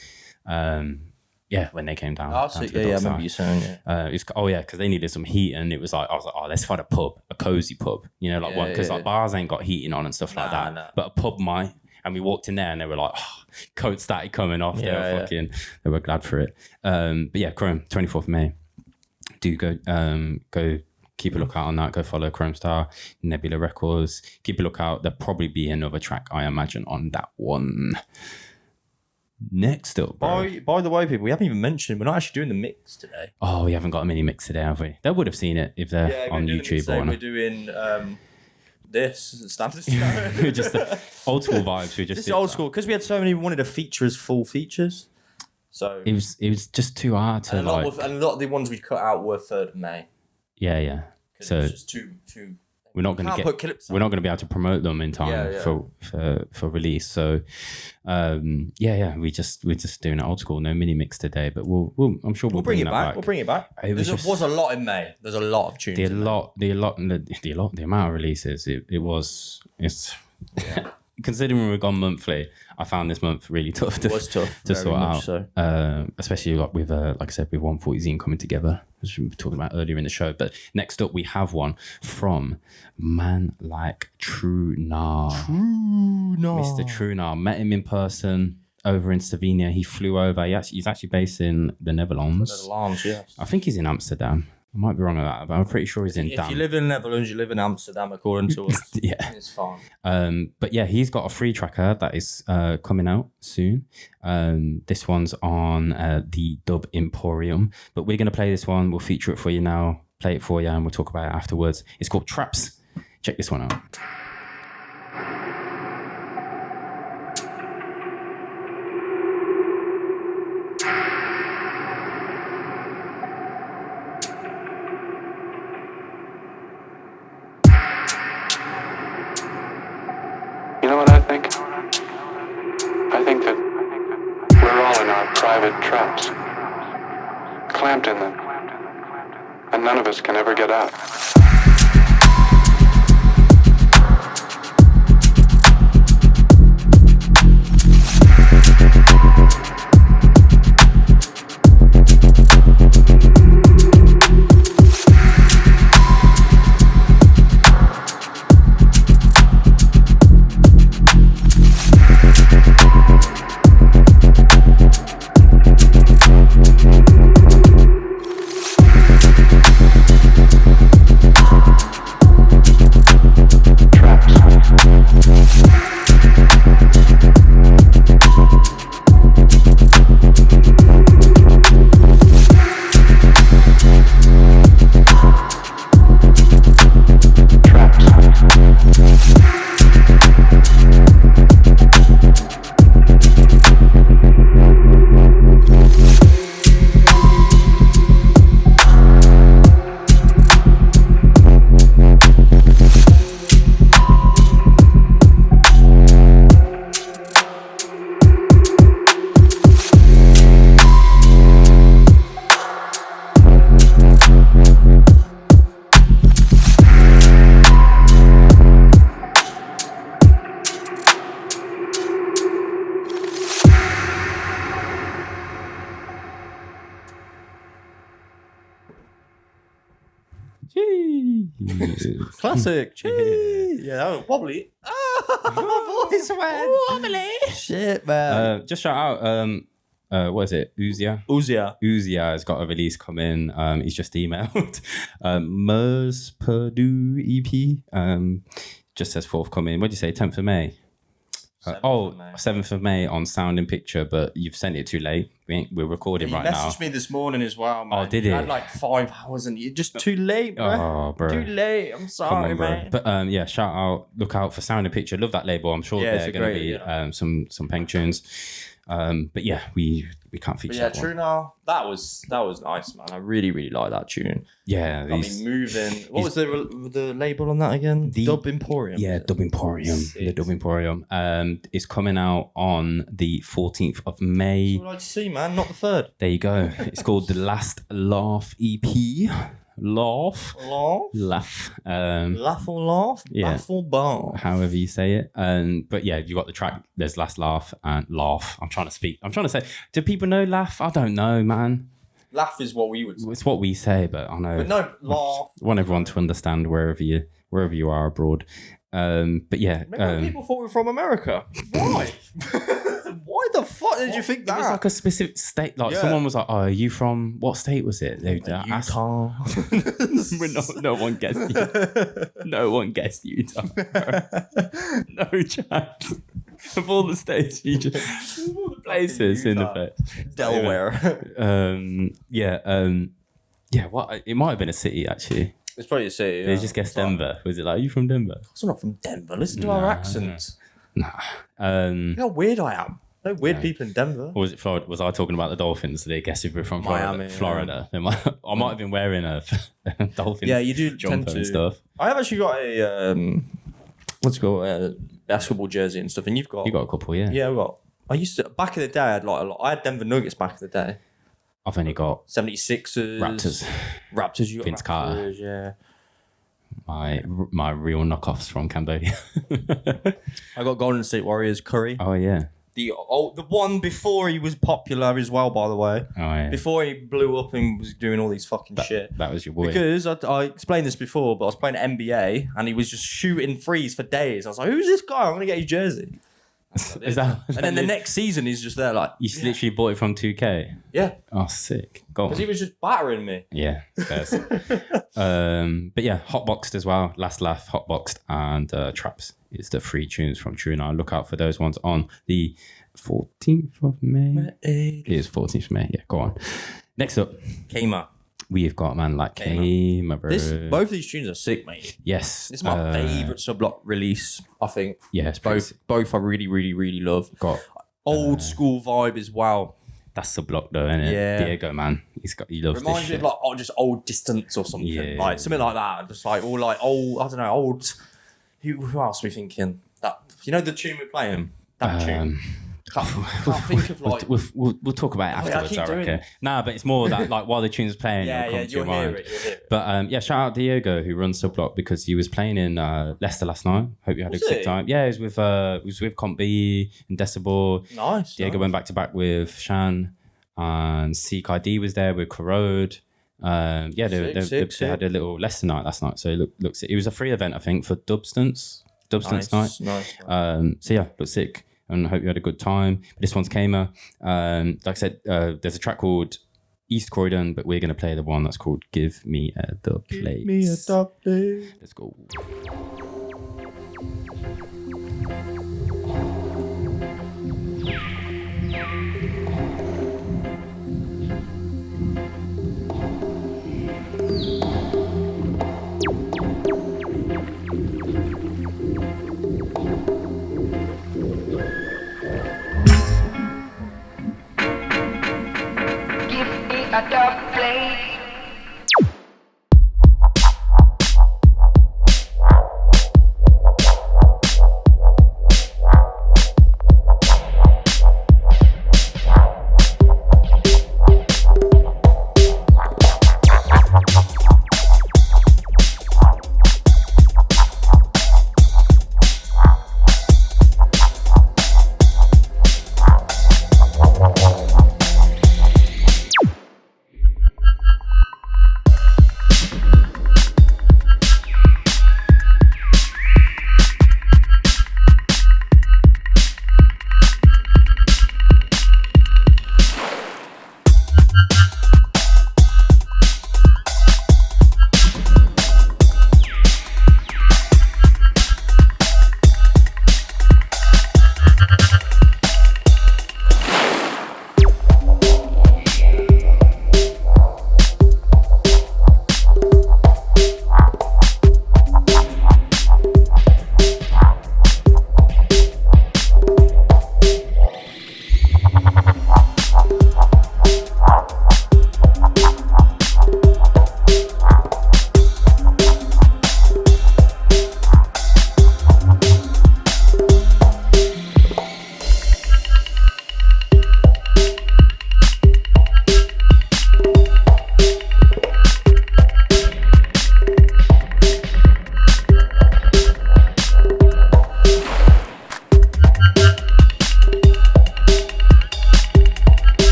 Yeah, when they came down. I remember you saying because they needed some heat, and I was like, let's find a cozy pub, one, because like bars ain't got heating on and stuff like that, but a pub might. And we walked in there, and they were like, coat started coming off. They were glad for it. But yeah, Chrome, 24th of May. Do go keep a lookout on that. Go follow Kromestar, Nebula Records. Keep a lookout. There'll probably be another track, I imagine, on that one. Next up, bro. By the way, people, we haven't even mentioned we're not actually doing the mix today. Oh, we haven't got a mini mix today, have we? They would have seen it if they're on YouTube. We're doing this standard. Just the old school vibes. We just old school because we had so many. We wanted to feature as full features, so it was just too hard to and a lot of the ones we cut out were 3rd of May. Yeah. So it's just too. We're not going to be able to promote them in time for release. So, we're just doing it old school. No mini mix today, but I'm sure we'll bring it back. We'll bring it back. There was a lot in May. There's a lot of tunes. The amount of releases. Considering we've gone monthly, I found this month really tough to sort very out. So. Especially like with like I said, with 140 Zine coming together, as we were talking about earlier in the show. But next up, we have one from man like Truenah. Mr. Truenah. Met him in person over in Slovenia. He flew over. He's actually based in the Netherlands. Yes. I think he's in Amsterdam. I might be wrong on that, but I'm pretty sure he's in If you live in the Netherlands, you live in Amsterdam, according to us. Yeah. It's fine. But yeah, he's got a free tracker that is coming out soon. This one's on the Dub Emporium. But we're going to play this one. We'll feature it for you now, play it for you, and we'll talk about it afterwards. It's called Trapz. Check this one out. You know what I think? I think that we're all in our private traps, clamped in them, and none of us can ever get out. Classic. Yeah, that was wobbly. My voice went wobbly. Shit, man. Just shout out, what is it? Uzia has got a release coming. He's just emailed. Mers Purdue EP. Just says forthcoming. What did you say? 10th of May? 7th of May on Sound and Picture, but you've sent it too late. We're recording right now. He messaged me this morning as well, man. Oh, did he? He had like 5 hours and you're just too late, bro. Oh, bro. Too late. I'm sorry, on, bro. man. But yeah, shout out, look out for Sound and Picture. Love that label. I'm sure they're going to be some peng tunes. But yeah, we can't feature that one. Truenah, that was nice, man. I really, really like that tune. Yeah. Got me moving. What was the label on that again? Dub Emporium. Yeah, Dub Emporium. The Dub Emporium. It's coming out on the 14th of May. That's what I'd see, man. Not the 3rd. There you go. It's called The Last Laugh EP. Laugh. Laugh or laugh? Yeah. Laugh or bar. However you say it. But yeah, you got the track. There's Last Laugh and Laugh. I'm trying to say, do people know Laugh? I don't know, man. Laugh is what we would say. It's what we say, but I know. But no, laugh. I want everyone to understand wherever you are abroad. But yeah. Maybe people thought we were from America. Why? Why the fuck did you think that? It was like a specific state. Like someone was like, "Oh, are you from what state was it?" They Utah. No one guessed you. No one guessed Utah. No chance. Of all the states, you just all the places in the face. Delaware. Yeah. What? It might have been a city actually. It's probably a city. Yeah. They just guessed Denver. Was it like, are you from Denver? I'm not from Denver. Listen to our accents. Nah. You know how weird I am. No weird people in Denver. Or was it Florida? Was I talking about the Dolphins? They guessed if we're from Florida. Miami, Florida. I might have been wearing a Dolphins. Yeah, you do jumper tend to. And stuff. I have actually got a what's it called? Basketball jersey and stuff. And you've got. You got a couple, yeah. Yeah, I've got. I used to back in the day. I had like a lot. I had Denver Nuggets back in the day. I've only got 76ers, Raptors. You got Vince Raptors, Carter. Yeah. My real knockoffs from Cambodia. I got Golden State Warriors, Curry. Oh yeah. The one before he was popular as well, by the way. Oh, yeah. Before he blew up and was doing all these fucking shit. That was your boy. Because I explained this before, but I was playing NBA and he was just shooting threes for days. I was like, who's this guy? I'm going to get his jersey. Is that, and then the next season, he's just there like... You literally bought it from 2K? Yeah. Oh, sick. Go on. Because he was just battering me. Yeah, but yeah, hotboxed as well. Last Laugh, hotboxed, and Trapz is the 3 tunes from Truenah. Look out for those ones on the 14th of May. It is 14th of May. Yeah, go on. Next up, Kamer. We've got man like Kamer, bro. Both of these tunes are sick, mate. Yes. This is my favourite Sublock release, I think. Yeah, it's both I really, really, really love. Got old school vibe as well. That's Sublock though, isn't it? Yeah. Diego, man. He loves Reminds this me shit. of like just old Distance or something. Yeah. Like something like that. Just like all like old, I don't know, old. Who else are we thinking? That the tune we're playing? That tune. Can't think of like. We'll talk about it afterwards, I reckon. Nah, but it's more that like while the tune's playing, it'll come to your mind. You'll hear it. But yeah, shout out Diego who runs Sublock because he was playing in Leicester last night. Hope you had a good time. Yeah, he was with Comp B and Decibel. Nice. Diego went back to back with Shan, and Seek ID was there with Corrode. Yeah, they had a little Leicester night last night. So it was a free event, I think, for Dubstance night. Nice. So yeah, looked sick. And I hope you had a good time. But this one's Kamer. Like I said, there's a track called East Croydon, but we're going to play the one that's called Give Me a Dubplate. Give me a Dubplate. Let's go. A Dxbplate.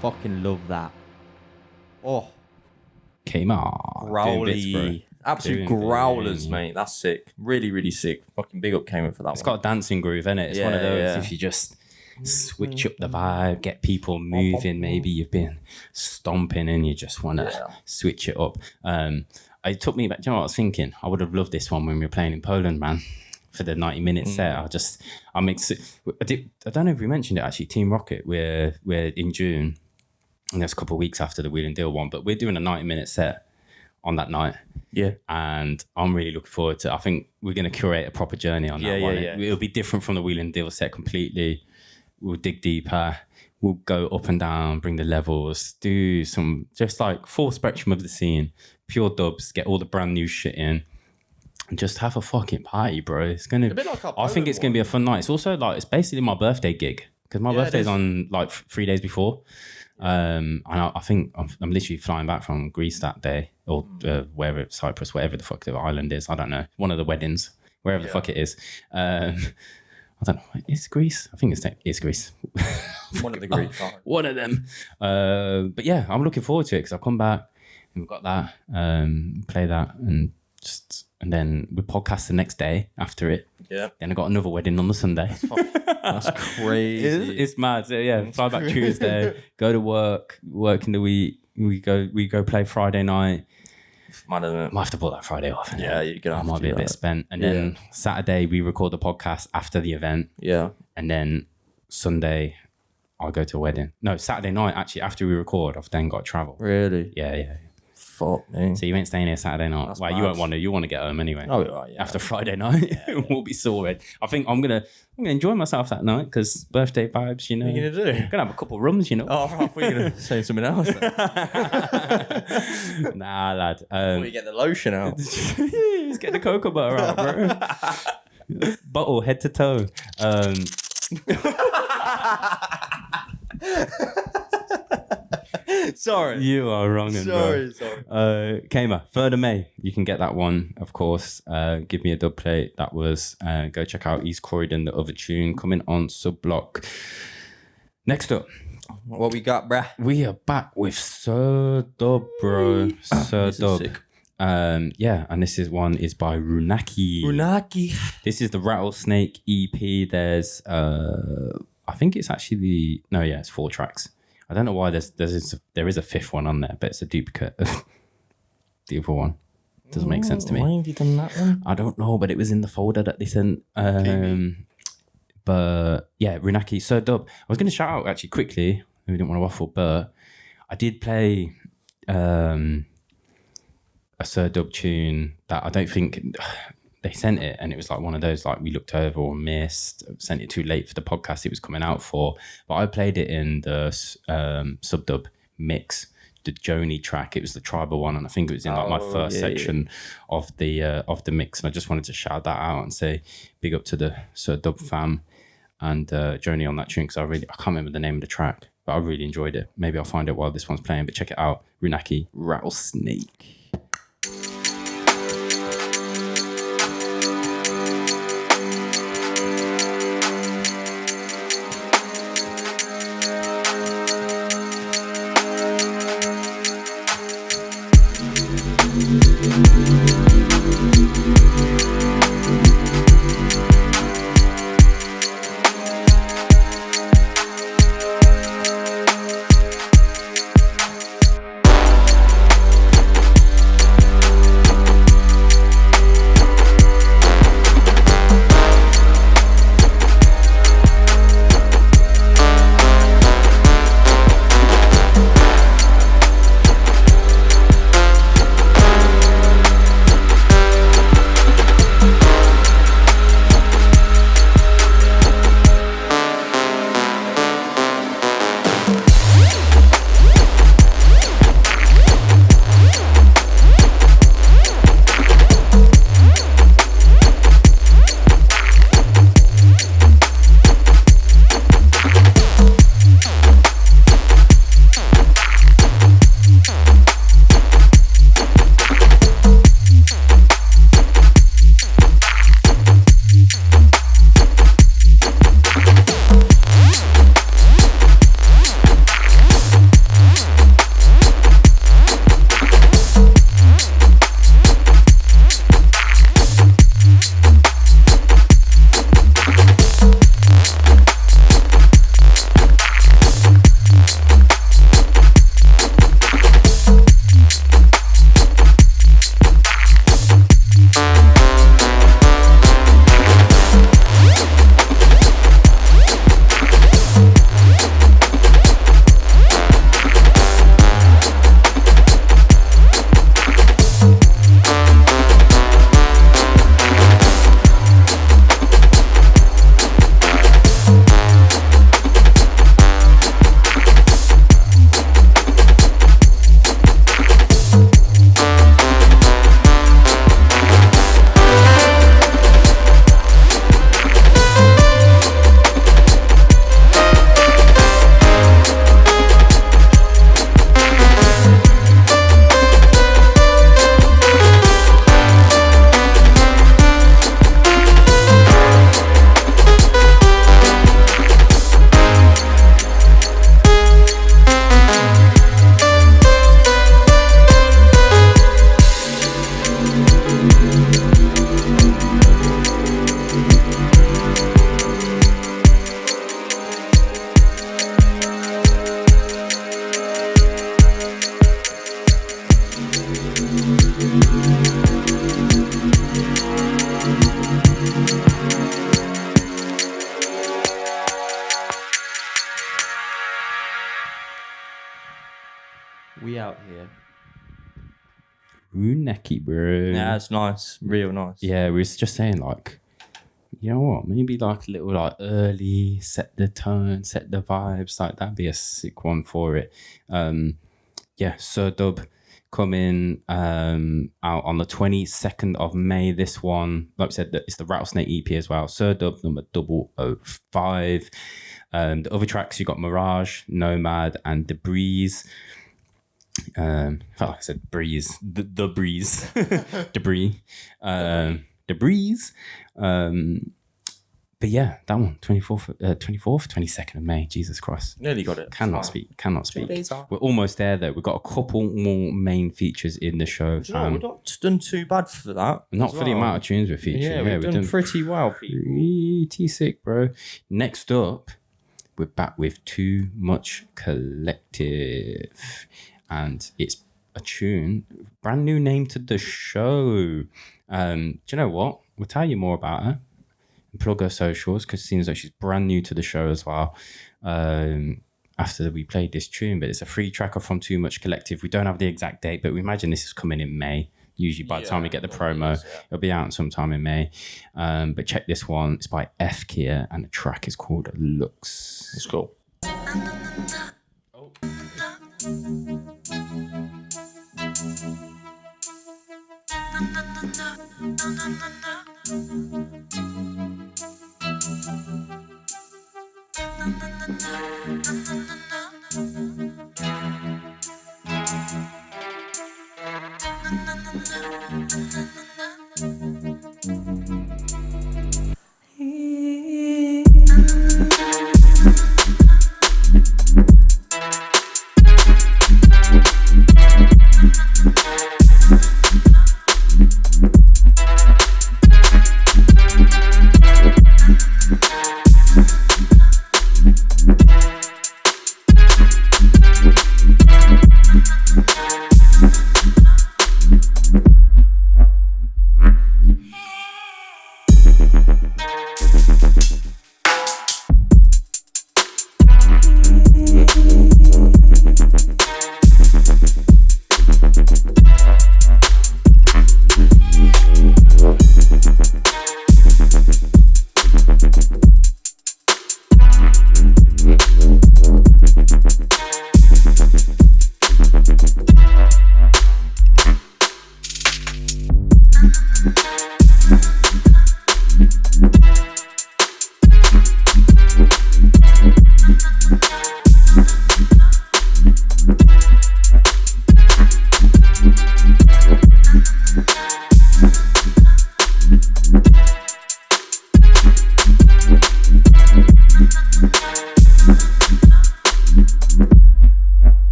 Fucking love that. Oh, Kamer. growly. Absolute growlers, bits, mate. That's sick. Really, really sick. Fucking big up Kamer for that It's one. got a dancing groove, innit? It's one of those, if you just switch up the vibe, get people moving, maybe you've been stomping and you just want to switch it up. It took me back, do you know what I was thinking? I would have loved this one when we were playing in Poland, man. For the 90-minute set, I don't know if we mentioned it actually. Team Rocket, we're in June, and that's a couple of weeks after the Wheel and Deal one, but we're doing a 90-minute set on that night. Yeah, and I'm really looking forward to. I think we're going to curate a proper journey on that one. It'll be different from the Wheel and Deal set completely. We'll dig deeper. we'll go up and down, bring the levels, do some just like full spectrum of the scene, pure dubs, get all the brand new shit in, and just have a fucking party, bro. It's gonna. A bit like our I think it's gonna be a fun night. It's also like it's basically my birthday gig because my birthday's on like 3 days before. And I think I'm literally flying back from Greece that day, or wherever, Cyprus, wherever the fuck the island is. I don't know. One of the weddings, wherever the fuck it is. I don't know. Is Greece? I think it's Greece. One of the Greek. One of them. But yeah, I'm looking forward to it because I'll come back and we've got that, play that, and then we podcast the next day after it. Yeah. Then I got another wedding on the Sunday. That's crazy. It's mad. So yeah, fly back Tuesday, go to work in the week. We go play Friday night. Mad, isn't it? Might have to put that Friday off. Yeah, you're gonna have I might to be do a bit that. spent. And then Saturday we record the podcast after the event. Yeah. And then Sunday I'll go to a wedding. No, Saturday night actually after we record, I've then got to travel. Really? Yeah. Fuck me. So you ain't staying here Saturday night. That's Well, mad. you won't want to. You want to get home anyway. Oh, right, yeah. After Friday night, we'll be sorted. I think I'm gonna enjoy myself that night because birthday vibes. You know, What are you gonna do? Gonna have a couple of rums. You know. Oh, I thought you were gonna say something else. Then. Nah, lad. Before you get the lotion out. Let's get the cocoa butter out, bro. Bottle head to toe. Sorry. You are wrong, Sorry. Kamer, 3rd of May. You can get that one, of course. Give me a Dubplate. That was go check out East Croydon, the other tune coming on Sublock. Next up, What we got, bruh? we are back with Sir Dub, bro. Sir This is Dub. sick. And this one is by Runaaki. Runaaki. This is the Rattlesnake EP. There's I think it's actually it's 4 tracks. I don't know why there is a 5th one on there, but it's a duplicate of the other one. Doesn't make sense to me. Why have you done that one? I don't know, but it was in the folder that they sent. But yeah, Runaaki, Sir Dub. I was going to shout out actually quickly. We didn't want to waffle, but I did play a Sir Dub tune that I don't think they sent it, and it was like one of those like we looked over or missed, sent it too late for the podcast it was coming out for. But I played it in the Subdub mix, the Joni track. It was the tribal one, and I think it was in like my first section of the mix. And I just wanted to shout that out and say big up to the Sir Dub fam and Joni on that tune, because I can't remember the name of the track, but I really enjoyed it. Maybe I'll find it while this one's playing, but check it out. Runaaki, Rattlesnake. out here. Runaaki, bro. Yeah, it's nice. Real nice. Yeah, we was just saying, like, you know what? Maybe like a little like early, set the tone, set the vibes. Like that'd be a sick one for it. Yeah, Sir Dub coming out on the 22nd of May. This one, like I said, it's the Rattlesnake EP as well. Sir Dub number 005. The other tracks you got Mirage, Nomad, and Debris. I said breeze, the breeze, debris, debris. But yeah, that one, 24th, 22nd of May. Jesus Christ. Nearly got it. Cannot speak. We're almost there though. We've got a couple more main features in the show. Yeah, we're not done too bad for that. Not for the amount of tunes we're featuring. Yeah, we've done pretty well, people. Pretty sick, bro. Next up, we're back with Too Much Collective. And it's a tune, brand new name to the show. Do you know what? We'll tell you more about her and plug her socials because it seems like she's brand new to the show as well. After we played this tune, but it's a free tracker from Too Much Collective. We don't have the exact date, but we imagine this is coming in May. Usually by the time we get the promo, it'll be out sometime in May. But check this one. It's by F Kia and the track is called Looks. It's cool.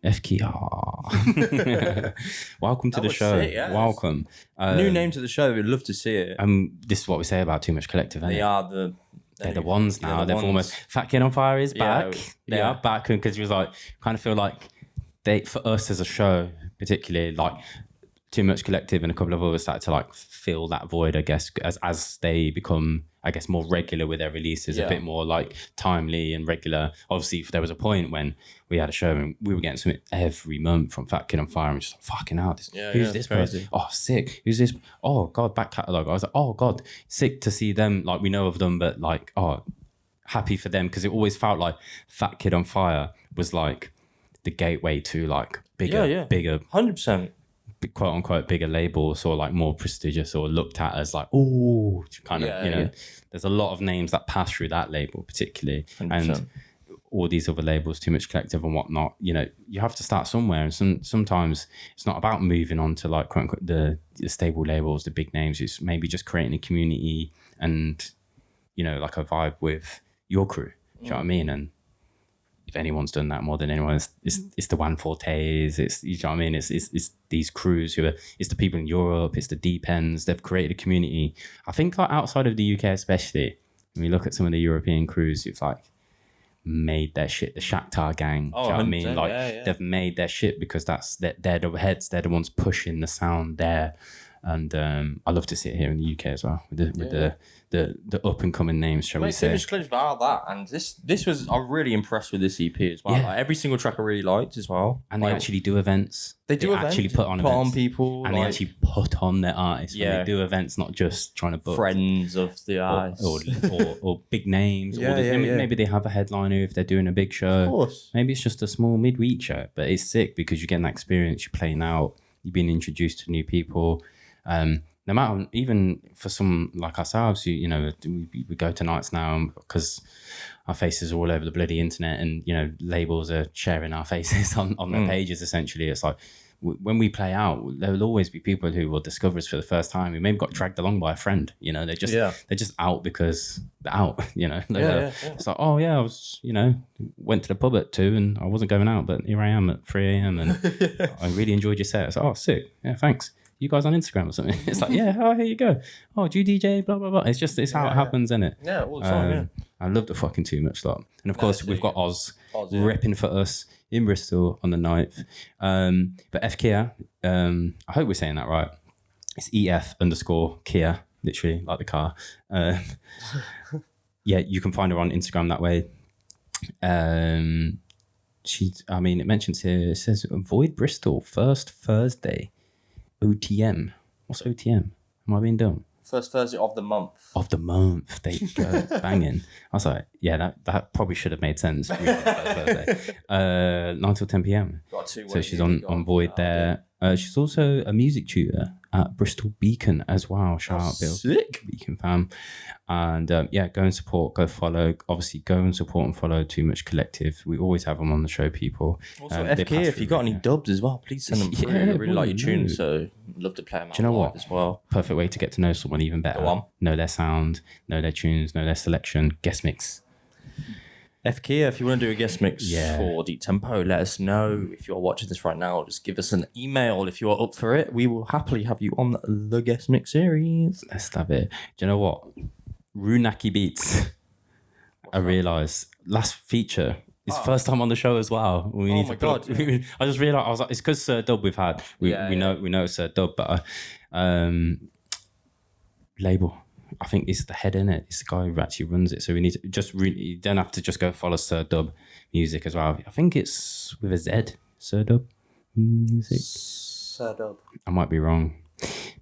FKR. Welcome to the show. Sick, yes. Welcome. New name to the show. We'd love to see it. This is what we say about Too Much Collective. They're the ones now. They're almost. Fat Kid on Fire is back. They are back because we was like kind of feel like for us as a show, particularly like Too Much Collective and a couple of others started to like fill that void, I guess, as they become, I guess, more regular with their releases, a bit more like timely and regular. Obviously, there was a point when we had a show and we were getting something every month from Fat Kid on Fire and just like, fucking hell, who's this person? Oh, sick. Who's this? Oh, God, back catalogue. I was like, oh, God, sick to see them. Like, we know of them, but like, oh, happy for them because it always felt like Fat Kid on Fire was like the gateway to like bigger, 100%. quote unquote bigger labels or like more prestigious or looked at as like, oh, kind of, you know, there's a lot of names that pass through that label particularly. 100%. And all these other labels, Too Much Collective and whatnot, you know, you have to start somewhere. And sometimes it's not about moving on to like quote unquote the stable labels, the big names. It's maybe just creating a community and, you know, like a vibe with your crew. Do you know what I mean? And if anyone's done that more than anyone, it's the 140s. It's, you know what I mean? It's these crews it's the people in Europe. It's the deep ends. They've created a community. I think like outside of the UK, especially when you look at some of the European crews, it's like made their shit. The Shakhtar gang. Do you know what I mean? Like they've made their shit because they're the heads. They're the ones pushing the sound there. And I love to see it here in the UK as well with the up and coming names, shall we say? About that, and this was I'm really impressed with this EP as well. Yeah. Like, every single track I really liked as well. And they actually do events. They actually put on people, and they actually put on their artists. Yeah, when they do events, not just trying to book friends of the artists or big names. Maybe they have a headliner if they're doing a big show. Of course, maybe it's just a small midweek show, but it's sick because you're getting that experience. You're playing out. You're being introduced to new people. No matter, even for some like ourselves, we go to nights now because our faces are all over the bloody internet, and labels are sharing our faces on their pages. Essentially, it's like when we play out, there will always be people who will discover us for the first time, who maybe got dragged along by a friend. They're just out because they're out. It's like, oh yeah, I was went to the pub at 2 and I wasn't going out, but here I am at 3 a.m. and I really enjoyed your set. It's like, oh sick, yeah, thanks. You guys on Instagram or something? It's like, yeah, oh, here you go. Oh, do you DJ? Blah, blah, blah. It's how it happens, isn't it? Yeah, all the time, I love the fucking Too Much lot. And of course, we've got Oz repping for us in Bristol on the 9th. But F Kia, I hope we're saying that right. It's EF_Kia, literally, like the car. Yeah, you can find her on Instagram that way. It mentions here, it says, avoid Bristol, first Thursday. OTM. What's OTM? Am I being dumb? First Thursday of the month. Of the month. There you go. Banging. I was like, yeah, that probably should have made sense. Really, Thursday. 9 till 10 p.m. So she's on Void there. She's also a music tutor at Bristol Beacon as well. Shout out, Bill. Sick. Beacon fam. And go and support, go follow. Obviously, go and support and follow Too Much Collective. We always have them on the show, people. Also, FK, if you got any dubs as well, please send them through. I really like your tunes, so I'd love to play them out. Do you know what? As well. Perfect way to get to know someone even better. Go on. Know their sound, know their tunes, know their selection. Guest mix. FK, if you want to do a guest mix for Deep Tempo, let us know. If you're watching this right now, just give us an email if you're up for it. We will happily have you on the guest mix series. Let's have it. Do you know what? Runaaki Beats. I realised last feature. It's first time on the show as well. I just realised I was like, it's because Sir Dub we've had. We know Sir Dub, but label. I think it's the head in it. It's the guy who actually runs it. So we need to just you don't have to just go follow Sir Dub Music as well. I think it's with a Z. Sir Dub Music. Sir Dub. I might be wrong.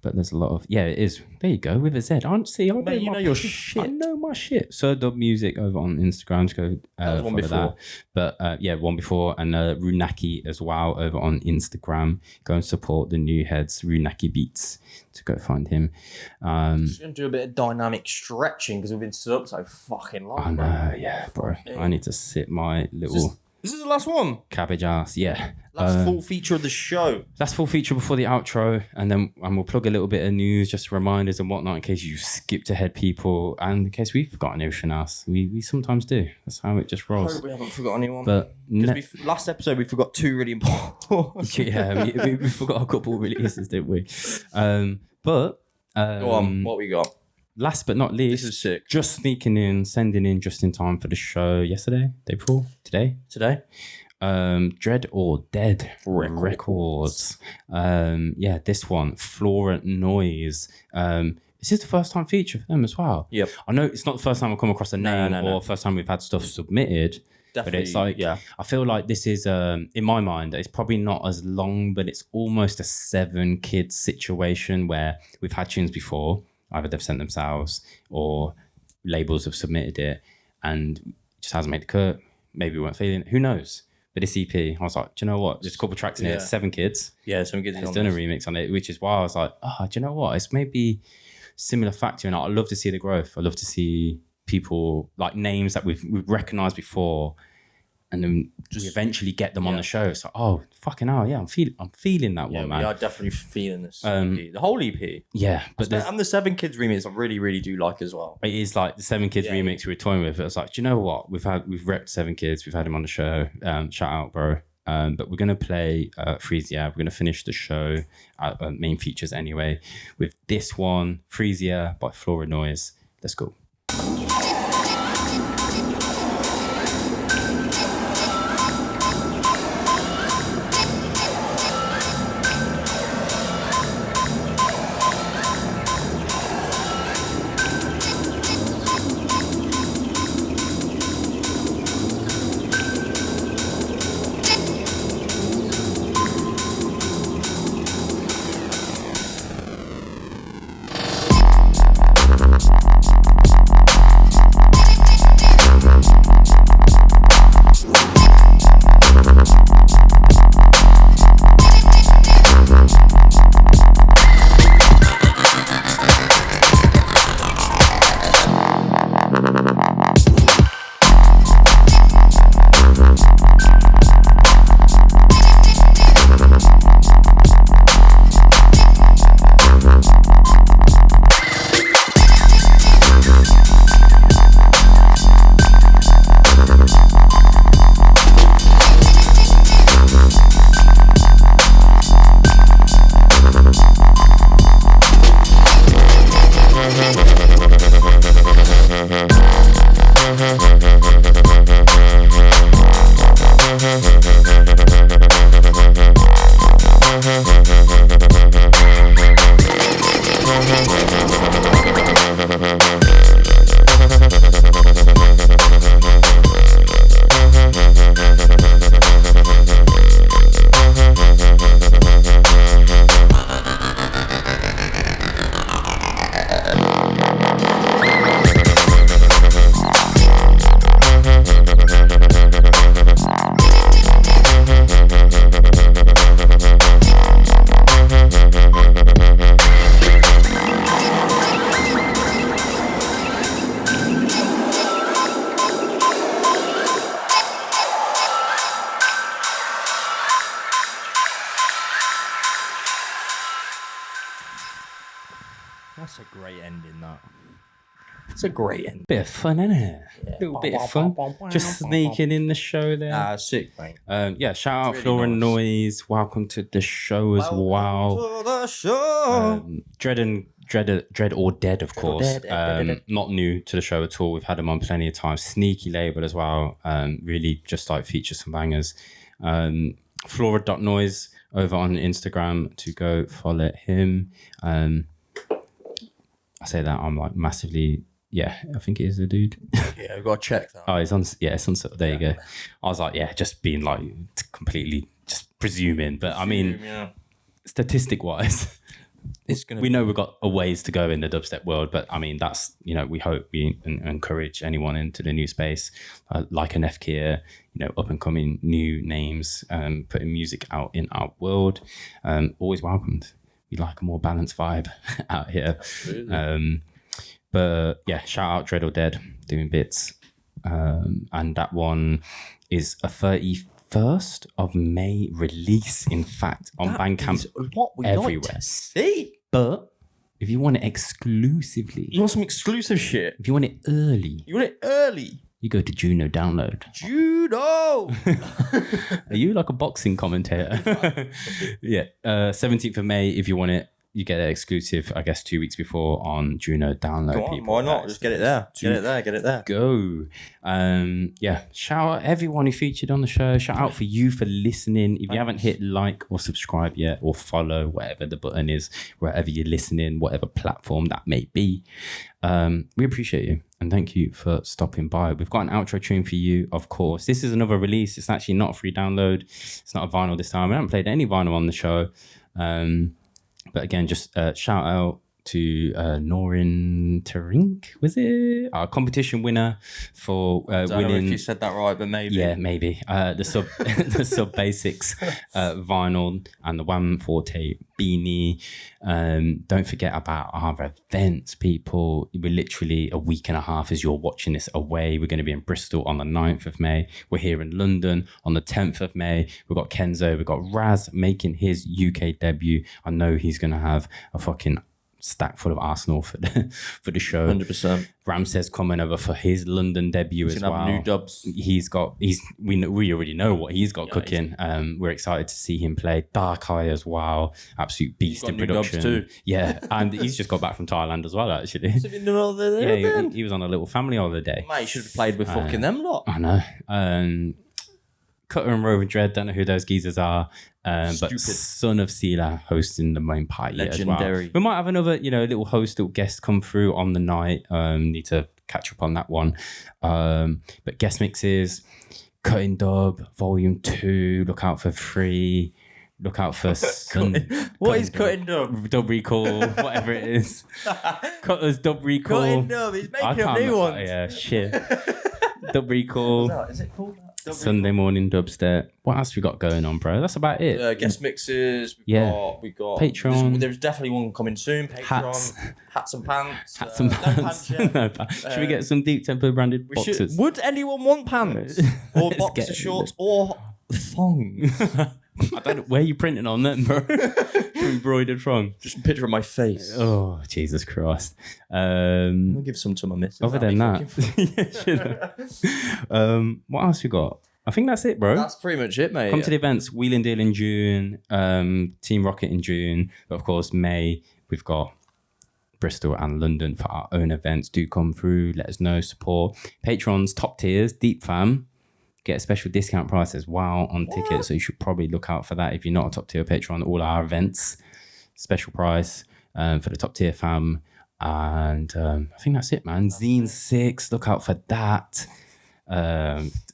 But there's a lot of it is. There you go with a Z. I know your shit. I know my shit. Sir Dub Music over on Instagram. Just go one before. That. But one before, and Runaaki as well over on Instagram. Go and support the new heads Runaaki Beats to go find him. Just gonna do a bit of dynamic stretching because we've been stood up so fucking long. I know, bro. I need to sit my little. This is the last one. Cabbage ass, yeah. Last full feature of the show. Last full feature before the outro, and we'll plug a little bit of news, just reminders and whatnot, in case you skipped ahead, people, and in case we've forgotten anything else. We sometimes do. That's how it just rolls. I hope we haven't forgotten anyone. But last episode we forgot 2 really important. Yeah, we forgot a couple of releases, didn't we? Go on, what we got? Last but not least, this is sick. Just sneaking in, sending in just in time for the show yesterday, day before, today. Dread or Dead Records. This one, Flora.noise. This is the first time feature for them as well. Yep. I know it's not the first time I've come across a name or first time we've had stuff submitted. Definitely, but it's like, I feel like this is, in my mind, it's probably not as long, but it's almost a 7-kid situation where we've had tunes before. Either they've sent themselves or labels have submitted it and it just hasn't made the cut. Maybe we weren't feeling it. Who knows? But this EP, I was like, do you know what? There's a couple of tracks in here. 7 kids. Yeah, 7 kids. He's done a remix on it, which is why I was like, do you know what? It's maybe similar factor. And I love to see the growth. I love to see people like names that we've recognised before and then we eventually get them on the show. It's like, oh, fucking hell, yeah, I'm feeling that one, man. We are definitely feeling this EP. The whole EP. Yeah, but and the Seven Kids remix I really, really do like as well. It is like the Seven Kids remix we were toying with. It was like, do you know what? We've repped Seven Kids. We've had him on the show. Shout out, bro. But we're going to play Freesia. We're going to finish the show, main features anyway, with this one, Freesia by Flora.noise. Let's go. That's a great ending, that. It's a great ending. Bit of fun, isn't it? Yeah. Little bit of fun. Just sneaking in the show there. Sick, mate. Yeah, shout out really Flora.noise. Welcome to the show as well. To the show. Dread or Dead, of course. Dead. Not new to the show at all. We've had him on plenty of times. Sneaky label as well. Really just like features some bangers. Flora.noise over on Instagram to go follow him. I say that I'm like massively, I think it is a dude. Yeah, I've got to check that. Oh, it's on, it's on, there you go. I was like, just being like completely just presuming. But I mean, statistic wise, we know we've got a ways to go in the dubstep world, but I mean, that's, we hope we encourage anyone into the new space, like an FKeer, up and coming new names, putting music out in our world. Always welcomed. We like a more balanced vibe out here. Absolutely. But yeah, shout out Dread or Dead doing bits. And that one is a 31st of May release, in fact, on Bandcamp everywhere. Like to see. But if you want it exclusively, You want some exclusive shit? if you want it early, you go to Juno Download. Judo! Are you like a boxing commentator? Yeah. 17th of May, if you want it, you get it exclusive, I guess, 2 weeks before on Juno Download. Go on, why not? Just get it there. Get it there. Go. Shout out everyone who featured on the show. Shout out for you for listening. If you haven't hit like or subscribe yet, or follow, whatever the button is, wherever you're listening, whatever platform that may be, we appreciate you and thank you for stopping by. We've got an outro tune for you, of course. This is another release. It's actually not a free download. It's not a vinyl this time. We haven't played any vinyl on the show. But again, just shout out to Norin Terink, was it? Our competition winner for winning. I don't know if you said that right, but maybe. Yeah, maybe. The sub basics vinyl and the 140 beanie. Don't forget about our events, people. We're literally a week and a half as you're watching this away. We're going to be in Bristol on the 9th of May. We're here in London on the 10th of May. We've got Kenzo. We've got Raz making his UK debut. I know he's going to have a fucking stack full of Arsenal for the show. 100%. Ramsey's coming over for his London debut as well. Have new dubs. We already know what he's got cooking. We're excited to see him play. Dark Eye as well, absolute beast in production too. Yeah, and he's just got back from Thailand as well. Actually, he was on a little family holiday. Mate, he should have played with fucking them lot. I know. Cutter and Rover Dread, don't know who those geezers are. But Son of Sela hosting the main party Legendary. as well. We might have another, little guest come through on the night. Need to catch up on that one. But guest mixes, Cutting Dub, Volume 2, look out for 3. Look out for What is Cutting Dub? Dub Recall, whatever it is. Cutter's Dub Recall. Cutting Dub, he's making up new ones. Yeah, shit. Dub Recall. Is it called that? Sunday morning dubstep. What else we got going on, bro? That's about it. Guest mixes. We got Patreon. There's definitely one coming soon. Patreon. Hats and pants. Hats and pants. No Should we get some Deep Tempo branded boxes? Would anyone want pants or boxer shorts or thongs? I don't know where you printing on them, bro. Embroidered from. Just a picture of my face. Oh, Jesus Christ. I'll give some to my missus. Other than that, what else we got? I think that's it, bro. That's pretty much it, mate. Come to the events. Wheel and Deal in June. Team Rocket in June. But of course, May, we've got Bristol and London for our own events. Do come through. Let us know. Support. Patrons, top tiers, Deep Fam. Get a special discount price as well on tickets, so you should probably look out for that if you're not a top tier patron. All our events, special price for the top tier fam, and I think that's it, man. Zine 6, look out for that.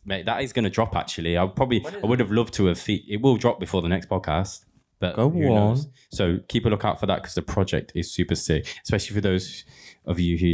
Mate, that is going to drop. Actually, I would have loved to have. It will drop before the next podcast, but who knows? So keep a lookout for that because the project is super sick, especially for those of you who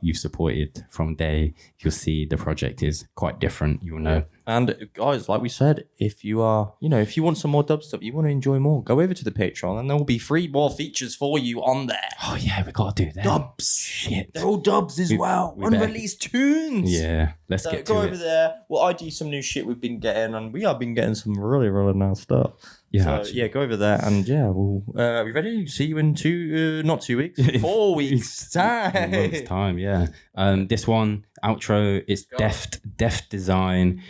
you've supported from day. You'll see the project is quite different. You'll know. And guys, like we said, if you are, if you want some more dub stuff, you want to enjoy more, go over to the Patreon and there will be 3 more features for you on there. Oh yeah, we gotta do that. Dubs. Shit. They're all dubs as well. Unreleased tunes. Yeah. Let's get to it. Go over there. Well, I do some new shit we've been getting, and we have been getting some really, really nice stuff. Yeah. So, go over there, and are we ready? See you in 2 weeks? 4 weeks time. 4 months time, yeah. This one, outro, is Deft design.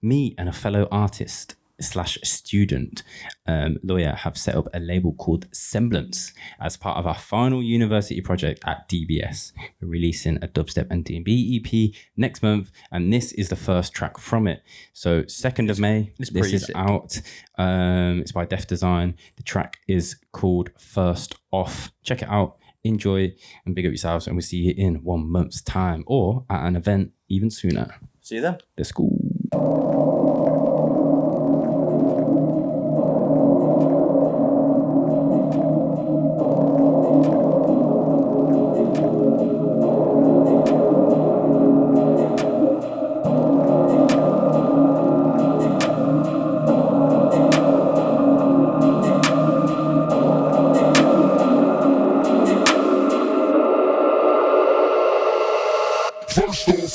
Me and a fellow artist / student lawyer have set up a label called Semblance as part of our final university project at DBS. We're releasing a dubstep and D&B EP next month, and this is the first track from it. So 2nd of May, this is sick. Out. It's by Deft Design. The track is called First Off. Check it out, enjoy, and big up yourselves, and we'll see you in 1 month's time or at an event even sooner. See you then. Let's go. First off.